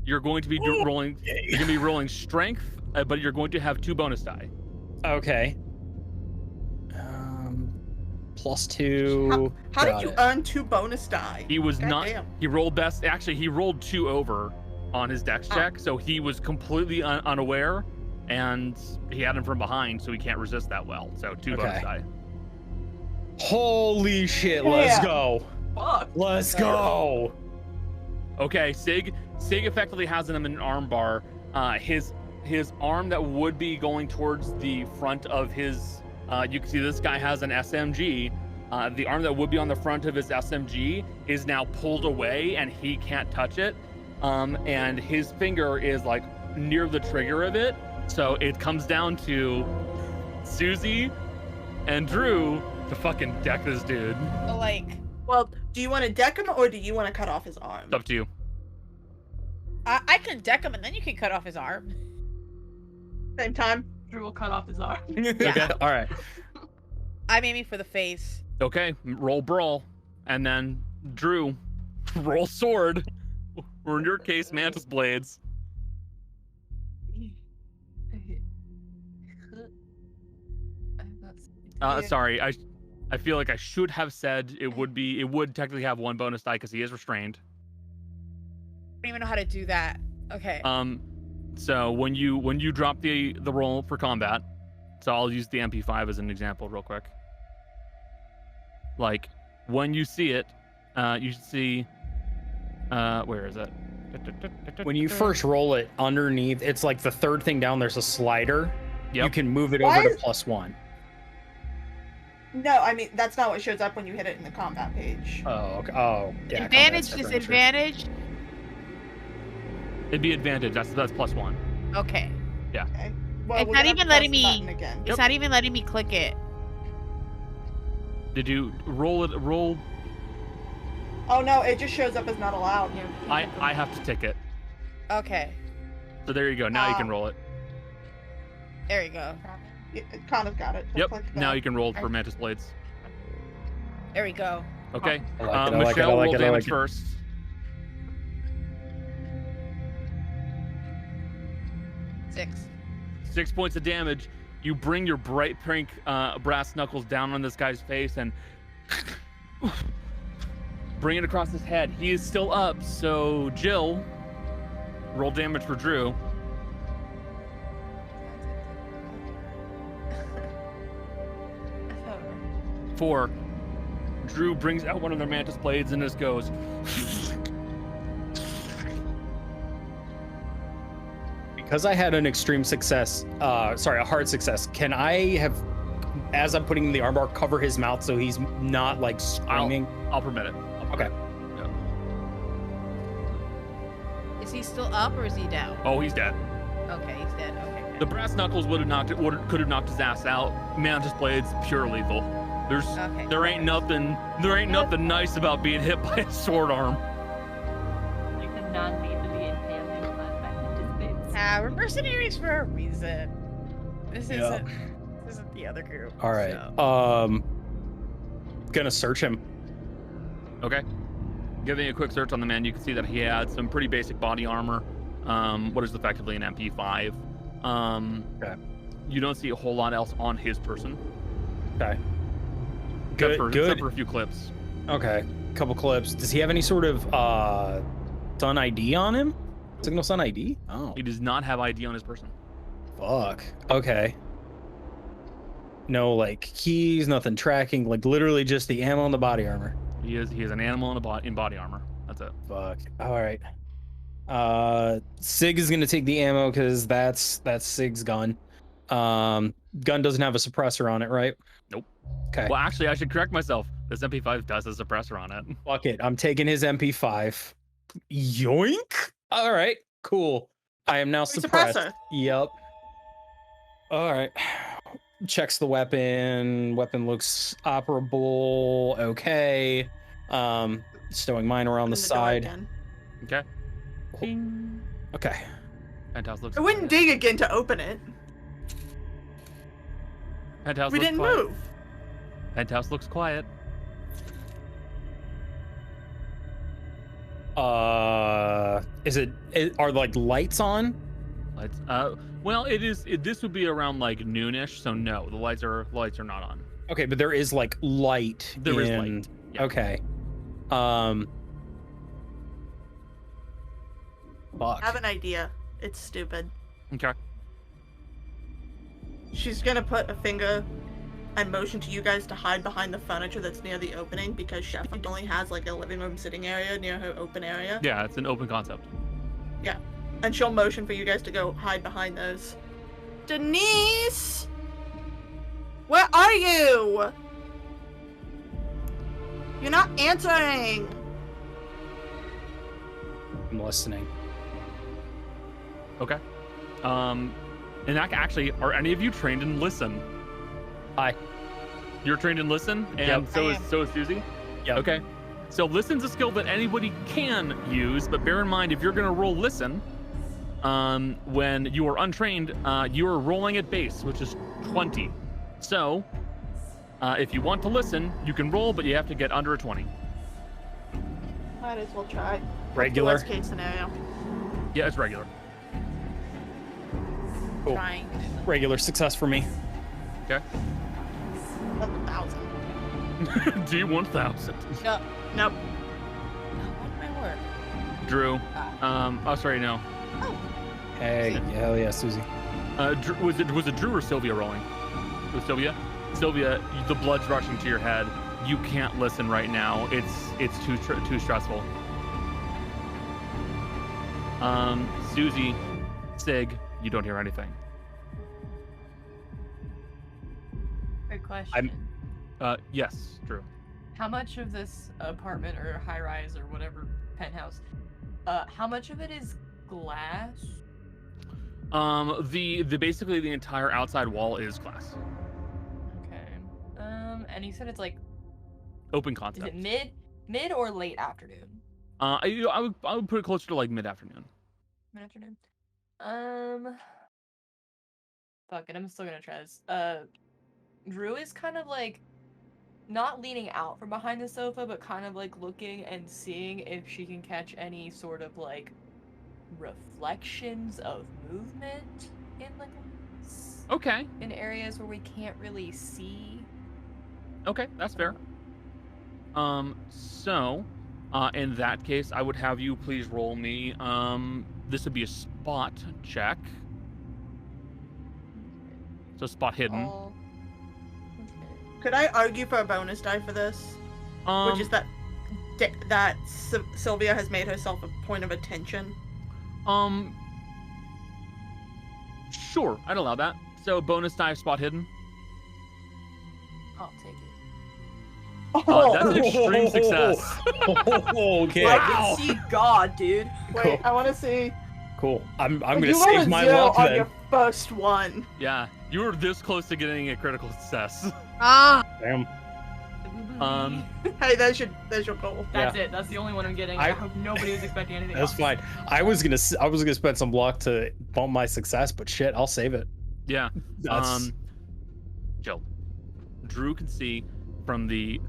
You're going to be rolling. You're going to be rolling strength, but you're going to have 2 bonus die. Okay. +2. How did you earn 2 bonus die? He was God not. damn. He rolled best. Actually, he rolled 2 over on his dex check, so he was completely unaware, and he had him from behind, so he can't resist that well. So 2 bonus die. Holy shit! Let's go. Fuck. Let's go. Okay, Sig effectively has him in an arm bar. His arm that would be going towards the front of his, you can see this guy has an SMG. The arm that would be on the front of his SMG is now pulled away and he can't touch it. And his finger is like near the trigger of it. So it comes down to Susie and Drew to fucking deck this dude. Like, Well, do you want to deck him or do you want to cut off his arm? It's up to you. I can deck him and then you can cut off his arm. Same time. Drew will cut off his arm. Okay. All right. I'm aiming for the face. Okay, roll brawl. And then Drew, roll sword. Or in your case, mantis blades. Sorry, I feel like I should have said it would technically have 1 bonus die because he is restrained. I don't even know how to do that. Okay. So when you drop the roll for combat, so I'll use the MP5 as an example real quick. Like when you see it, you should see where is it? When you first roll it underneath, it's like the 3rd thing down. There's a slider. Yep. You can move it Why over to is- +1. No, I mean that's not what shows up when you hit it in the combat page. Oh, okay. Oh, yeah. Advantage, combat's disadvantage. It'd be advantage. That's +1. Okay. Okay. Well, It's we're not gonna even press letting the me- button again. Yep. It's not even letting me click it. Did you roll it? Roll. Oh no, it just shows up as not allowed. I have to tick it. Okay. So there you go. Now you can roll it. There you go. It kind of got it. Just Yep. click Now that. you can roll for mantis blades. There we go. Okay. I like it, I like it, Michelle, I like roll it, I damage like it. first. 6. 6 points of damage. You bring your bright pink brass knuckles down on this guy's face and bring it across his head. He is still up, so Jill, roll damage for Drew. 4. Drew brings out one of their mantis blades and just goes. Because I had an extreme success, a hard success, can I have, as I'm putting the armbar, cover his mouth so he's not like screaming? I'll permit it. Okay. Is he still up or is he down? Oh, he's dead. Okay, he's dead. Okay. The brass knuckles could have knocked his ass out. Mantis blades, pure lethal. Okay. There ain't nothing nice about being hit by a sword arm. You can non-lethally impale him on mantis blades. We're mercenaries for a reason. This Yeah. isn't the other group. All right. so- Gonna search him. Okay. Giving a quick search on the man, you can see that he had some pretty basic body armor. What is effectively an MP5. Okay. You don't see a whole lot else on his person. Okay. Except Good. for a few clips. Okay. Couple clips. Does he have any sort of Sun ID on him? Signal Sun ID? Oh, He does not have ID on his person. fuck. Okay. No, like keys, nothing tracking. Like literally just the ammo and the body armor. He is an animal in body armor. That's it. Fuck. All right. Sig is gonna take the ammo because that's Sig's gun. Gun doesn't have a suppressor on it, right? Nope. Okay. Well, actually, I should correct myself. This MP5 does a suppressor on it. Fuck it. I'm taking his MP5. Yoink. All right. Cool. I am now suppressed. Suppressor. Yep. All right. Checks the weapon. Weapon looks operable. Okay. Stowing mine around the Open door side. again. Okay. Ding. Okay. Penthouse looks I wouldn't quiet. dig again to open it. Penthouse We looks didn't quiet. move. Penthouse looks quiet. Are like lights on? Lights. Well, this would be around like noonish, so no, the lights are not on. Okay, but there is like light. There is light. Yeah. Okay. I Fuck. have an idea. It's stupid. Okay. She's gonna put a finger and motion to you guys to hide behind the furniture that's near the opening because Sheffield only has like a living room sitting area near her open area. Yeah, it's an open concept. Yeah. And she'll motion for you guys to go hide behind those. Denise! Where are you? You're not answering! I'm listening. Okay. And actually, are any of you trained in listen? Hi. You're trained in listen, and Yep. so I is am. Susie. Yep. Okay. So listen's a skill that anybody can use, but bear in mind if you're gonna roll listen, when you are untrained, you are rolling at base, which is 20. So, if you want to listen, you can roll, but you have to get under a 20. Might as well try. Regular. Worst case scenario. Yeah, it's regular. Cool. Trying. Regular success for me. Okay. 1,000. D1000. No. Nope. What did I work? Drew. Oh, sorry, no. Hey, hell yeah, Susie. Was it Drew or Sylvia rolling? It was Sylvia. Sylvia, the blood's rushing to your head. You can't listen right now. It's too stressful. Susie, Sig, you don't hear anything. Good question. Yes, Drew. How much of this apartment or high rise or whatever penthouse, how much of it is glass? The basically the entire outside wall is glass. Okay. And you said it's like, Open is concept. it mid or late afternoon? I would put it closer to like mid-afternoon. Mid afternoon. Fuck it, I'm still gonna try this. Drew is kind of like not leaning out from behind the sofa, but kind of like looking and seeing if she can catch any sort of like reflections of movement in like Okay. in areas where we can't really see. Okay, that's fair. So, in that case, I would have you please roll me. This would be a spot check. So spot hidden. All... Could I argue for a bonus die for this? Which is that Sylvia has made herself a point of attention. Sure, I'd allow that. So bonus die spot hidden. I'll take it. That's an extreme success. Okay. Wow. I can see God, dude. Wait, Cool. I want to see. Cool. I'm gonna You rolled save a my 0 luck on then. your first one. Yeah, you were this close to getting a critical success. Ah! Damn. Hey, there's your goal. That's it. That's the only one I'm getting. I hope nobody was expecting anything That's else. fine. I was gonna spend some luck to bump my success, but shit, I'll save it. Yeah. That's Jill. Drew can see from the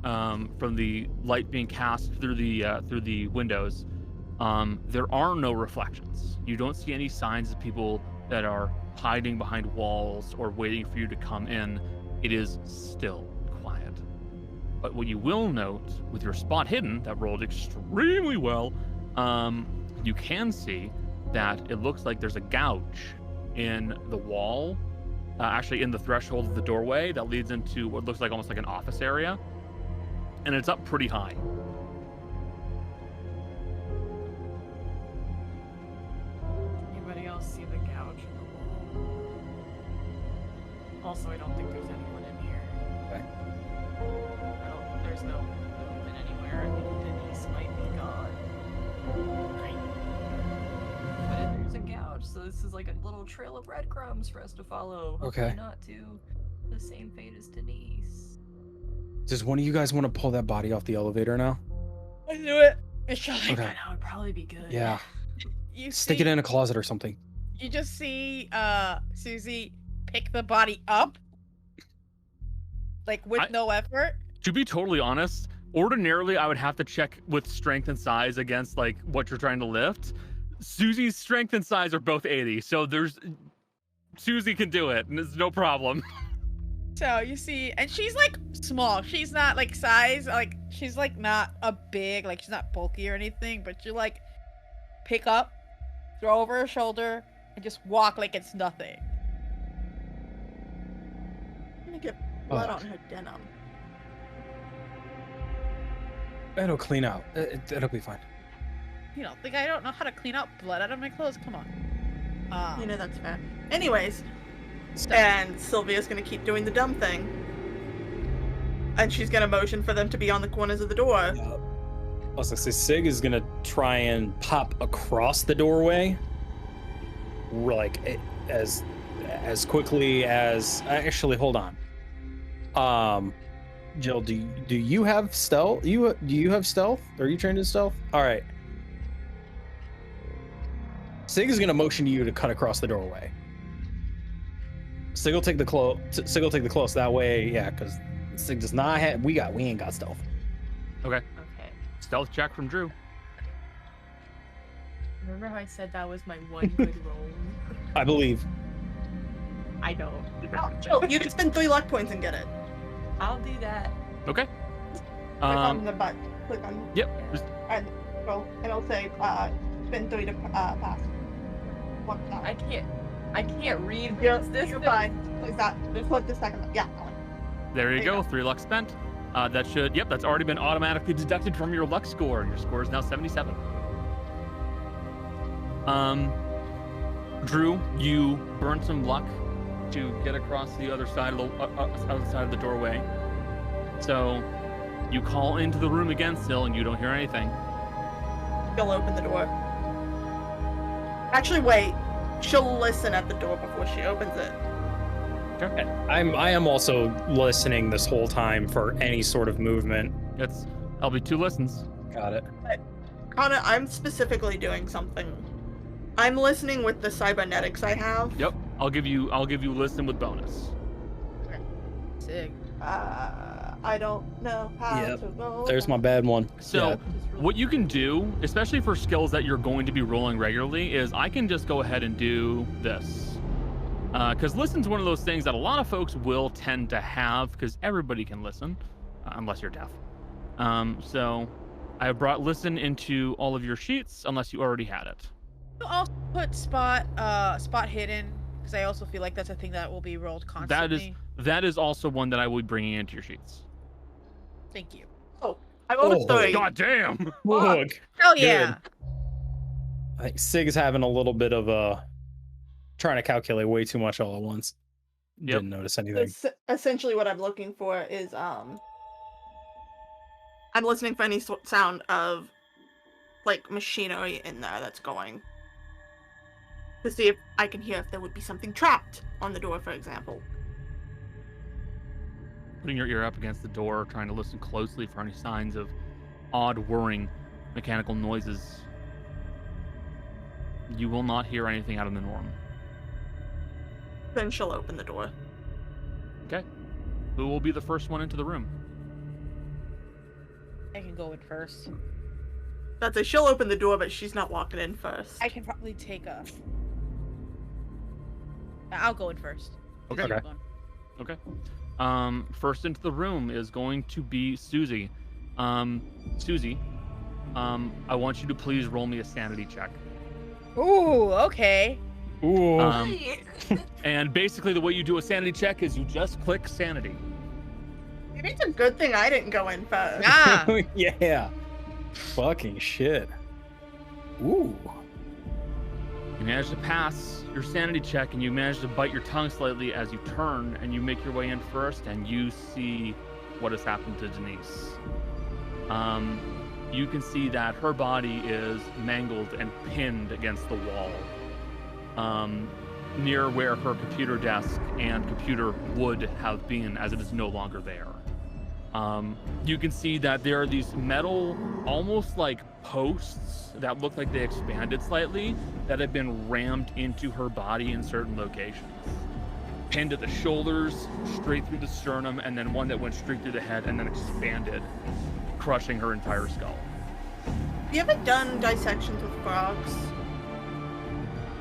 light being cast through the windows. There are no reflections. You don't see any signs of people that are hiding behind walls or waiting for you to come in. It is still quiet. But what you will note with your spot hidden that rolled extremely well, you can see that it looks like there's a gouge in the wall, actually in the threshold of the doorway that leads into what looks like almost like an office area, and it's up pretty high. Anybody else see the gouge in the wall? Also, I don't think there's anyone in here. Okay. There's no so this is like a little trail of breadcrumbs for us to follow. Okay. Hopefully not to the same fate as Denise. Does one of you guys want to pull that body off the elevator now? I knew it. It's shine. Okay. That would probably be good. Yeah. You Stick see, it in a closet or something. You just see Susie pick the body up, like with no effort. To be totally honest, ordinarily I would have to check with strength and size against like what you're trying to lift. Susie's strength and size are both 80, so Susie can do it, and it's no problem. So you see, and she's like small. She's not like size, like she's like not a big, like she's not bulky or anything, but you like pick up, throw over her shoulder, and just walk like it's nothing. I'm gonna get blood on her denim. It'll clean out. It'll be fine. You know, like I don't know how to clean out blood out of my clothes. Come on. You know, that's fair. Anyways, Stuff. and Sylvia's gonna keep doing the dumb thing. And she's gonna motion for them to be on the corners of the door. I was gonna say, Sig is gonna try and pop across the doorway, like as quickly as. Actually, hold on. Jill, do you have stealth? Do you have stealth? Are you trained in stealth? All right. Sig is gonna motion to you to cut across the doorway. Sig will take the close. That way, yeah, because Sig does not have. We ain't got stealth. Okay. Okay. Stealth check from Drew. Remember how I said that was my one good roll? I believe. I know. Jill, you can spend 3 luck points and get it. I'll do that. Okay. Click on the button. Click on. Yep. Just And go, and it'll say spend 3 to pass. One time. I can't read You're this. fine. Click that. Just click the second. Yeah. that one. there you There you go. go. 3 luck spent. That's already been automatically deducted from your luck score. Your score is now 77. Drew, you burn some luck to get across the other side of the doorway. So you call into the room again still, and you don't hear anything. She'll open the door. Actually, wait. She'll listen at the door before she opens it. Okay. I am also listening this whole time for any sort of movement. That'll be 2 listens. Got it. Kana, I'm specifically doing something. I'm listening with the cybernetics I have. Yep. I'll give you listen with bonus. Sig. I don't know how Yep. to roll. There's my bad one. So Yeah. what you can do, especially for skills that you're going to be rolling regularly, is I can just go ahead and do this. Because listen's one of those things that a lot of folks will tend to have, because everybody can listen, unless you're deaf. So I brought listen into all of your sheets, unless you already had it. You also put spot hidden, because I also feel like that's a thing that will be rolled constantly. That is also one that I will be bringing into your sheets. Thank you. I rolled Oh, a 3. God damn! Look. Hell yeah! I think Sig's having a little bit of a trying to calculate way too much all at once. Yep. Didn't notice anything. Essentially, what I'm looking for is I'm listening for any sound of like machinery in there that's going to see if I can hear if there would be something trapped on the door, for example. Putting your ear up against the door, trying to listen closely for any signs of odd whirring mechanical noises. You will not hear anything out of the norm. Then she'll open the door. Okay. Who will be the first one into the room? I can go in first. That's it. She'll open the door, but she's not walking in first. I can probably take a. I'll go in first. Okay. Keep Okay. going. Okay. First into the room is going to be Susie. Susie, I want you to please roll me a sanity check. Ooh, okay. Ooh. And basically the way you do a sanity check is you just click sanity. Maybe it's a good thing I didn't go in first. Ah, Yeah. Fucking shit. Ooh. You manage to pass your sanity check, and you manage to bite your tongue slightly as you turn and you make your way in first, and you see what has happened to Denise. You can see that her body is mangled and pinned against the wall. near where her computer desk and computer would have been, as it is no longer there. You can see that there are these metal, almost like posts that look like they expanded slightly, that have been rammed into her body in certain locations. Pinned at the shoulders, straight through the sternum, and then one that went straight through the head and then expanded, crushing her entire skull. You haven't done dissections with frogs.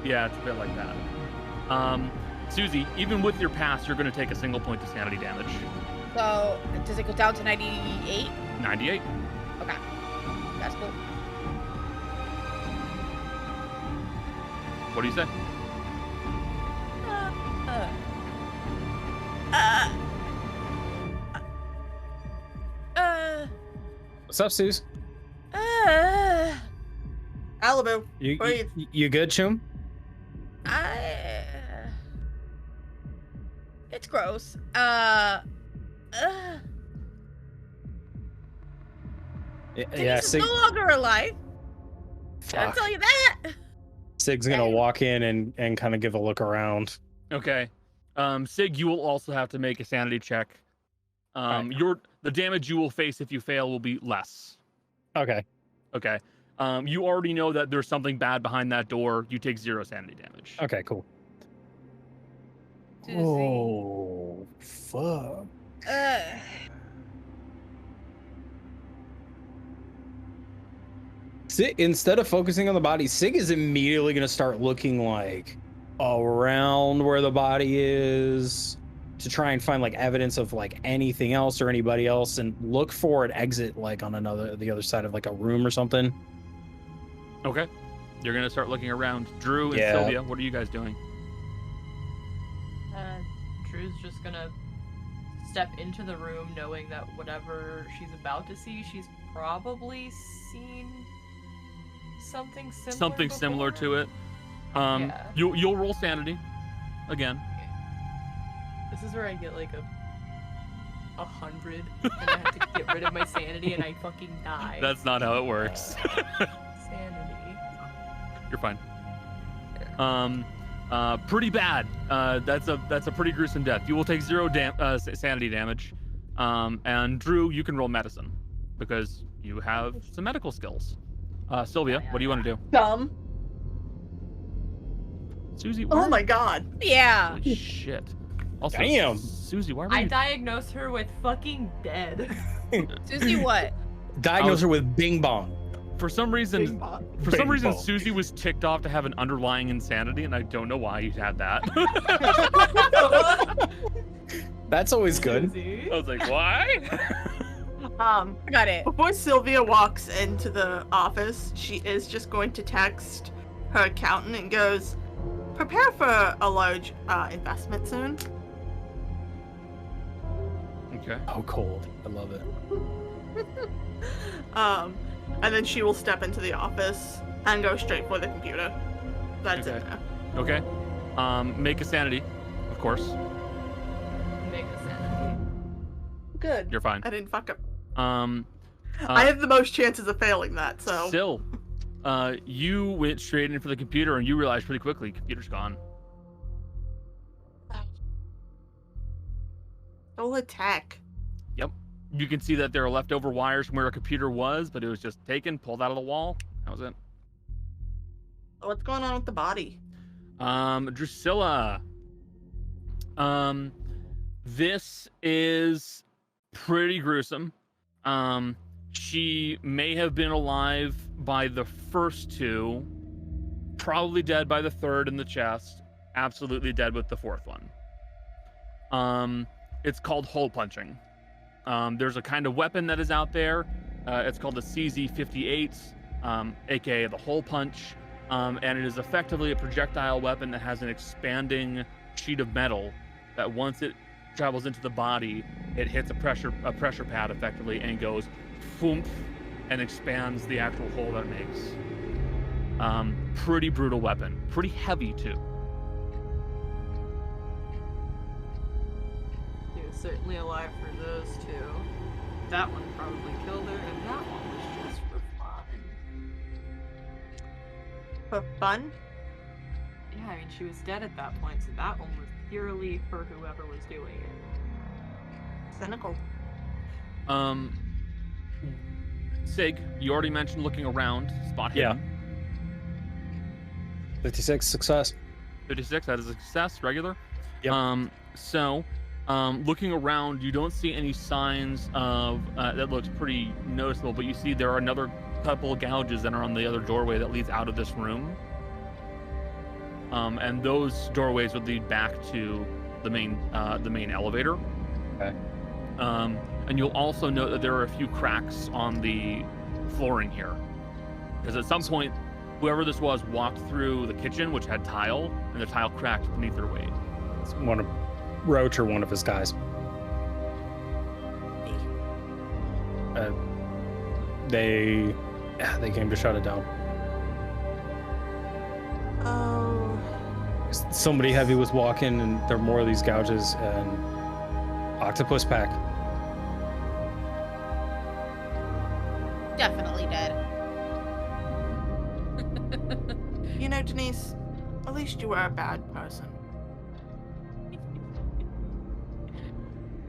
Yeah, it's a bit like that. Susie, even with your pass, you're going to take a single point of sanity damage. So, does it go down to 98? 98. Okay. That's cool. What do you say? What's up, Suze? Alibu. You good, Chum? It's gross. Yeah, Sig no longer alive. I'll tell you that. Sig's gonna walk in and kind of give a look around. Okay. Sig, you will also have to make a sanity check. Right. The damage you will face if you fail will be less. Okay. Okay. You already know that there's something bad behind that door. You take 0 sanity damage. Okay, cool. Susie. Oh, fuck. Instead of focusing on the body, Sig is immediately going to start looking like around where the body is to try and find like evidence of like anything else or anybody else, and look for an exit like on the other side of like a room or something. Okay. You're going to start looking around. Drew and Sylvia, what are you guys doing? Drew's just gonna step into the room knowing that whatever she's about to see, she's probably seen something similar to it. Yeah. You'll roll sanity again. This is where I get like 100 and I have to get rid of my sanity and I fucking die. That's not how it works. Sanity. You're fine. Pretty bad. That's a pretty gruesome death. You will take 0 sanity damage. And Drew, you can roll medicine because you have some medical skills. Sylvia, what do you want to do? Dumb. Susie, Oh my god. Yeah. Holy shit. Also, Damn. Susie, why are I you... diagnosed her with fucking dead. Susie, what? Diagnose her with Bing Bong. For some reason, Bing bong. Susie was ticked off to have an underlying insanity, and I don't know why you had that. That's always good. Susie. I was like, why? I got it. Before Sylvia walks into the office, she is just going to text her accountant and goes, "Prepare for a large investment soon." Okay. Oh, cold. I love it. And then she will step into the office and go straight for the computer. That's it Okay. now. Okay. Make a sanity, of course. Make a sanity. Good. You're fine. I didn't fuck up. I I have the most chances of failing that, so. Still, you went straight in for the computer, and you realized pretty quickly, computer's gone. Don't attack. Yep. You can see that there are leftover wires from where a computer was, but it was just taken, pulled out of the wall. That was it. What's going on with the body? Drusilla. This is pretty gruesome. She may have been alive by the first 2, probably dead by the 3rd in the chest, absolutely dead with the 4th one. It's called hole punching. There's a kind of weapon that is out there. It's called the CZ-58, aka the hole punch, and it is effectively a projectile weapon that has an expanding sheet of metal that once it travels into the body, it hits a pressure pad effectively and goes foomp and expands the actual hole that it makes. Pretty brutal weapon. Pretty heavy too. She was certainly alive for those 2. That one probably killed her, and that one was just for fun. For fun? Yeah, I mean, she was dead at that point, so that one was purely for whoever was doing it. Cynical. Sig, you already mentioned looking around, spot Yeah. hidden. 56 success. 56, that is a success, regular. Yep. Looking around, you don't see any signs of that looks pretty noticeable, but you see there are another couple of gouges that are on the other doorway that leads out of this room. And those doorways would lead back to the main elevator. Okay. And you'll also note that there are a few cracks on the flooring here, because at some point, whoever this was walked through the kitchen, which had tile, and the tile cracked beneath their weight. It's one of Roach or one of his guys. They came to shut it down. Oh. Somebody heavy was walking, and there are more of these gouges, and octopus pack. Definitely dead. You know, Denise, at least you were a bad person.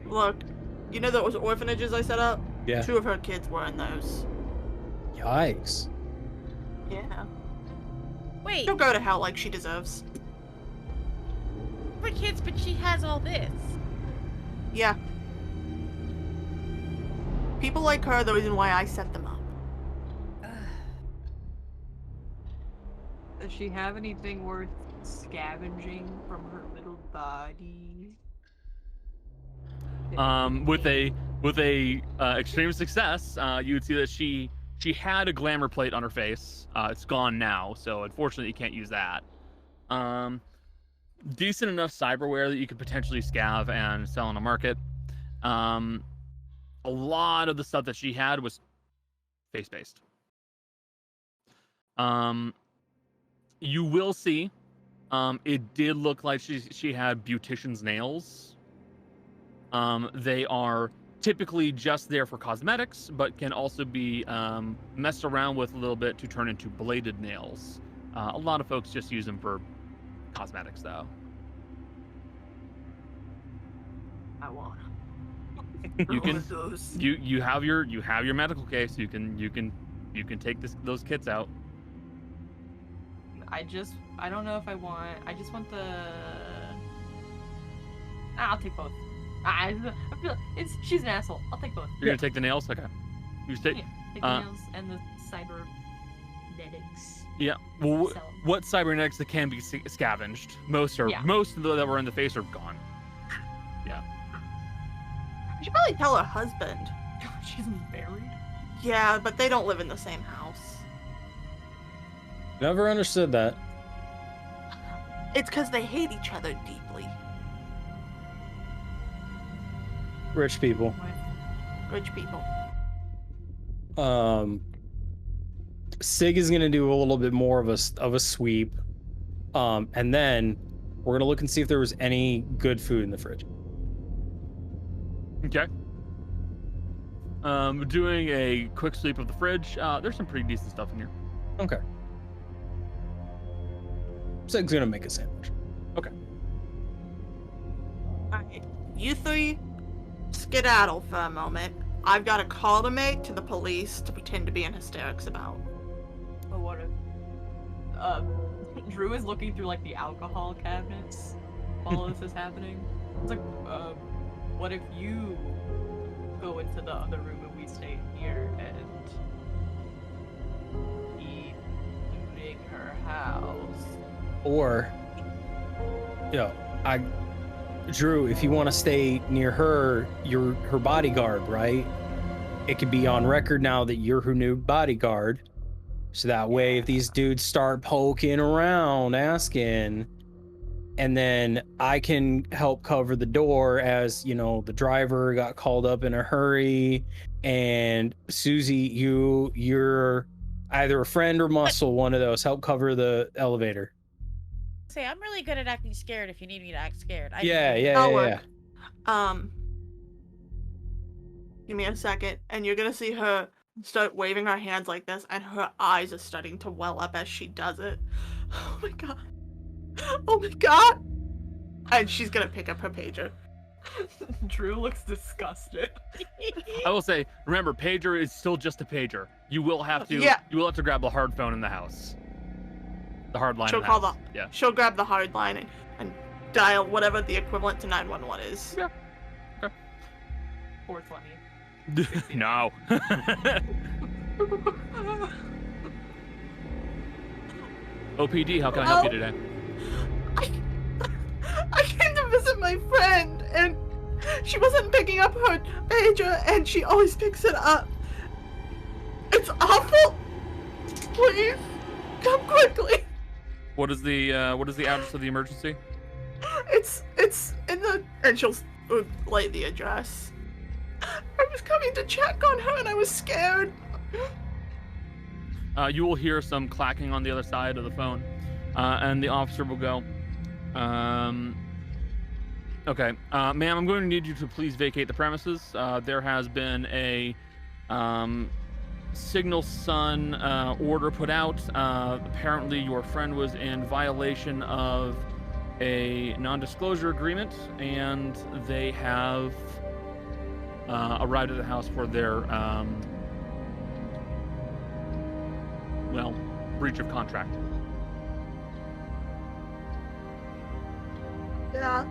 Look, you know those orphanages I set up? Yeah. 2 of her kids were in those. Yikes. Yeah. Wait, She'll go to hell like she deserves. for kids, but she has all this. Yeah. People like her are the reason why I set them up. Does she have anything worth scavenging from her little body? With a extreme success, you would see that she had a glamour plate on her face. It's gone now, so unfortunately you can't use that. Decent enough cyberware that you could potentially scav and sell on a market. A lot of the stuff that she had was face-based. You will see, it did look like she had beautician's nails. They are typically just there for cosmetics, but can also be messed around with a little bit to turn into bladed nails. A lot of folks just use them for cosmetics, though. I want. You can One of those. you have your medical case. You can take those kits out. I don't know if I just want the. I'll take both. I feel she's an asshole. I'll take both. You're gonna take the nails, okay? You take. Yeah, take the nails and the cybernetics. Yeah. Well, Sell 'em. what cybernetics that can be scavenged? Most of the that were in the face are gone. Yeah. You should probably tell her husband. She's buried. Yeah, but they don't live in the same house. Never understood that. It's because they hate each other deeply. Rich people. Rich people. Sig is gonna do a little bit more of a sweep, and then we're gonna look and see if there was any good food in the fridge. Okay. Doing a quick sweep of the fridge. There's some pretty decent stuff in here. Okay. Sig's gonna make a sandwich. Alright, you 3 skedaddle for a moment. I've got a call to make to the police to pretend to be in hysterics about. But what if Drew is looking through like the alcohol cabinets while this is happening? It's like, what if you go into the other room and we stay here and keep looting her house? Or, Drew, if you want to stay near her, you're her bodyguard, right? It could be on record now that you're her new bodyguard. So that way, if these dudes start poking around, asking, and then I can help cover the door as, the driver got called up in a hurry. And Susie, you're either a friend or muscle, one of those. Help cover the elevator. Say, I'm really good at acting scared if you need me to act scared. Yeah. Give me a second, and you're gonna see her start waving her hands like this, and her eyes are starting to well up as she does it. Oh my god. Oh my god! And she's gonna pick up her pager. Drew looks disgusted. I will say, remember, pager is still just a pager. You will have to. Yeah. You will have to grab the hard phone in the house. The hard line. She'll in the call house. the. Yeah. She'll grab the hard line and dial whatever the equivalent to 911 is. Yeah. 420. No. OPD, how can I help you today? I came to visit my friend, and she wasn't picking up her pager, and she always picks it up. It's awful. Please, come quickly. What is the address of the emergency? It's in the, and she'll lay the address. I was coming to check on her, and I was scared. You will hear some clacking on the other side of the phone, and the officer will go, okay, ma'am, I'm going to need you to please vacate the premises. There has been a Signal Sun order put out. Apparently your friend was in violation of a non-disclosure agreement, and they have arrived at the house for their well, breach of contract. Yeah.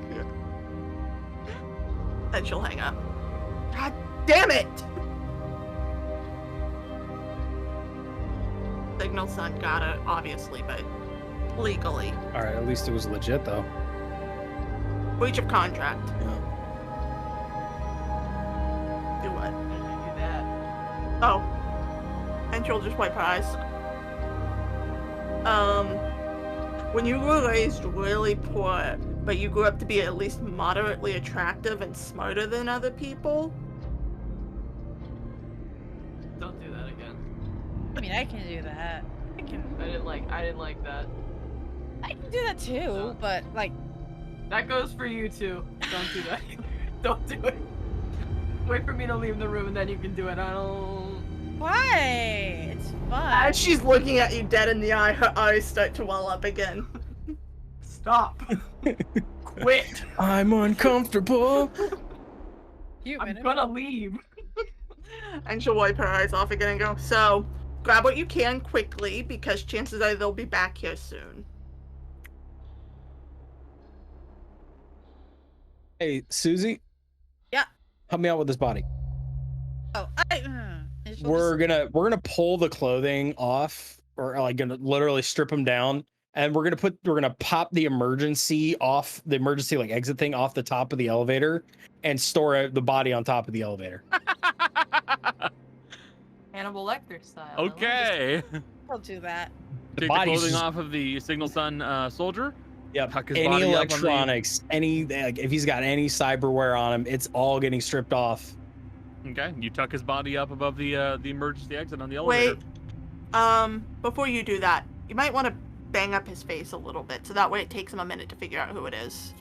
And she'll hang up. God damn it! Signal Sun got it, obviously, but legally. All right, at least it was legit though. Breach of contract. Yeah. Do what? Do that. Oh. And she'll just wipe her eyes. When you were raised really poor, but you grew up to be at least moderately attractive and smarter than other people, Don't do that again. I mean, I can do that. I I didn't like that. can do that too, but like, That goes for you too. Don't do that. Don't do it. Wait for me to leave the room and then you can do it. I don't. why? It's fun. as she's looking at you dead in the eye, her eyes start to well up again. Stop. Quit. I'm uncomfortable. Human. I'm gonna leave. And she'll wipe her eyes off again and go, so, grab what you can quickly, because chances are they'll be back here soon. Hey, Susie. Yeah. Help me out with this body. Oh, and she'll We're just- gonna pull the clothing off, or like gonna literally strip them down, and we're gonna pop the emergency like exit thing off the top of the elevator, and store the body on top of the elevator. Hannibal Lecter style. I love this. Okay. I'll do that. The Take the body's clothing just- off of the Signal Sun soldier. Yep. Tuck his Any body up on the- electronics, if he's got any cyberware on him, it's all getting stripped off. Okay. You tuck his body up above the emergency exit on the elevator. Wait, before you do that, you might want to bang up his face a little bit, so that way it takes him a minute to figure out who it is.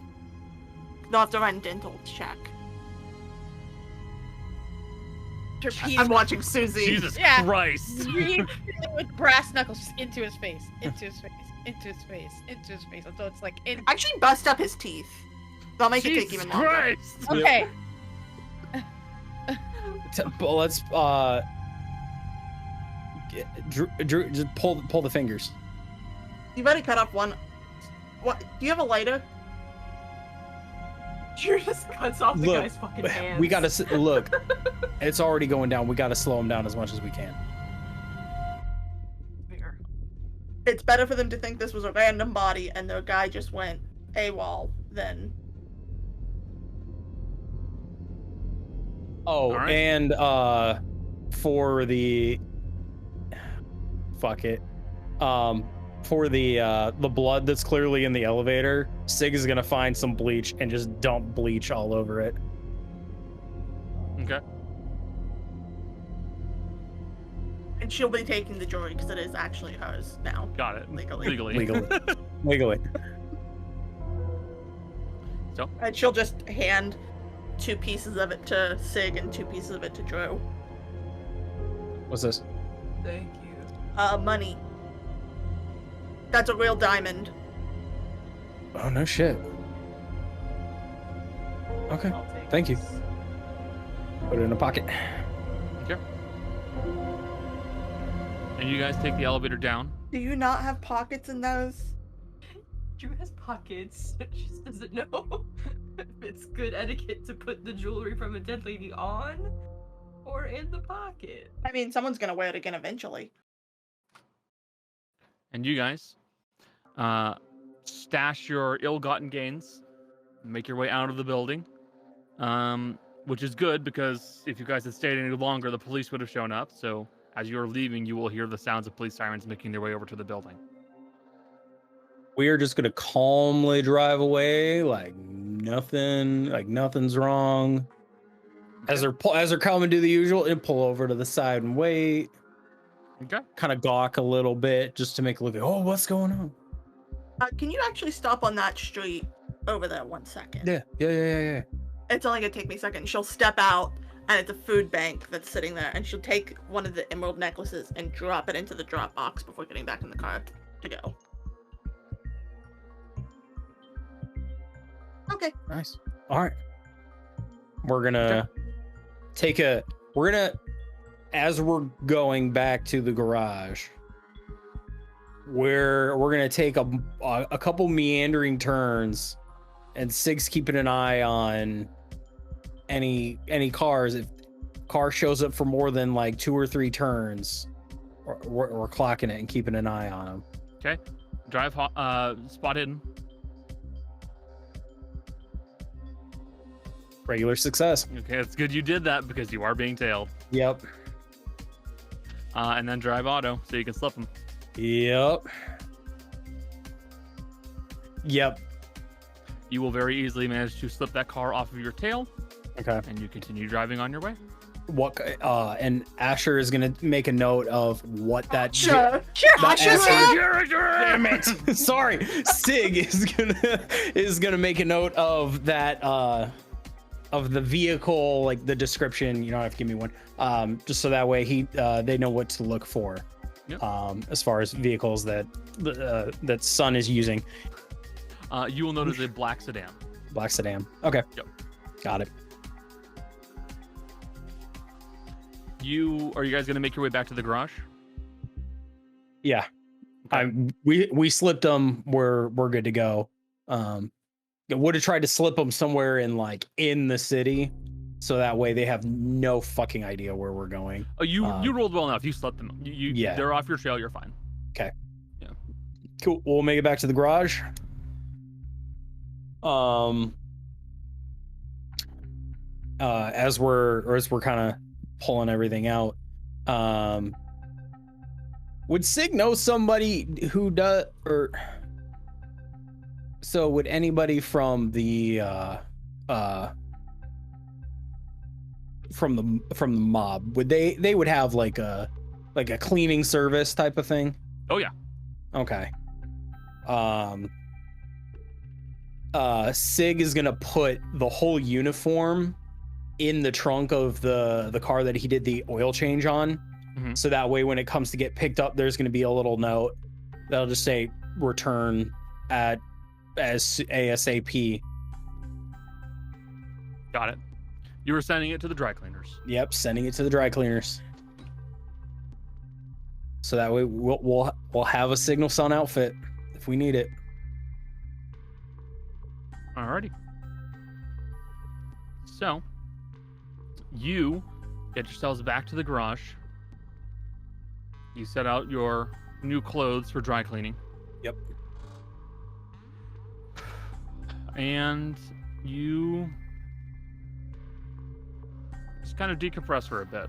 They'll have to run dental check. Torpedo I'm watching Susie. Jesus Yeah. Christ. with brass knuckles just into his face, into his face, into his face, into his face, until it's like in. Actually, bust up his teeth. They'll make it take Jesus even longer. Christ. Okay. But let's Drew, just pull the fingers. You've already cut off one. What? Do you have a lighter? Drew just cuts off the Look, guy's fucking hands. We gotta look. It's already going down. We gotta slow him down as much as we can. Fair. It's better for them to think this was a random body and the guy just went AWOL than. Oh, All right. and for the fuck it. For the blood that's clearly in the elevator, Sig is gonna find some bleach and just dump bleach all over it. Okay. And she'll be taking the jewelry because it is actually hers now. Got it. Legally. Legally. And she'll just hand 2 pieces of it to Sig and 2 pieces of it to Drew. What's this? Thank you. Money. That's a real diamond. Oh, no shit. Okay. I'll take Thank you. this. Put it in a pocket. Okay. And you guys take the elevator down. Do you not have pockets in those? Drew has pockets. She just doesn't know if it's good etiquette to put the jewelry from a dead lady on or in the pocket. I mean, someone's gonna wear it again eventually. And you guys stash your ill-gotten gains, make your way out of the building, which is good because if you guys had stayed any longer, the police would have shown up. So as you're leaving, you will hear the sounds of police sirens making their way over to the building. We are just gonna calmly drive away, like nothing's wrong. As they're coming, do the usual and pull over to the side and wait. Okay. Kind of gawk a little bit just to make it look like, oh, what's going on? Can you actually stop on that street over there 1 second? Yeah. It's only gonna take me a second. She'll step out, and it's a food bank that's sitting there, and she'll take one of the emerald necklaces and drop it into the drop box before getting back in the car to go. Okay. Nice. All right. We're gonna as we're going back to the garage, we're gonna take a couple meandering turns, and Sig's keeping an eye on any cars. If car shows up for more than like 2 or 3 turns, we're clocking it and keeping an eye on them. Okay. Drive spot hidden. Regular success. Okay, it's good you did that because you are being tailed. Yep. And then drive auto so you can slip them. Yep. You will very easily manage to slip that car off of your tail. Okay. And you continue driving on your way. What? And Asher is gonna make a note of what that. Sure. Damn it! Sorry. Sig is gonna make a note of that. Of the vehicle, like the description. You don't have to give me one. Just so that way they know what to look for. Yep. As far as vehicles that Sun is using. You will notice a black sedan. Black sedan. Okay. Yep. Got it. Are you guys gonna make your way back to the garage? Yeah. Okay. We slipped them. We're good to go. Would have tried to slip them somewhere in the city, so that way they have no fucking idea where we're going. Oh, you rolled well enough. You slipped them. Yeah. They're off your trail. You're fine. Okay. Yeah. Cool. We'll make it back to the garage. As we're kind of pulling everything out, would Sig know somebody who does, or so would anybody from the mob, would they would have like a cleaning service type of thing? Oh yeah. Okay. Sig is gonna put the whole uniform in the trunk of the car that he did the oil change on. Mm-hmm. So that way when it comes to get picked up, there's gonna be a little note that'll just say return as ASAP. Got it. You were sending it to the dry cleaners. Yep, sending it to the dry cleaners. So that way we'll have a Signal Sun outfit if we need it. Alrighty. So, you get yourselves back to the garage. You set out your new clothes for dry cleaning. Yep. And you just kind of decompress for a bit.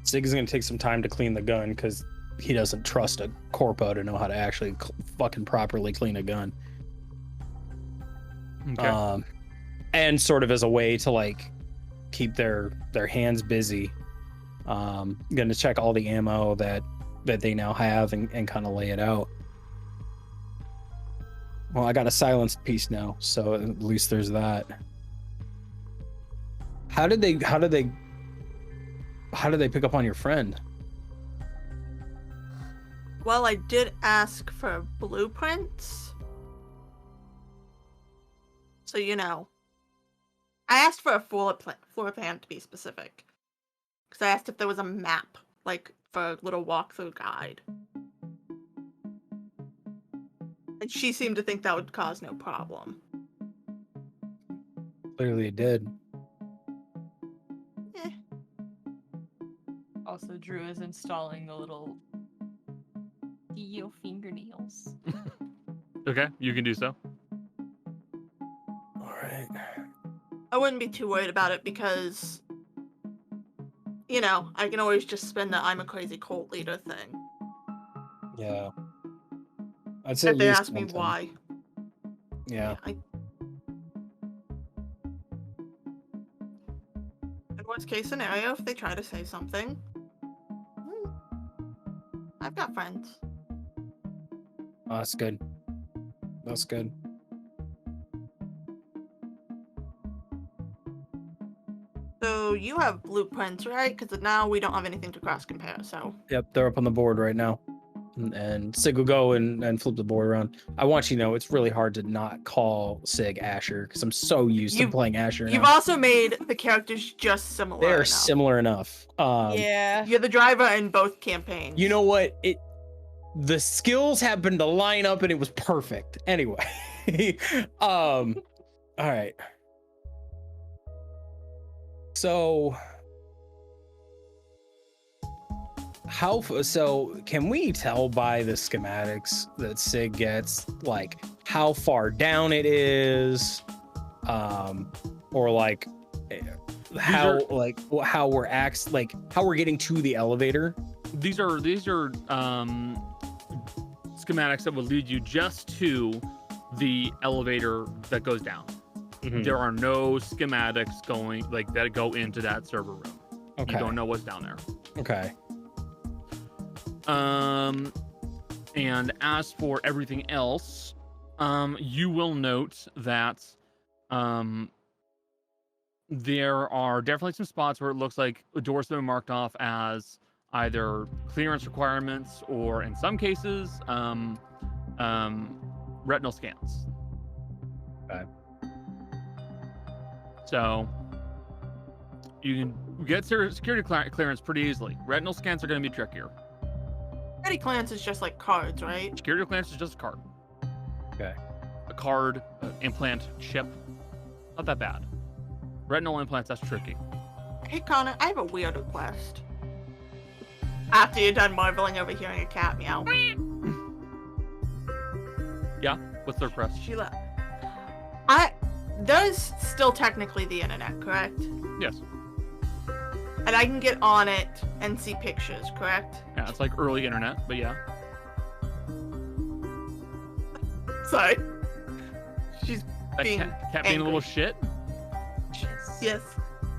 Sig is going to take some time to clean the gun because he doesn't trust a corpo to know how to actually fucking properly clean a gun. Okay. And sort of as a way to like keep their hands busy. Going to check all the ammo that they now have and kind of lay it out. Well, I got a silenced piece now, so at least there's that. How did they pick up on your friend? well, I did ask for blueprints. So, you know. I asked for a floor plan to be specific. Because I asked if there was a map, like, for a little walkthrough guide. And she seemed to think that would cause no problem. Clearly it did. Eh. Also, Drew is installing the little steel fingernails. Okay, you can do so. All right. I wouldn't be too worried about it because, you know, I can always just spin the I'm a crazy cult leader thing. Yeah. I'd say If at they least ask me one time. why. Yeah. In worst case scenario, if they try to say something, I've got friends. Oh, that's good. That's good. So you have blueprints, right? Because now we don't have anything to cross compare, so. Yep, they're up on the board right now. And Sig will go and flip the board around. I want you to know it's really hard to not call Sig Asher because I'm so used to playing Asher You've now. also made the characters just similar They're enough. similar enough. Yeah. You're the driver in both campaigns. You know what? The skills happened to line up and it was perfect. Anyway. All right. So can we tell by the schematics that Sig gets like how far down it is, or like how we're how we're getting to the elevator? These are schematics that will lead you just to the elevator that goes down. Mhm. There are no schematics going that go into that server room. Okay. You don't know what's down there. Okay. And as for everything else, you will note that there are definitely some spots where it looks like doors have been marked off as either clearance requirements or, in some cases, retinal scans. Okay. So you can get security clearance pretty easily. Retinal scans are going to be trickier. Security clearance is just like cards, right? Security clearance is just a card. Okay. A card, implant, chip. Not that bad. Retinal implants, that's tricky. Hey Connor, I have a weird request. After you're done marveling over hearing a cat meow. Yeah? What's the request? Sheila. There's still technically the internet, correct? Yes. And I can get on it and see pictures, correct? Yeah, it's like early internet, but yeah. Sorry. She's That being cat being a little angry. shit. Yes.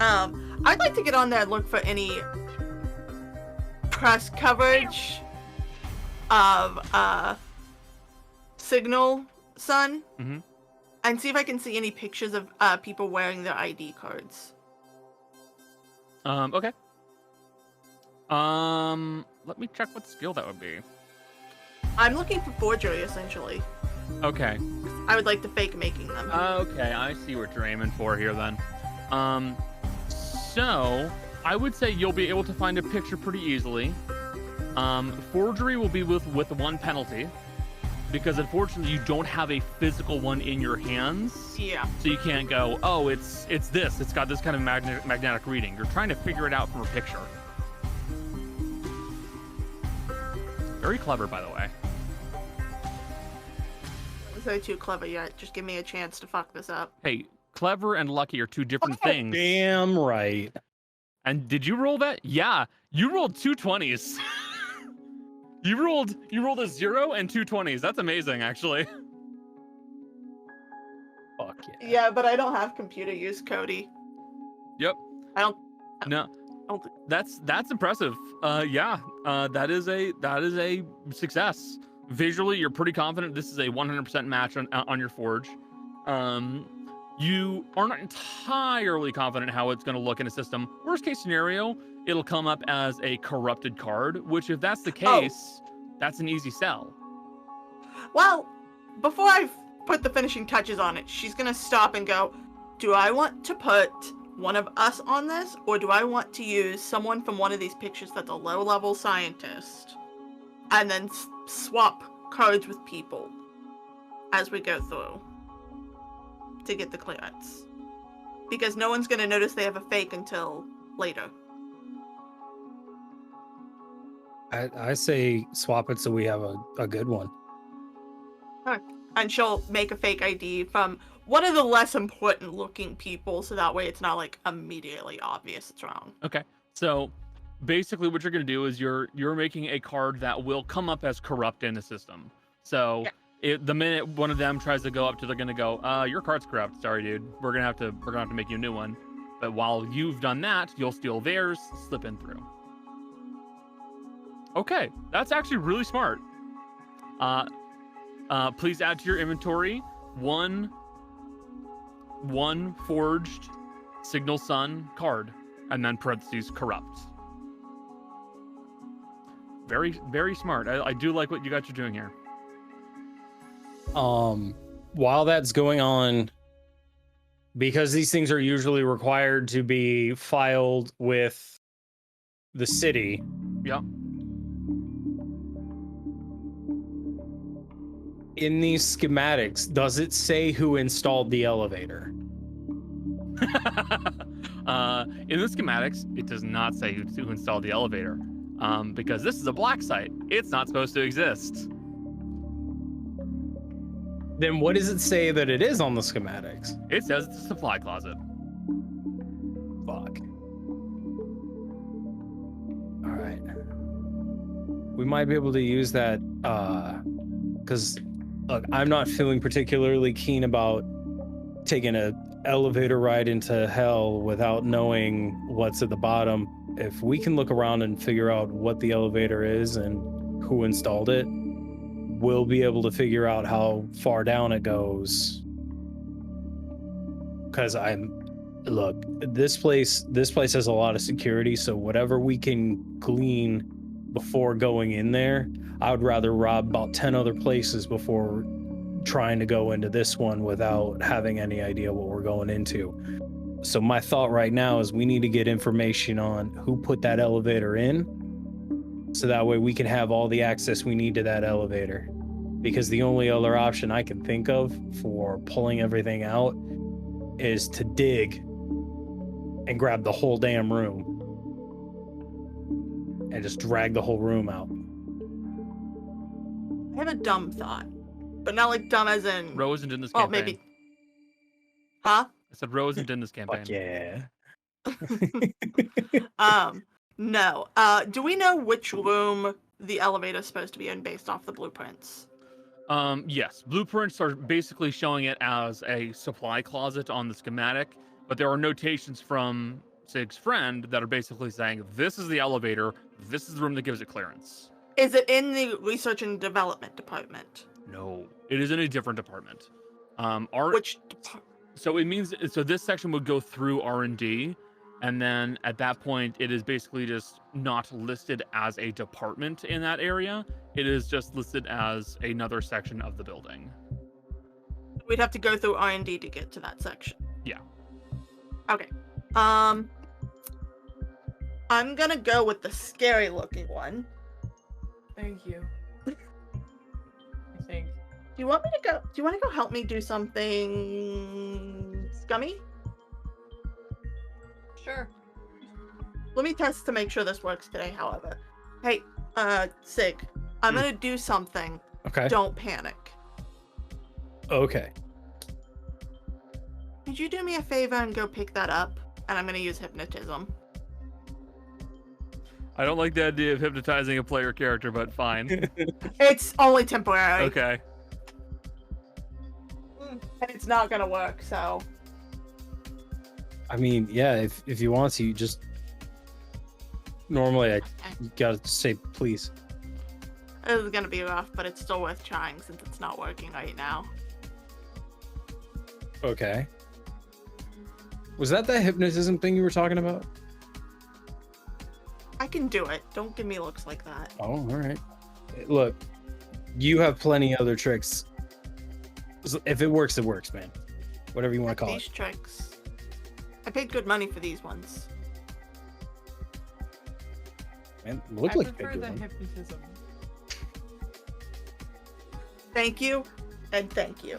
I'd like to get on there and look for any press coverage of Signal Sun, Mhm. and see if I can see any pictures of people wearing their ID cards. Okay. Let me check what skill that would be. I'm looking for forgery, essentially. Okay. I would like to fake making them. Okay, I see what you're aiming for here then. So I would say you'll be able to find a picture pretty easily. Forgery will be with one penalty, because unfortunately you don't have a physical one in your hands. Yeah. So you can't go, oh, it's this. It's got this kind of magnetic reading. You're trying to figure it out from a picture. Very clever, by the way. Don't say too clever yet. Just give me a chance to fuck this up. Hey, clever and lucky are two different things. Damn right. And did you roll that? Yeah, you rolled 2 20s. You rolled a 0 and 2 20s. That's amazing, actually. Fuck yeah. Yeah, but I don't have computer use, Cody. Yep. I don't. No. I don't That's impressive. Yeah. That is a success. Visually, you're pretty confident this is a 100% match on your forge. You are not entirely confident how it's going to look in a system. Worst case scenario, it'll come up as a corrupted card, which if that's the case, That's an easy sell. Well, before I put the finishing touches on it, she's gonna stop and go, do I want to put one of us on this, or do I want to use someone from one of these pictures that's a low-level scientist, and then swap codes with people as we go through to get the clearance? Because no one's gonna notice they have a fake until later. I say swap it so we have a good one. And she'll make a fake ID from one of the less important looking people, so that way it's not like immediately obvious it's wrong. Okay. So basically what you're going to do is you're making a card that will come up as corrupt in the system. So the minute one of them tries to go up to, they're going to go, your card's corrupt. Sorry, dude. We're going to have to make you a new one. But while you've done that, you'll steal theirs, slip in through. Okay. That's actually really smart. Please add to your inventory one forged Signal Sun card, and then parentheses corrupt. Very, very smart. I do like what you guys are doing here. While that's going on, because these things are usually required to be filed with the city. Yep. In these schematics, does it say who installed the elevator? In the schematics, it does not say who installed the elevator, because this is a black site. It's not supposed to exist. Then what does it say that it is on the schematics? It says it's a supply closet. Fuck. All right. We might be able to use that, because look, I'm not feeling particularly keen about taking an elevator ride into hell without knowing what's at the bottom. If we can look around and figure out what the elevator is and who installed it, we'll be able to figure out how far down it goes. Because look, this place has a lot of security, so whatever we can glean before going in there, I would rather rob about 10 other places before trying to go into this one without having any idea what we're going into. So my thought right now is we need to get information on who put that elevator in, so that way we can have all the access we need to that elevator. Because the only other option I can think of for pulling everything out is to dig and grab the whole damn room and just drag the whole room out. I have a dumb thought, but not like dumb as in. Ro isn't in this campaign. Oh, maybe. Huh? I said Ro isn't in this campaign. Fuck yeah. No. Do we know which room the elevator is supposed to be in based off the blueprints? Yes. Blueprints are basically showing it as a supply closet on the schematic, but there are notations from Sig's friend that are basically saying this is the elevator, this is the room that gives it clearance. Is it in the research and development department? No, it is in a different department. Which So it means, so this section would go through R&D, and then at that point, it is basically just not listed as a department in that area. It is just listed as another section of the building. We'd have to go through R&D to get to that section. Yeah. Okay. I'm gonna go with the scary looking one. Thank you. I think. Do you want me to go? Do you want to go help me do something scummy? Sure. Let me test to make sure this works today, however. Hey, Sig, I'm gonna do something. Okay. Don't panic. Okay. Could you do me a favor and go pick that up? And I'm gonna use hypnotism. I don't like the idea of hypnotizing a player character, but fine. It's only temporary. Okay. And it's not gonna work, so. I mean, yeah, if you want to, you just normally I gotta say please. This is gonna be rough, but it's still worth trying since it's not working right now. Okay. Was that hypnotism thing you were talking about? I can do it. Don't give me looks like that. Oh, all right. Look, you have plenty of other tricks. If it works, it works, man. Whatever you want to call These it. tricks. I paid good money for these ones. Man, look I like a prefer good the one. hypnotism. Thank you, and thank you.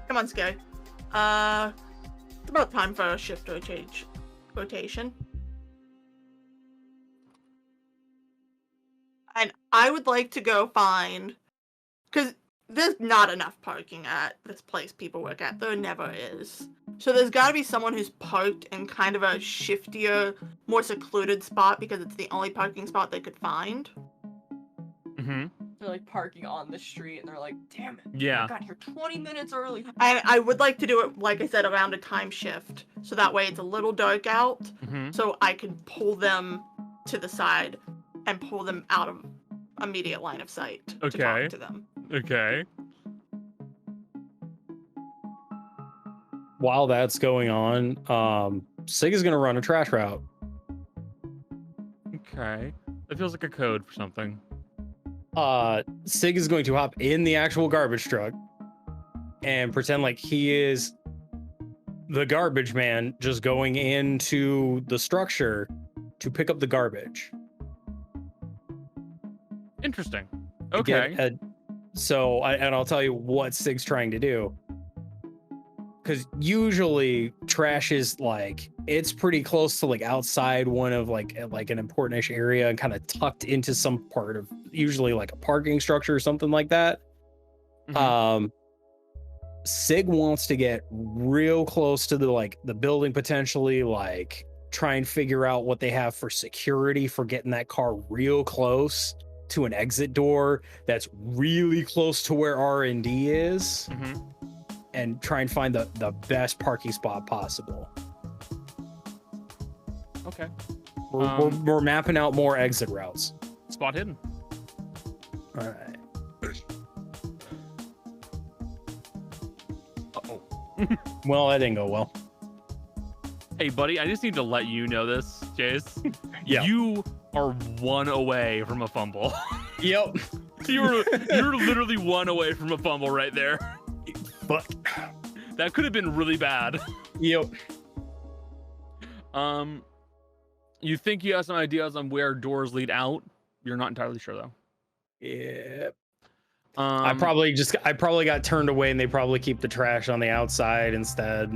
Come on, Scary. It's about time for a shift rotation. And I would like to go find, because there's not enough parking at this place people work at. There never is. So there's got to be someone who's parked in kind of a shiftier, more secluded spot because it's the only parking spot they could find. Mm-hmm. They're like parking on the street and they're like, damn it. Yeah. I got here 20 minutes early. I would like to do it, like I said, around a time shift. So that way it's a little dark out. Mm-hmm. So I could pull them to the side and pull them out of immediate line of sight to Okay. talk to them. Okay. While that's going on, Sig is gonna run a trash route. Okay. That feels like a code for something. Sig is going to hop in the actual garbage truck and pretend like he is the garbage man just going into the structure to pick up the garbage. Interesting. To Okay. get and I'll tell you what Sig's trying to do. Because usually trash is like, it's pretty close to like outside one of like an important-ish area and kind of tucked into some part of usually like a parking structure or something like that. Mhm. Sig wants to get real close to the building, potentially like try and figure out what they have for security for getting that car real close to an exit door that's really close to where R&D is. Mhm. And try and find the best parking spot possible. Okay. We're mapping out more exit routes. Spot hidden. All right. Uh-oh. Well, that didn't go well. Hey, buddy, I just need to let you know this, Jace. Yeah. You are one away from a fumble. Yep. you're literally one away from a fumble right there. But That could have been really bad. yep. You think you have some ideas on where doors lead out? You're not entirely sure though. Yeah. I I probably got turned away, and they probably keep the trash on the outside instead.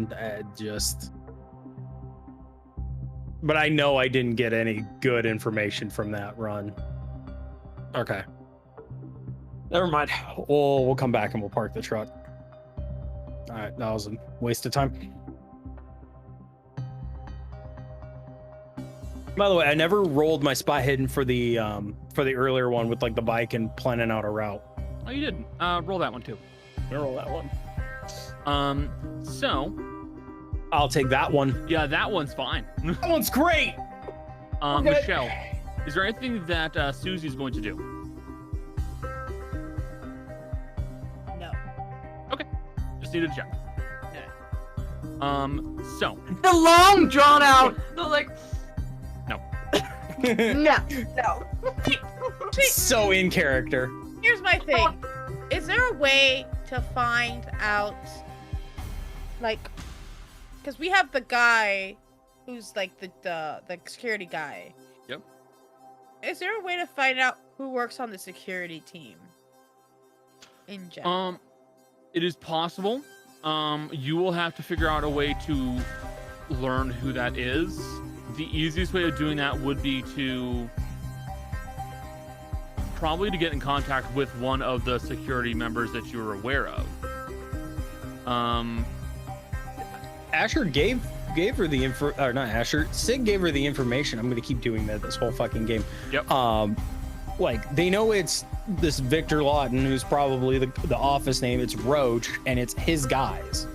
But I know I didn't get any good information from that run. Okay. Never mind. We'll come back and we'll park the truck. All right, that was a waste of time. By the way, I never rolled my spot hidden for the earlier one with like the bike and planning out a route. Oh, you didn't. Roll that one too. I roll that one. So I'll take that one. yeah, that one's fine. That one's great. Okay. Michelle, is there anything that Susie's going to do? No. Just need to check. So The long drawn out. They're like, No. So in character. Here's my thing. Is there a way to find out, like, because we have the guy who's like the security guy. Yep. Is there a way to find out who works on the security team? In general. It is possible. You will have to figure out a way to learn who that is. The easiest way of doing that would be to get in contact with one of the security members that you're aware of. Asher gave her the info, or not Asher. Sig gave her the information. I'm gonna keep doing that this whole fucking game. Yep. Like they know it's this Victor Lawton, who's probably the office name. It's Roach, and it's his guys.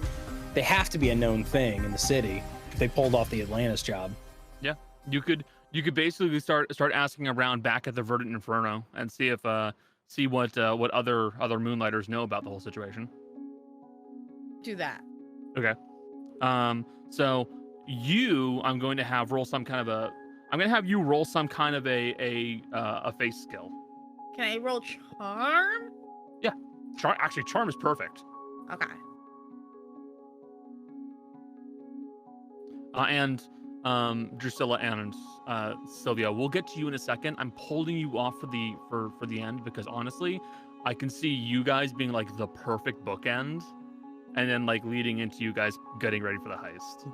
They have to be a known thing in the city if they pulled off the Atlantis job. Yeah, you could basically start asking around back at the Verdant Inferno and see if see what other Moonlighters know about the whole situation. Do that. Okay. So I'm going to have roll some kind of I'm gonna have you roll some kind of a face skill. Can I roll charm? Actually, charm is perfect. Okay. And Drusilla and Sylvia, we'll get to you in a second. I'm holding you off for the end because honestly, I can see you guys being like the perfect bookend, and then like leading into you guys getting ready for the heist.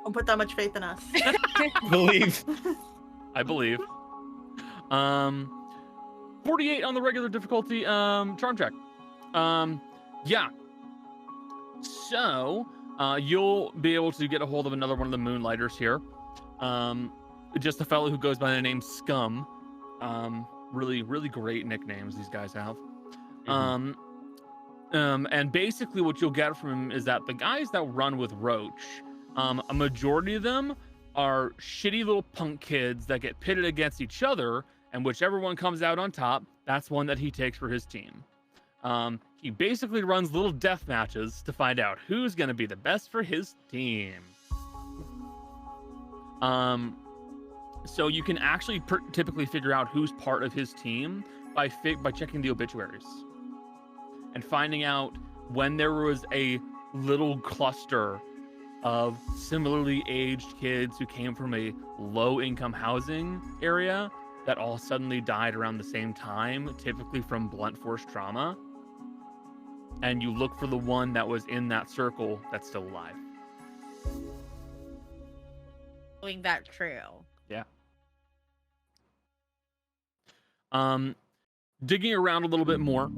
Don't put that much faith in us. Believe. I believe. 48 on the regular difficulty charm check. Yeah. So you'll be able to get a hold of another one of the Moonlighters here. Just a fellow who goes by the name Scum. Really, really great nicknames these guys have. And basically what you'll get from him is that the guys that run with Roach, a majority of them are shitty little punk kids that get pitted against each other, and whichever one comes out on top, that's one that he takes for his team. He basically runs little death matches to find out who's going to be the best for his team. So you can actually typically figure out who's part of his team by checking the obituaries and finding out when there was a little cluster of similarly aged kids who came from a low-income housing area that all suddenly died around the same time, typically from blunt force trauma. And you look for the one that was in that circle that's still alive. Doing that trail. Yeah. Digging around a little bit more,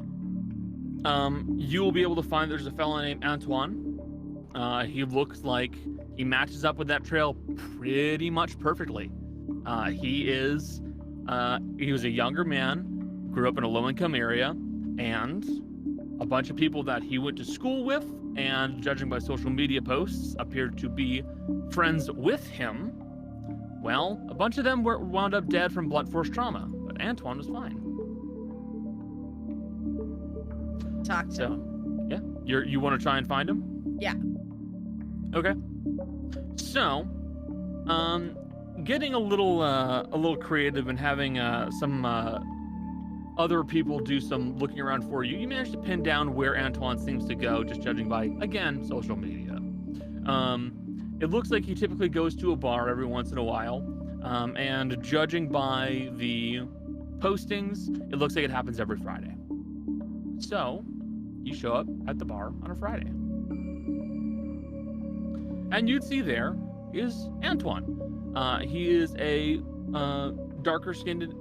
you will be able to find there's a fellow named Antoine. He looks like he matches up with that trail pretty much perfectly. He was a younger man, grew up in a low-income area, and a bunch of people that he went to school with, and judging by social media posts, appeared to be friends with him. Well, a bunch of them wound up dead from blunt force trauma, but Antoine was fine. Talk to him. Yeah, you want to try and find him? Yeah. Okay. So, getting a little creative and having some other people do some looking around for you, you managed to pin down where Antoine seems to go, just judging by, again, social media. It looks like he typically goes to a bar every once in a while, and judging by the postings, it looks like it happens every Friday. So, you show up at the bar on a Friday. And you'd see there is Antoine. He is a darker skinned,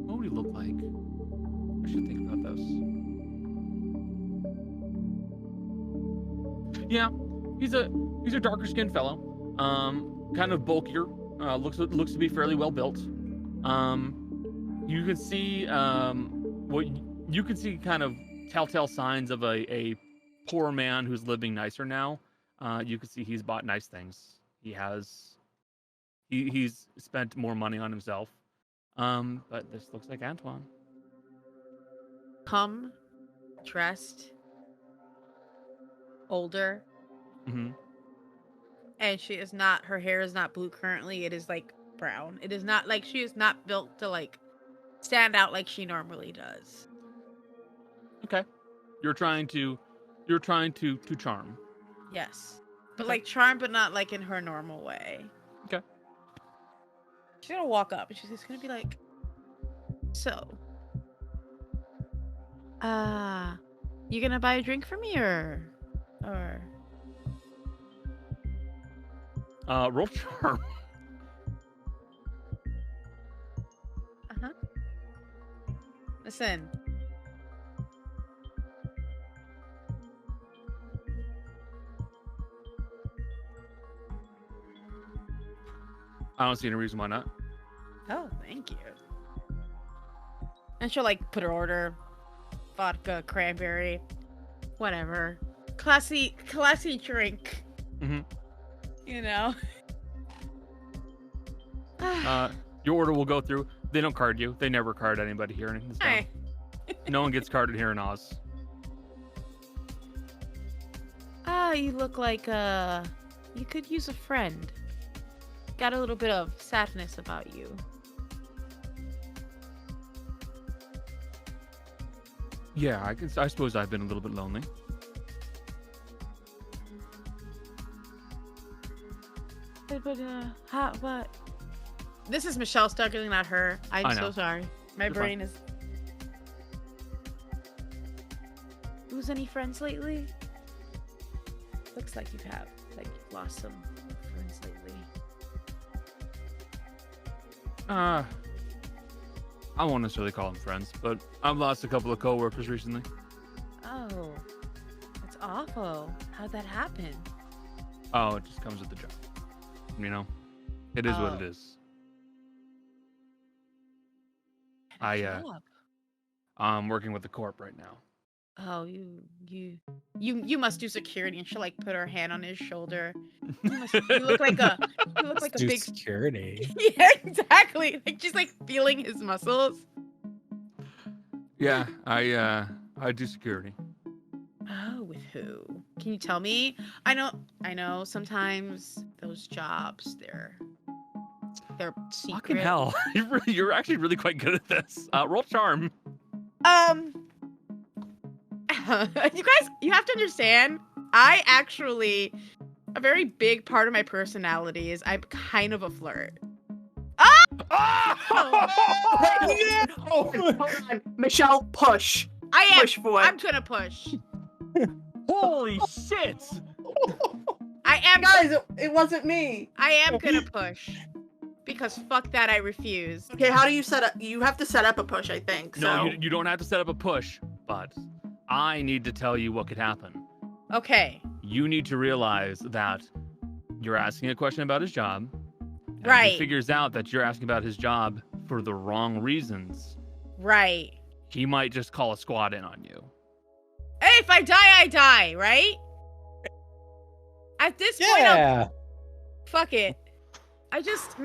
what would he look like? I should think about this. Yeah, he's a darker skinned fellow. Kind of bulkier. Looks to be fairly well built. You can see you can see kind of telltale signs of a poor man who's living nicer now. You can see he's bought nice things. He's spent more money on himself. But this looks like Antoine. Come, dressed, older. Mm-hmm. And she is not, her hair is not blue currently. It is like brown. It is not like, she is not built to like stand out like she normally does. Okay. You're trying to charm. Yes. But Okay. like charm, but not like in her normal way. Okay. She's gonna walk up and she's just gonna be like, so, you gonna buy a drink for me or? Roll charm. Listen. I don't see any reason why not. Oh, thank you. And she'll like put her order, vodka, cranberry, whatever, classy drink. Mm-hmm. You know. Your order will go through. They don't card you. They never card anybody here in this town. Hey. No one gets carded here in Oz. you look like you could use a friend. Got a little bit of sadness about you. Yeah, I suppose I've been a little bit lonely. But this is Michelle Starkling, not her. I I'm know. so sorry. My You're brain is. Lose any friends lately? Looks like you've lost some friends lately. I won't necessarily call them friends, but I've lost a couple of coworkers recently. Oh, that's awful. How'd that happen? Oh, it just comes with the job. You know, it is what it Oh. is. Job. I'm working with the corp right now. Oh, you must do security, and she'll like put her hand on his shoulder. You look like a Do big security. Yeah, exactly. Like she's like feeling his muscles. Yeah, I do security. Oh, with who? Can you tell me? I know. Sometimes those jobs, they're secret. Fucking hell, you're actually really quite good at this. Roll charm. You have to understand. I actually, a very big part of my personality is I'm kind of a flirt. Yeah. Oh, hold on. Michelle, push. I am. Push for it. I'm gonna push. Holy shit! I am. Guys, it wasn't me. I am gonna push. Because fuck that, I refuse. Okay, how do you set up? You have to set up a push, I think. So. No, you don't have to set up a push, but I need to tell you what could happen. Okay. You need to realize that you're asking a question about his job. And Right. He figures out that you're asking about his job for the wrong reasons. Right. He might just call a squad in on you. Hey, if I die, I die, right? At this point, Yeah. fuck it. I just, but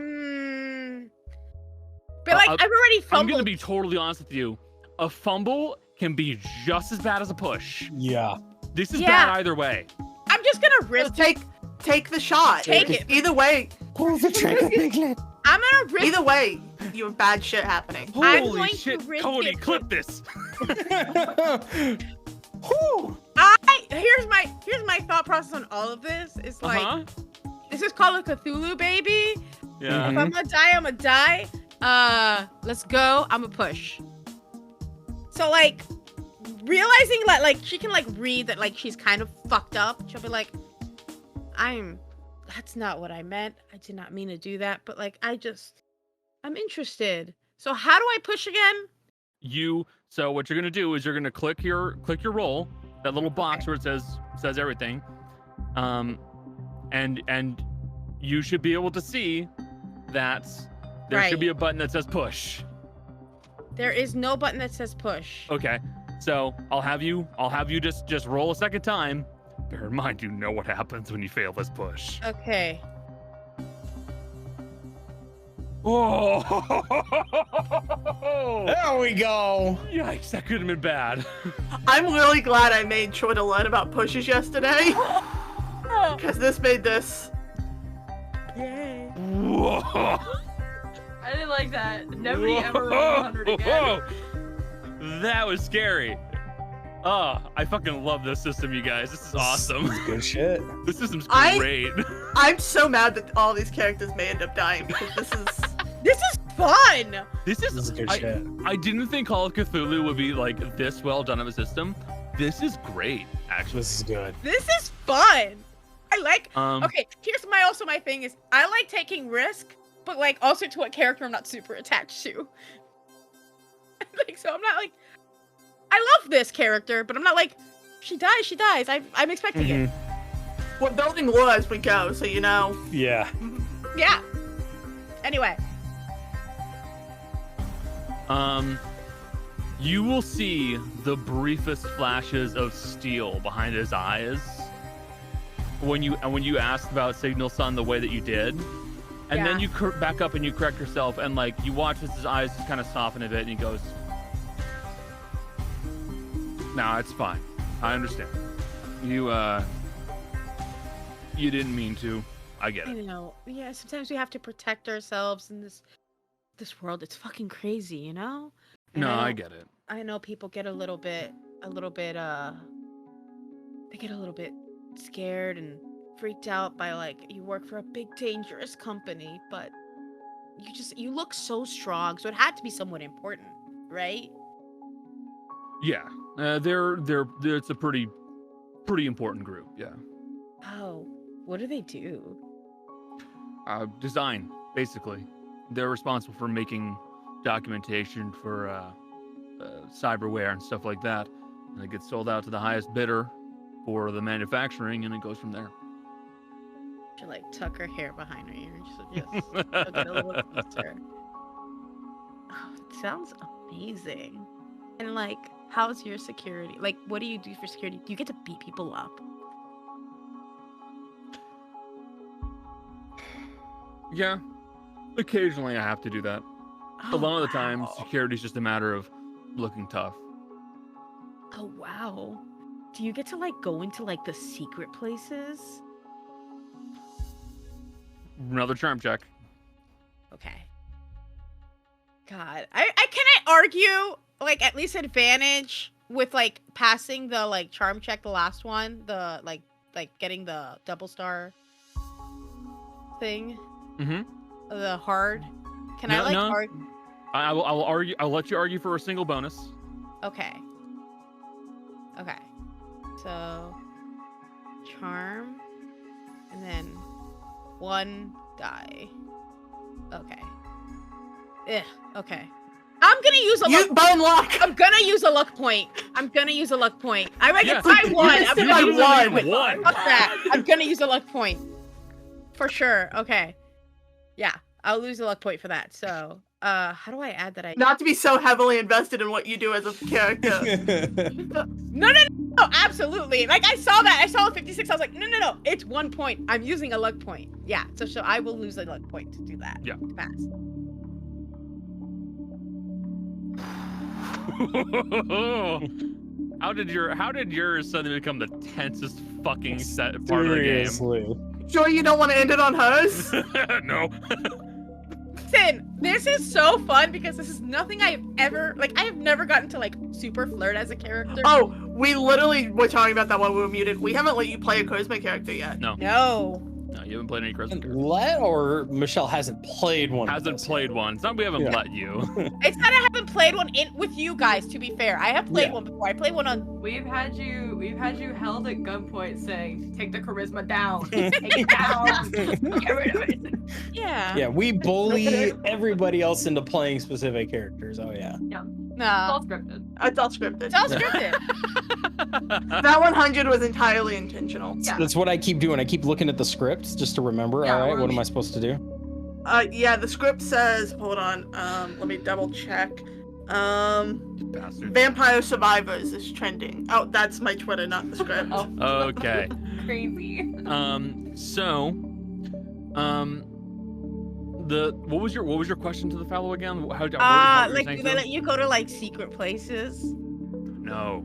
like, I've already I'm fumbled. gonna be totally honest with you. A fumble can be just as bad as a push. Yeah. This is Yeah. bad either way. I'm just gonna risk. Take the shot. Take it. Either way, Pull the trigger, Piglet. I'm gonna risk. either way, you have bad shit happening. I'm Holy going to shit, risk Cody, it. clip this. Whew. Here's my thought process on all of this. It's like, Uh-huh. this is Call of Cthulhu, baby. Yeah. If I'm gonna die, I'm gonna die. Let's go. I'm gonna push. So like, realizing that like she can like read that like she's kind of fucked up. She'll be like, that's not what I meant. I did not mean to do that. But like, I'm interested. So how do I push again? So what you're gonna do is you're gonna click your roll, that little box where it says everything, and you should be able to see that there Right. should be a button that says push. There is no button that says push. Okay, so I'll have you just roll a second time. Bear in mind, you know what happens when you fail this push. Okay. Oh, There we go. yikes! That could have been bad. I'm really glad I made sure to learn about pushes yesterday. Because this made this. Yay. Whoa. I didn't like that. Nobody ever rolled 100 again. That was scary. Oh, I fucking love this system, you guys. This is awesome. This is good shit. This system's I- great. I'm so mad that all these characters may end up dying because this is. This is fun. This This is is good shit. I didn't think Call of Cthulhu would be like this well done of a system. This is great, actually. This is good. This is fun. I like. Um, Okay, here's my thing is I like taking risk, but like also to a character I'm not super attached to. Like so I'm not like I love this character, but I'm not like she dies. I'm expecting it. We're building lore as we go, so you know. Yeah. Yeah. Anyway, you will see the briefest flashes of steel behind his eyes when you asked about Signal Sun the way that you did, and then Yeah. you back up and you correct yourself, and like you watch as his eyes just kind of soften a bit, and he goes, "No, it's fine. I understand. You You didn't mean to. I get I it. know. Yeah, sometimes we have to protect ourselves in this world. It's fucking crazy, you know? And No, I don't- get it. I know people get a little bit they get a little bit scared and freaked out by like you work for a big dangerous company, but you look so strong, so it had to be somewhat important, right? Yeah. They're it's a pretty important group. Yeah. Oh, what do they do? Design, basically. They're responsible for making documentation for cyberware and stuff like that. And it gets sold out to the highest bidder for the manufacturing, and it goes from there. She like tuck her hair behind her ears. She'll get a little closer. Oh, it sounds amazing. And like, how's your security? Like, what do you do for security? Do you get to beat people up? Yeah. Occasionally I have to do that. A lot of the time, wow. security's just a matter of looking tough. Oh wow. Do you get to like go into like the secret places? Another charm check. Okay. God, I can I argue like at least advantage with like passing the like charm check, the last one, the like getting the double star thing, Mm-hmm. the hard. Can I No, like no. argue? I will argue. I'll let you argue for a single bonus. Okay. Okay. So charm, and then one die. Okay. Ugh. Okay. I'm gonna use a luck. Bone luck. I'm gonna use a luck point. I might get Yeah, by one. I'm said gonna by use a luck one. point. One. Fuck that. I'm gonna use a luck point. For sure. Okay. Yeah, I'll lose a luck point for that. So, how do I add that? Not to be so heavily invested in what you do as a character. No, absolutely. Like I saw that. I saw 56. I was like, no. It's 1 point. I'm using a luck point. Yeah. So I will lose a luck point to do that. Yeah. To pass. How did yours suddenly become the tensest fucking part of the game? Seriously. Sure you don't want to end it on hers? No. Listen, this is so fun because this is nothing I've ever I have never gotten to like super flirt as a character. Oh, we literally were talking about that while we were muted. We haven't let you play a Cosmo character yet. No, No. you haven't played any Christmas. Let or Michelle hasn't played one. Hasn't played one. It's not we haven't Yeah. let you. It's that I haven't played one with you guys, to be fair. I have played Yeah. one before. I played one on We've had you held at gunpoint saying, take the charisma down. Take it down. Get rid of it. Yeah. Yeah, we bully everybody else into playing specific characters. Oh yeah. It's No. all scripted. It's all scripted. It's all scripted. That 100 was entirely intentional. Yeah. That's what I keep doing. I keep looking at the scripts just to remember. Yeah, All right, or what am we- I supposed to do? Yeah, the script says, hold on, let me double check. Bastard. Vampire Survivors is trending. Oh, that's my Twitter, not the script. Oh, Okay. crazy. What was your question to the fellow again? What were you Like, saying do to they him? let you go to like secret places? No.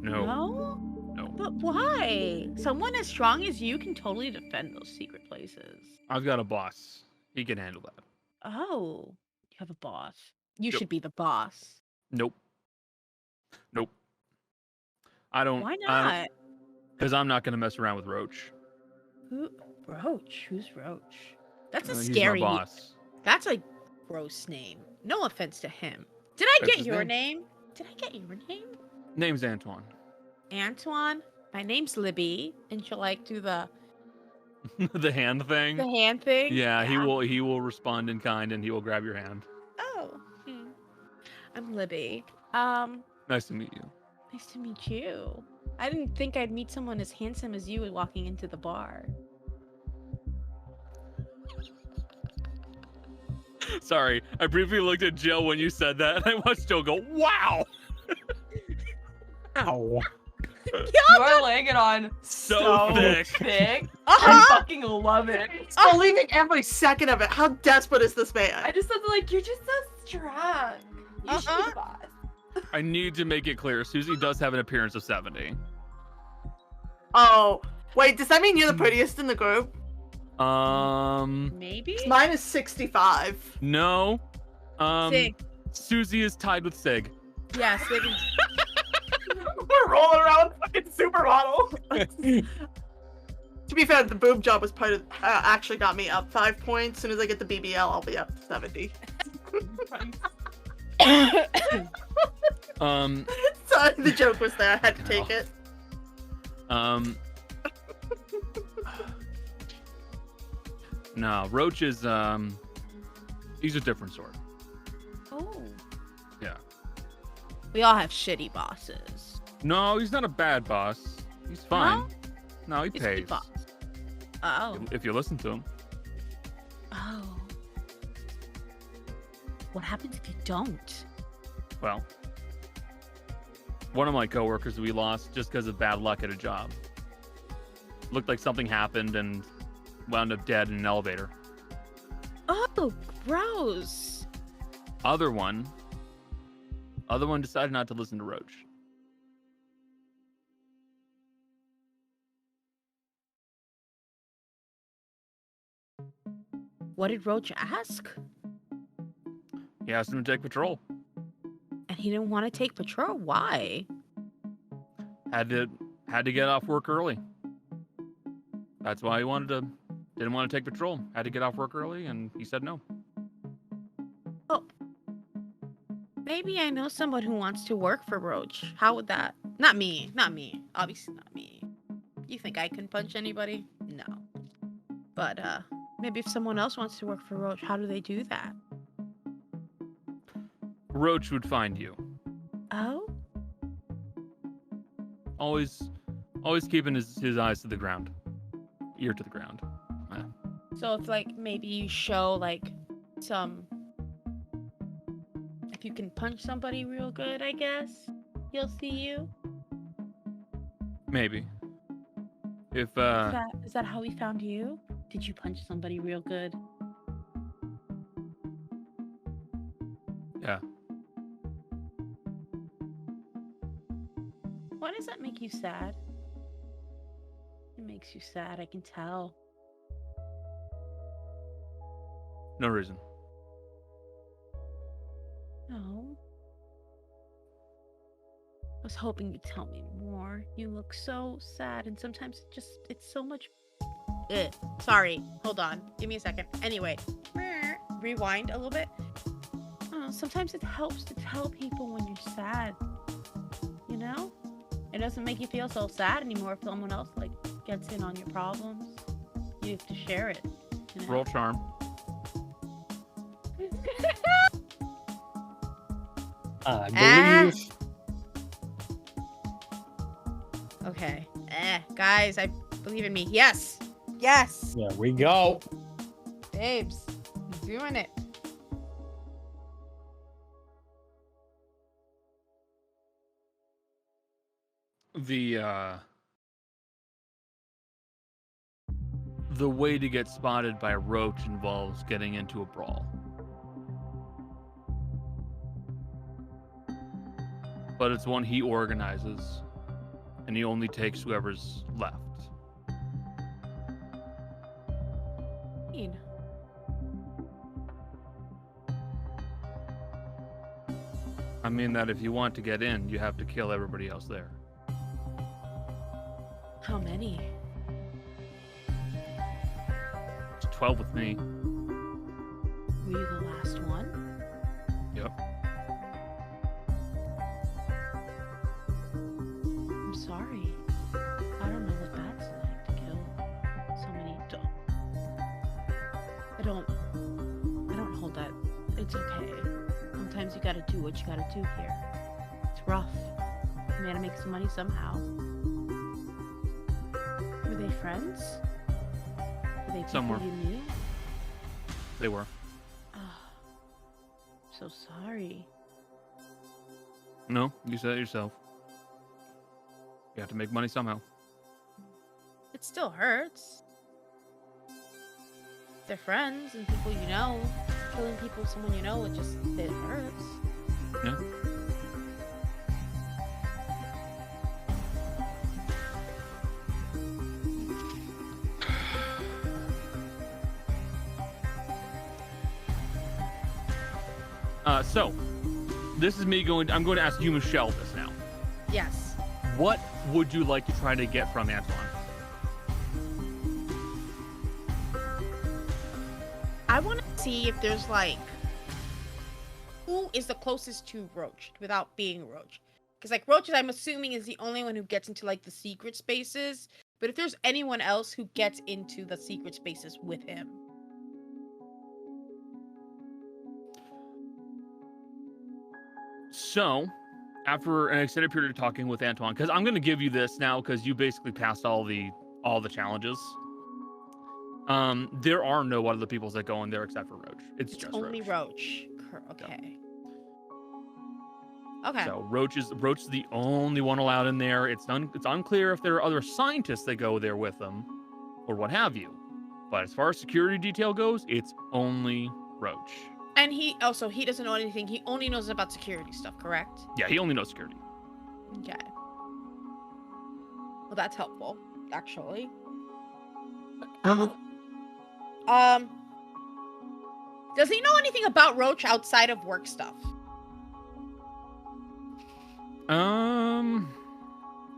No. No? No. But why? Someone as strong as you can totally defend those secret places. I've got a boss. He can handle that. Oh, you have a boss. You Yep. should be the boss. Nope. I don't. Why not? Because I'm not gonna mess around with Roach. Who? Roach? Who's Roach? That's a He's my scary. boss. That's a gross name. No offense to him. Did I That's get his your name. name? Did I get your name? Name's Antoine. Antoine. My name's Libby, and she'll like do the The hand thing. hand thing. Yeah, he will respond in kind and he will grab your hand. Oh, I'm Libby. Nice to meet you. Nice to meet you. I didn't think I'd meet someone as handsome as you walking into the bar. Sorry, I briefly looked at Jill when you said that, and I watched Jill go, "Wow, Ow. You're laying it on so thick." thick. Uh-huh. I fucking love it. Believing every second of it. How desperate is this man? I just felt like you're just so strong. You should be the boss. I need to make it clear, Susie does have an appearance of 70. Oh, Wait, does that mean you're the prettiest in the group? Maybe? Mine is 65. No. Sig. Susie is tied with Sig. Yeah, Sig. We're rolling around fucking supermodel. To be fair, the boob job was part of actually got me up 5 points. As soon as I get the BBL, I'll be up to 70. Sorry, the joke was there. I had to take it. No, Roach is he's a different sort. Oh. Yeah. We all have shitty bosses. No, he's not a bad boss. He's fine. No, he He's a good pays. boss. Oh. If you listen to him. Oh. What happens if you don't? Well, one of my coworkers we lost just because of bad luck at a job. Looked like something happened and wound up dead in an elevator. Oh, gross. Other one decided not to listen to Roach. What did Roach ask? He asked him to take patrol. And he didn't want to take patrol. Why? Had to get off work early. That's why he didn't want to take patrol. Had to get off work early, and he said no. Oh. Maybe I know someone who wants to work for Roach. How would that? Not me. Obviously not me. You think I can punch anybody? No. But, maybe if someone else wants to work for Roach, how do they do that? Roach would find you. Oh? Always keeping his eyes to the ground. Ear to the ground. So if, like, maybe you show, like, if you can punch somebody real good, I guess, he'll see you? Maybe. If, Is that how he found you? Did you punch somebody real good? Yeah. Why does that make you sad? It makes you sad, I can tell. No reason. No. I was hoping you'd tell me more. You look so sad, and sometimes it's so much. Sorry, hold on. Give me a second. Anyway, rewind a little bit. Sometimes it helps to tell people when you're sad. You know? It doesn't make you feel so sad anymore if someone else, like, gets in on your problems. You have to share it. You know? Roll charm. I believe. Okay. Guys, I believe in me. Yes. Yes. There we go. Babes, you're doing it. The way to get spotted by a Roach involves getting into a brawl. But it's one he organizes, and he only takes whoever's left. I mean that if you want to get in, you have to kill everybody else there. How many? It's 12 with me. Were you the last one? Yep. I'm sorry. I don't know what that's like to kill so many. I don't hold that. It's okay. Sometimes you gotta do what you gotta do here. It's rough. You gotta make some money somehow. Were they friends? Were they people Somewhere. you knew? They were. Oh, so sorry. No, you said it yourself. You have to make money somehow. It still hurts. They're friends and people you know. Killing people, someone you know, it hurts. Yeah. So this is me going. I'm going to ask you, Michelle, this now. Yes. What would you like to try to get from Antoine? I want to see if there's like, who is the closest to Roach without being Roach? Because like Roach, I'm assuming, is the only one who gets into like the secret spaces. But if there's anyone else who gets into the secret spaces with him. So, after an extended period of talking with Antoine, because I'm going to give you this now because you basically passed all the challenges. There are no other peoples that go in there except for Roach. It's just only Roach. Okay. Okay. So Roach is the only one allowed in there. It's unclear if there are other scientists that go there with them, or what have you. But as far as security detail goes, it's only Roach. And he doesn't know anything. He only knows about security stuff, correct? Yeah, he only knows security. Okay. Well, that's helpful, actually. Does he know anything about Roach outside of work stuff? Let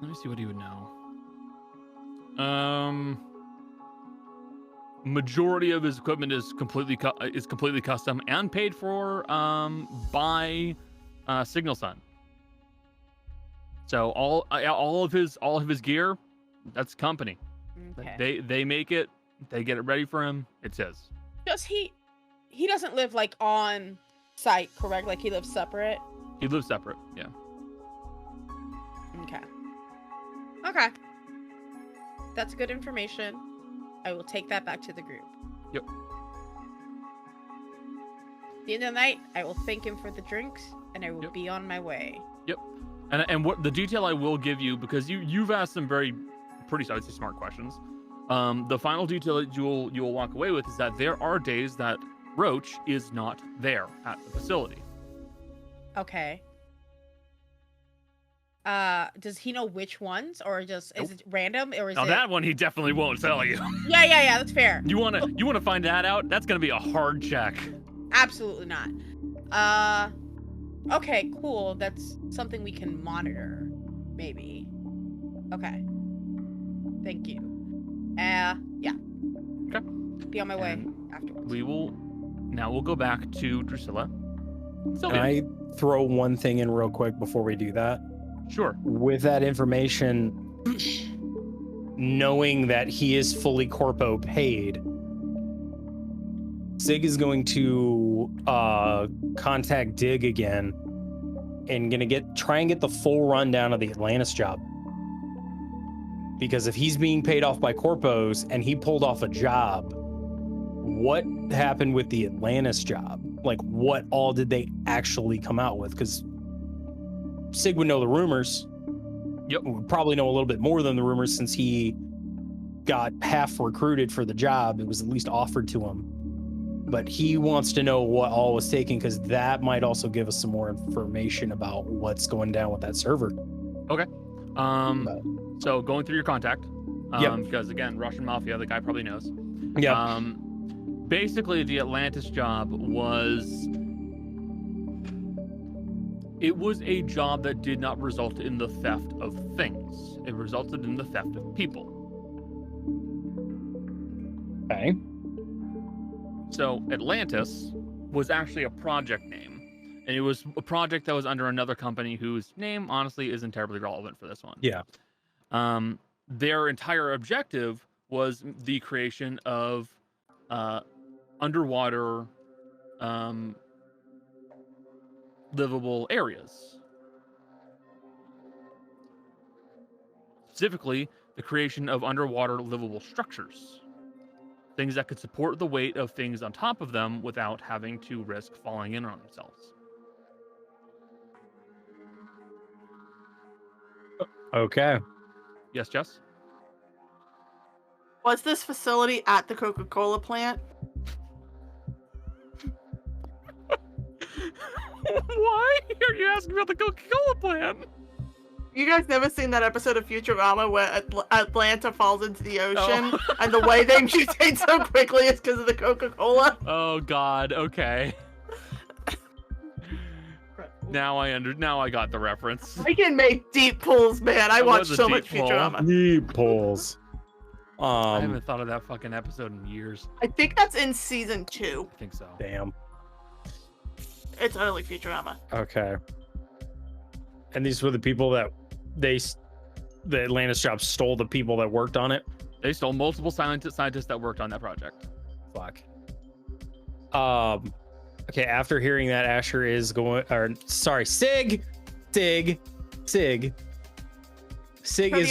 me see what he would know. Majority of his equipment is completely custom and paid for by Signal Sun. So all of his gear, that's company. Okay. They make it, they get it ready for him. It's his. Does he doesn't live like on site, correct? Like he lives separate? He lives separate, yeah. Okay. That's good information. I will take that back to the group. Yep. At the end of the night, I will thank him for the drinks, and I will be on my way. Yep. And what the detail I will give you, because you've asked some pretty smart questions. The final detail that you'll walk away with is that there are days that Roach is not there at the facility. Okay. Does he know which ones, or is it random, or is it? That one he definitely won't tell you. Yeah, that's fair. You wanna find that out? That's gonna be a hard check. Absolutely not. Okay, cool. That's something we can monitor, maybe. Okay. Thank you. Yeah. Okay. Be on my way afterwards. We'll go back to Drusilla. Can I throw one thing in real quick before we do that? Sure. With that information, knowing that he is fully corpo paid, Sig is going to contact Dig again and try and get the full rundown of the Atlantis job. Because if he's being paid off by corpos and he pulled off a job, what happened with the Atlantis job? Like, what all did they actually come out with? Because Sig would know the rumors. Yep. Would probably know a little bit more than the rumors since he got half recruited for the job. It was at least offered to him. But he wants to know what all was taken, because that might also give us some more information about what's going down with that server. Okay. So going through your contact. Yep. Because again, Russian Mafia, the guy probably knows. Yeah. Basically, the Atlantis job was a job that did not result in the theft of things. It resulted in the theft of people. Okay. So Atlantis was actually a project name, and it was a project that was under another company whose name honestly isn't terribly relevant for this one. Yeah. Their entire objective was the creation of underwater livable areas. Specifically, the creation of underwater livable structures. Things that could support the weight of things on top of them without having to risk falling in on themselves. Okay. Yes, Jess? Was this facility at the Coca-Cola plant? Why are you asking about the Coca-Cola plant? You guys never seen that episode of Futurama where Atlanta falls into the ocean and the way they mutate so quickly is because of the Coca-Cola? Oh, God. Okay. Now I got the reference. I can make deep pulls, man. I That watch was a so much deep pull. Futurama. Deep pulls. I haven't thought of that fucking episode in years. I think that's in season 2. I think so. Damn. It's early Futurama. Okay. And these were the people that the Atlantis job stole the people that worked on it. They stole multiple scientists that worked on that project. Fuck. Okay, after hearing that, Asher is going, or sorry, Sig is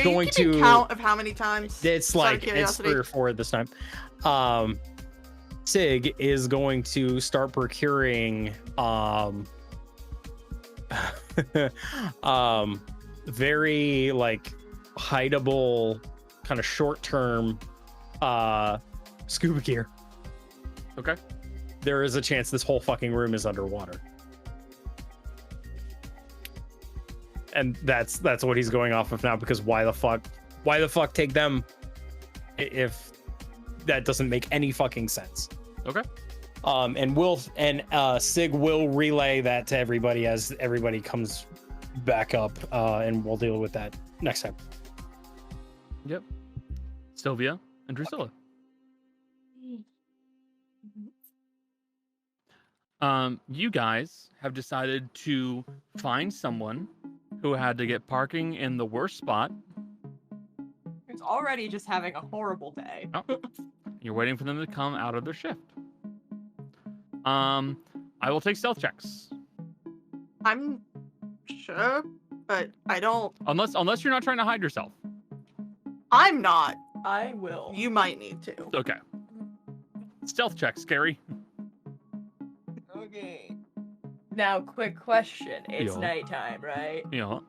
going to count of how many times. It's like it's 3 or 4 this time. Sig is going to start procuring very like hideable kind of short-term scuba gear. Okay. There is a chance this whole fucking room is underwater. And that's what he's going off of now, because why the fuck take them if that doesn't make any fucking sense. Okay. And Sig will relay that to everybody as everybody comes back up, and we'll deal with that next time. Yep. Sylvia and Drusilla. You guys have decided to find someone who had to get parking in the worst spot. Who's already just having a horrible day. Oh. You're waiting for them to come out of their shift. I will take stealth checks. I'm sure, but I don't. Unless you're not trying to hide yourself. I'm not. I will. You might need to. Okay. Stealth check, scary. Okay. Now, quick question. It's Yeah. nighttime, right? You know,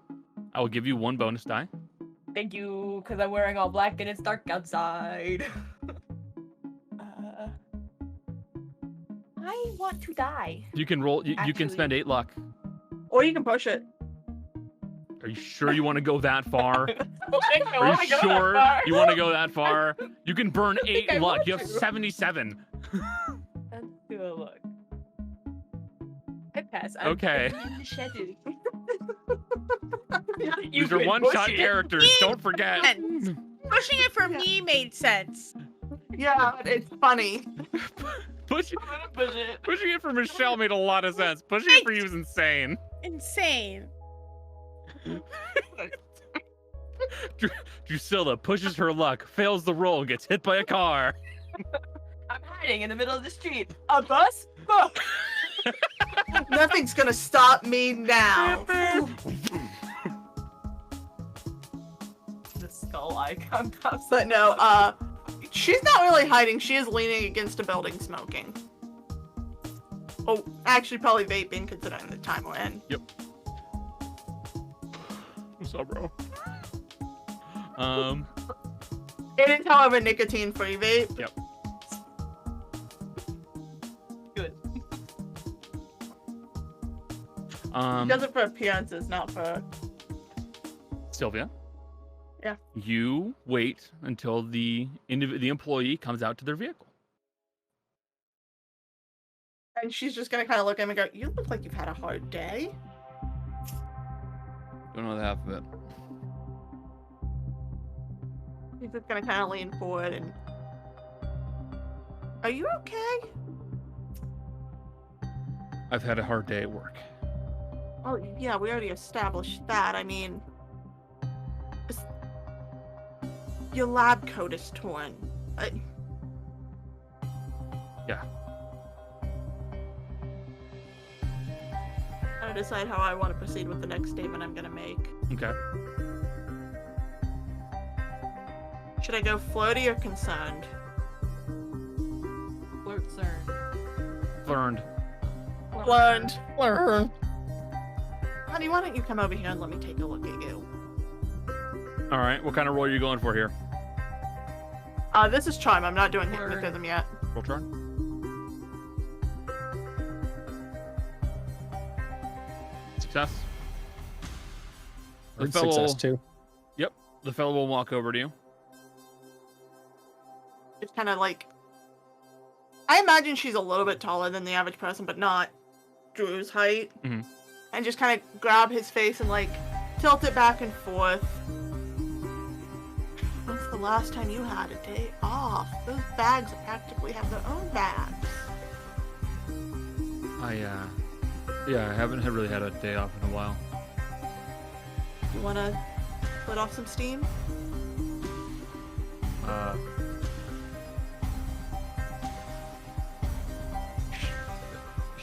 I will give you 1 bonus die. Thank you, because I'm wearing all black and it's dark outside. I want to die. You can roll. You can Actually- spend 8 luck. Or you can push it. Are you sure you want to go that far? Are Are you sure you want to go that far? You can burn 8 I luck. want You have to. 77. Let's do a look. I pass. Okay. In the shadow. These are one-shot characters. Don't forget. Pushing it for me made sense. Yeah, it's funny. Pushing Push it. pushing it for Michelle made a lot of sense. Pushing it for you is insane. Insane. Drusilla pushes her luck, fails the roll, gets hit by a car. I'm hiding in the middle of the street. A bus? Oh. Nothing's gonna stop me now. The skull icon pops But no, she's not really hiding. She is leaning against a building smoking. Oh, actually probably vaping considering the time we're in. What's up, bro? It is, however, nicotine-free vape. Yep. Good. She does it for appearances, not for... Sylvia. Yeah. You wait until the employee comes out to their vehicle. And she's just gonna kind of look at him and go, "You look like you've had a hard day." Don't know the half of it. She's just gonna kind of lean forward and... Are you okay? I've had a hard day at work. Oh, yeah, we already established that. I mean... Your lab coat is torn. Yeah. I decide how I want to proceed with the next statement I'm gonna make. Okay. Should I go floaty or concerned? Flirt cern. Learned. Learned. Learned. Honey, why don't you come over here and let me take a look at you? All right. What kind of roll are you going for here? This is charm. I'm not doing Learned. hypnotism yet. Roll turn. Success. The fellow, Success too. the fellow will walk over to you. It's kind of like... I imagine she's a little bit taller than the average person, but not Drew's height. Mhm. and just kind of grab his face and like tilt it back and forth. When's the last time you had a day off? Those bags practically have their own bags. I haven't really had a day off in a while. You wanna let off some steam?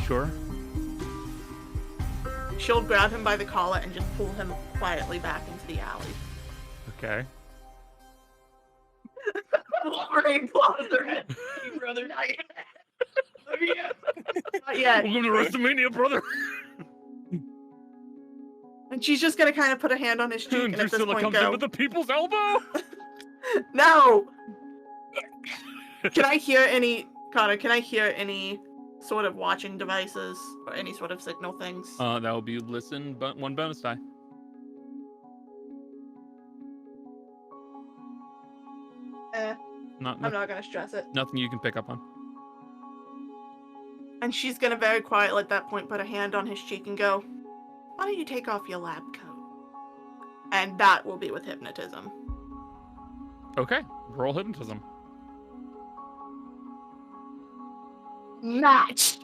Sure. She'll grab him by the collar and just pull him quietly back into the alley. Okay. Wolverine claws their head. Hey, brother. Not yet. Not yet. Welcome to WrestleMania, brother. And she's just gonna kind of put a hand on his cheek and at this Drusilla point comes in go, with the people's elbow. no! Can I hear any, Connor, can I hear any sort of watching devices or any sort of signal things? That will be listen, but one bonus die. I'm not gonna stress it. Nothing you can pick up on. And she's gonna very quietly at that point put a hand on his cheek and go, why don't you take off your lab coat? And that will be with hypnotism. Okay, roll hypnotism. Match!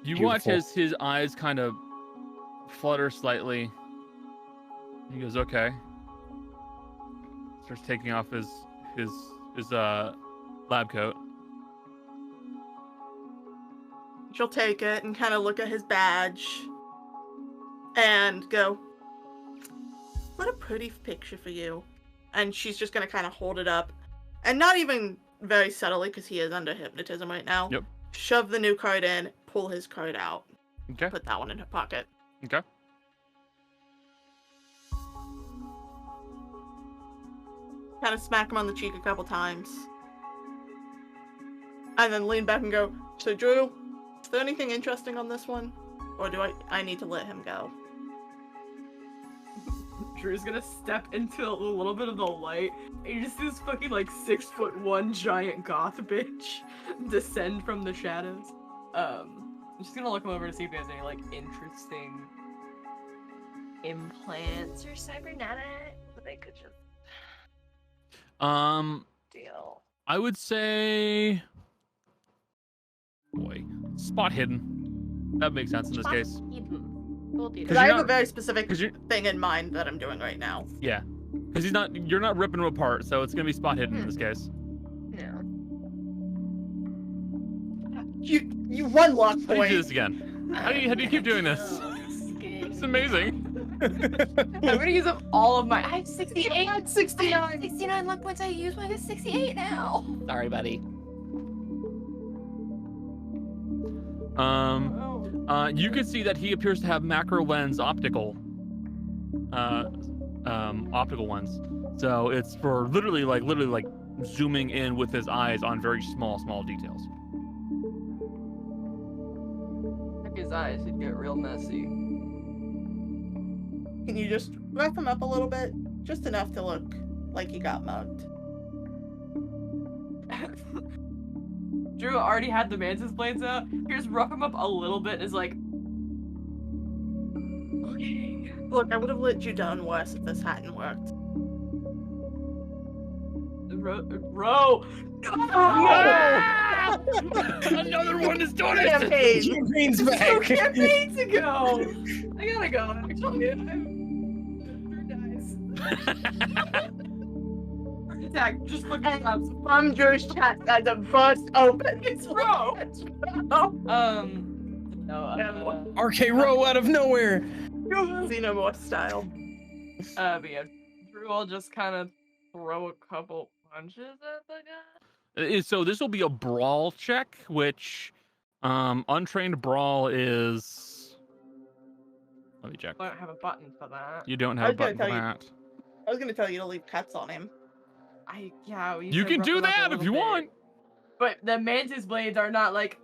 You Beautiful. watch as his eyes kind of flutter slightly. He goes, okay. Starts taking off his lab coat. She'll take it and kind of look at his badge and go, what a pretty picture for you. And she's just going to kind of hold it up and not even very subtly because he is under hypnotism right now. Yep. Shove the new card in, pull his card out, Okay. put that one in her pocket. Okay. Kind of smack him on the cheek a couple times. And then lean back and go, so Drew, is there anything interesting on this one? Or do I need to let him go? Drew's gonna step into a little bit of the light, and you just see this fucking like 6'1" giant goth bitch descend from the shadows. I'm just gonna look him over to see if he has any like interesting implants or cybernetics that I could just deal. I would say, boy, spot hidden. That makes sense in this case. We'll do Because that. I have you're a very specific 'cause you're- thing in mind that I'm doing right now. Yeah, because you're not ripping him apart, so it's gonna be spot hidden in this case. No. You one luck How do you do point. this again? How do you keep doing this? It's amazing. I'm gonna use up all of my. I have 68. I had 69. 69 luck points. I use my 68 now. Sorry, buddy. You can see that he appears to have macro lens optical ones. So it's for literally like zooming in with his eyes on very small details. His eyes would get real messy. Can you just rough him up a little bit? Just enough to look like he got mugged. Drew already had the mantis blades out. Here's rough him up a little bit. Is like, okay. Look, I would have let you down worse if this hadn't worked. Bro. Ah! Another one is doing it. Campaign. Campaign's 2 back. campaigns ago. I gotta go. Actually, Drew dies. Attack. Just look at the From Drew's chest as a burst open. It's Ro. No. RK Row out of nowhere. Xenomorph style. But yeah, Drew will just kind of throw a couple punches at the guy. So this will be a brawl check, which untrained brawl is. Let me check. I don't have a button for that. You don't I have a was gonna button for tell you- that. I was gonna tell you to leave cuts on him. You can do that if you want. But the mantis blades are not like.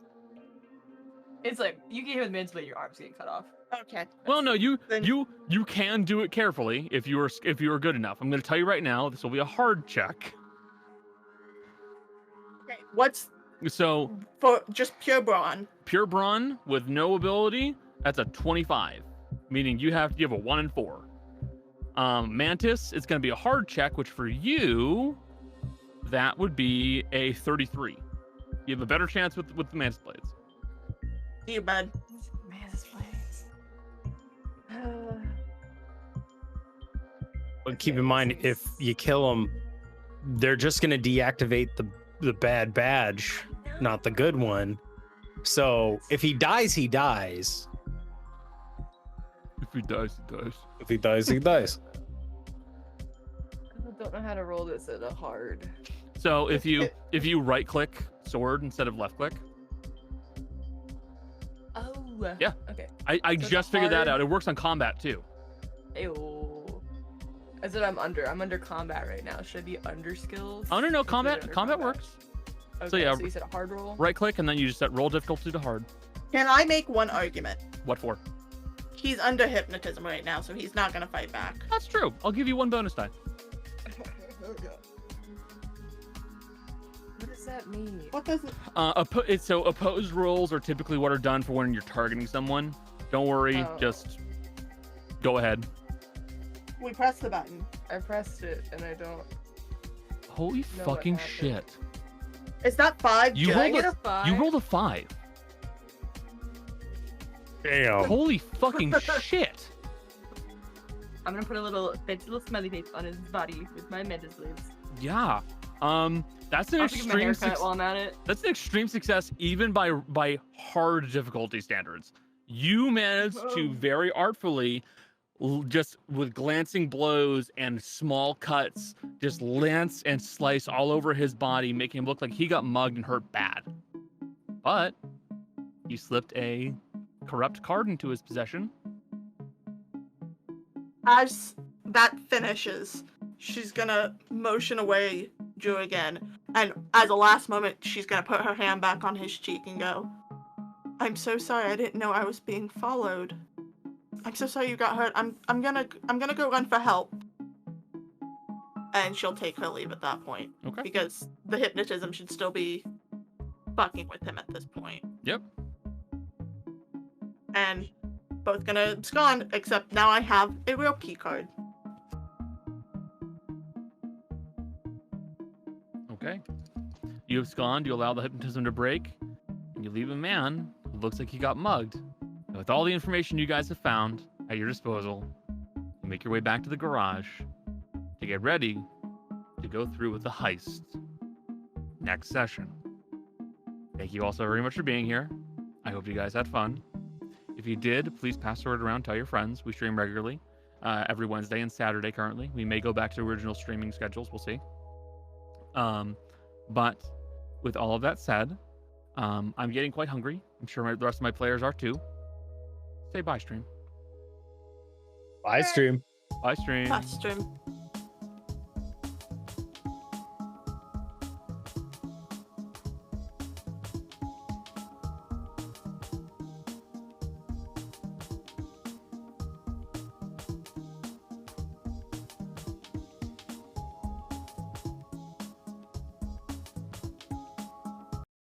It's like you get hit with mantis blade, your arm's getting cut off. Okay. Well, no, you Then- you can do it carefully if you are good enough. I'm going to tell you right now, this will be a hard check. Okay. What's So for just pure brawn? Pure Brawn with no ability, that's a 25, meaning you have a 1 and 4. Mantis, it's going to be a hard check, which for you, that would be a 33. You have a better chance with the Mantis Blades. See you, bud. Mantis Blades. But keep in mind, if you kill them, they're just going to deactivate the bad badge, not the good one. So if he dies, he dies. If he dies, he dies. If he dies, he dies. I don't know how to roll this at a hard. So if you right click sword instead of left click, Oh. Yeah. Okay. I So just the figured that hard- out. It works on combat too. Ew. That's what I'm under. I'm under combat right now. Should I be under skills? Oh no, Or combat under combat works. Okay, yeah, so you said a hard roll? Right click and then you just set roll difficulty to hard. Can I make one argument? What for? He's under hypnotism right now, so he's not gonna fight back. That's true. I'll give you 1 bonus die. What does that mean? What does it? So opposed rolls are typically what are done for when you're targeting someone. Don't worry, Oh. just go ahead. We press the button. I pressed it and I don't. Holy know what fucking happened. shit! Is that 5? You Did I rolled get a 5? You rolled a 5. Damn. Holy fucking shit! I'm gonna put a little fancy little smiley face on his body with my Mantis Blades. Yeah. That's an I'll have to give my extreme. haircut while I'm at it. That's an extreme success, even by hard difficulty standards. You managed to very artfully, just with glancing blows and small cuts, just lance and slice all over his body, making him look like he got mugged and hurt bad. But you slipped a corrupt card into his possession. As that finishes, she's gonna motion away Drew again, and as a last moment, she's gonna put her hand back on his cheek and go, "I'm so sorry. I didn't know I was being followed. I'm so sorry you got hurt. I'm gonna go run for help." And she'll take her leave at that point Okay. because the hypnotism should still be fucking with him at this point. Yep. And both gonna abscond, except now I have a real key card. Okay. You abscond, you allow the hypnotism to break, and you leave a man who looks like he got mugged. And with all the information you guys have found at your disposal, you make your way back to the garage to get ready to go through with the heist next session. Thank you all so very much for being here. I hope you guys had fun. If you did, please pass the word around, tell your friends. We stream regularly, every Wednesday and Saturday currently. We may go back to original streaming schedules, we'll see. But with all of that said, I'm getting quite hungry. I'm sure the rest of my players are too. Say bye, stream. Bye, stream. Bye, stream. Bye, stream.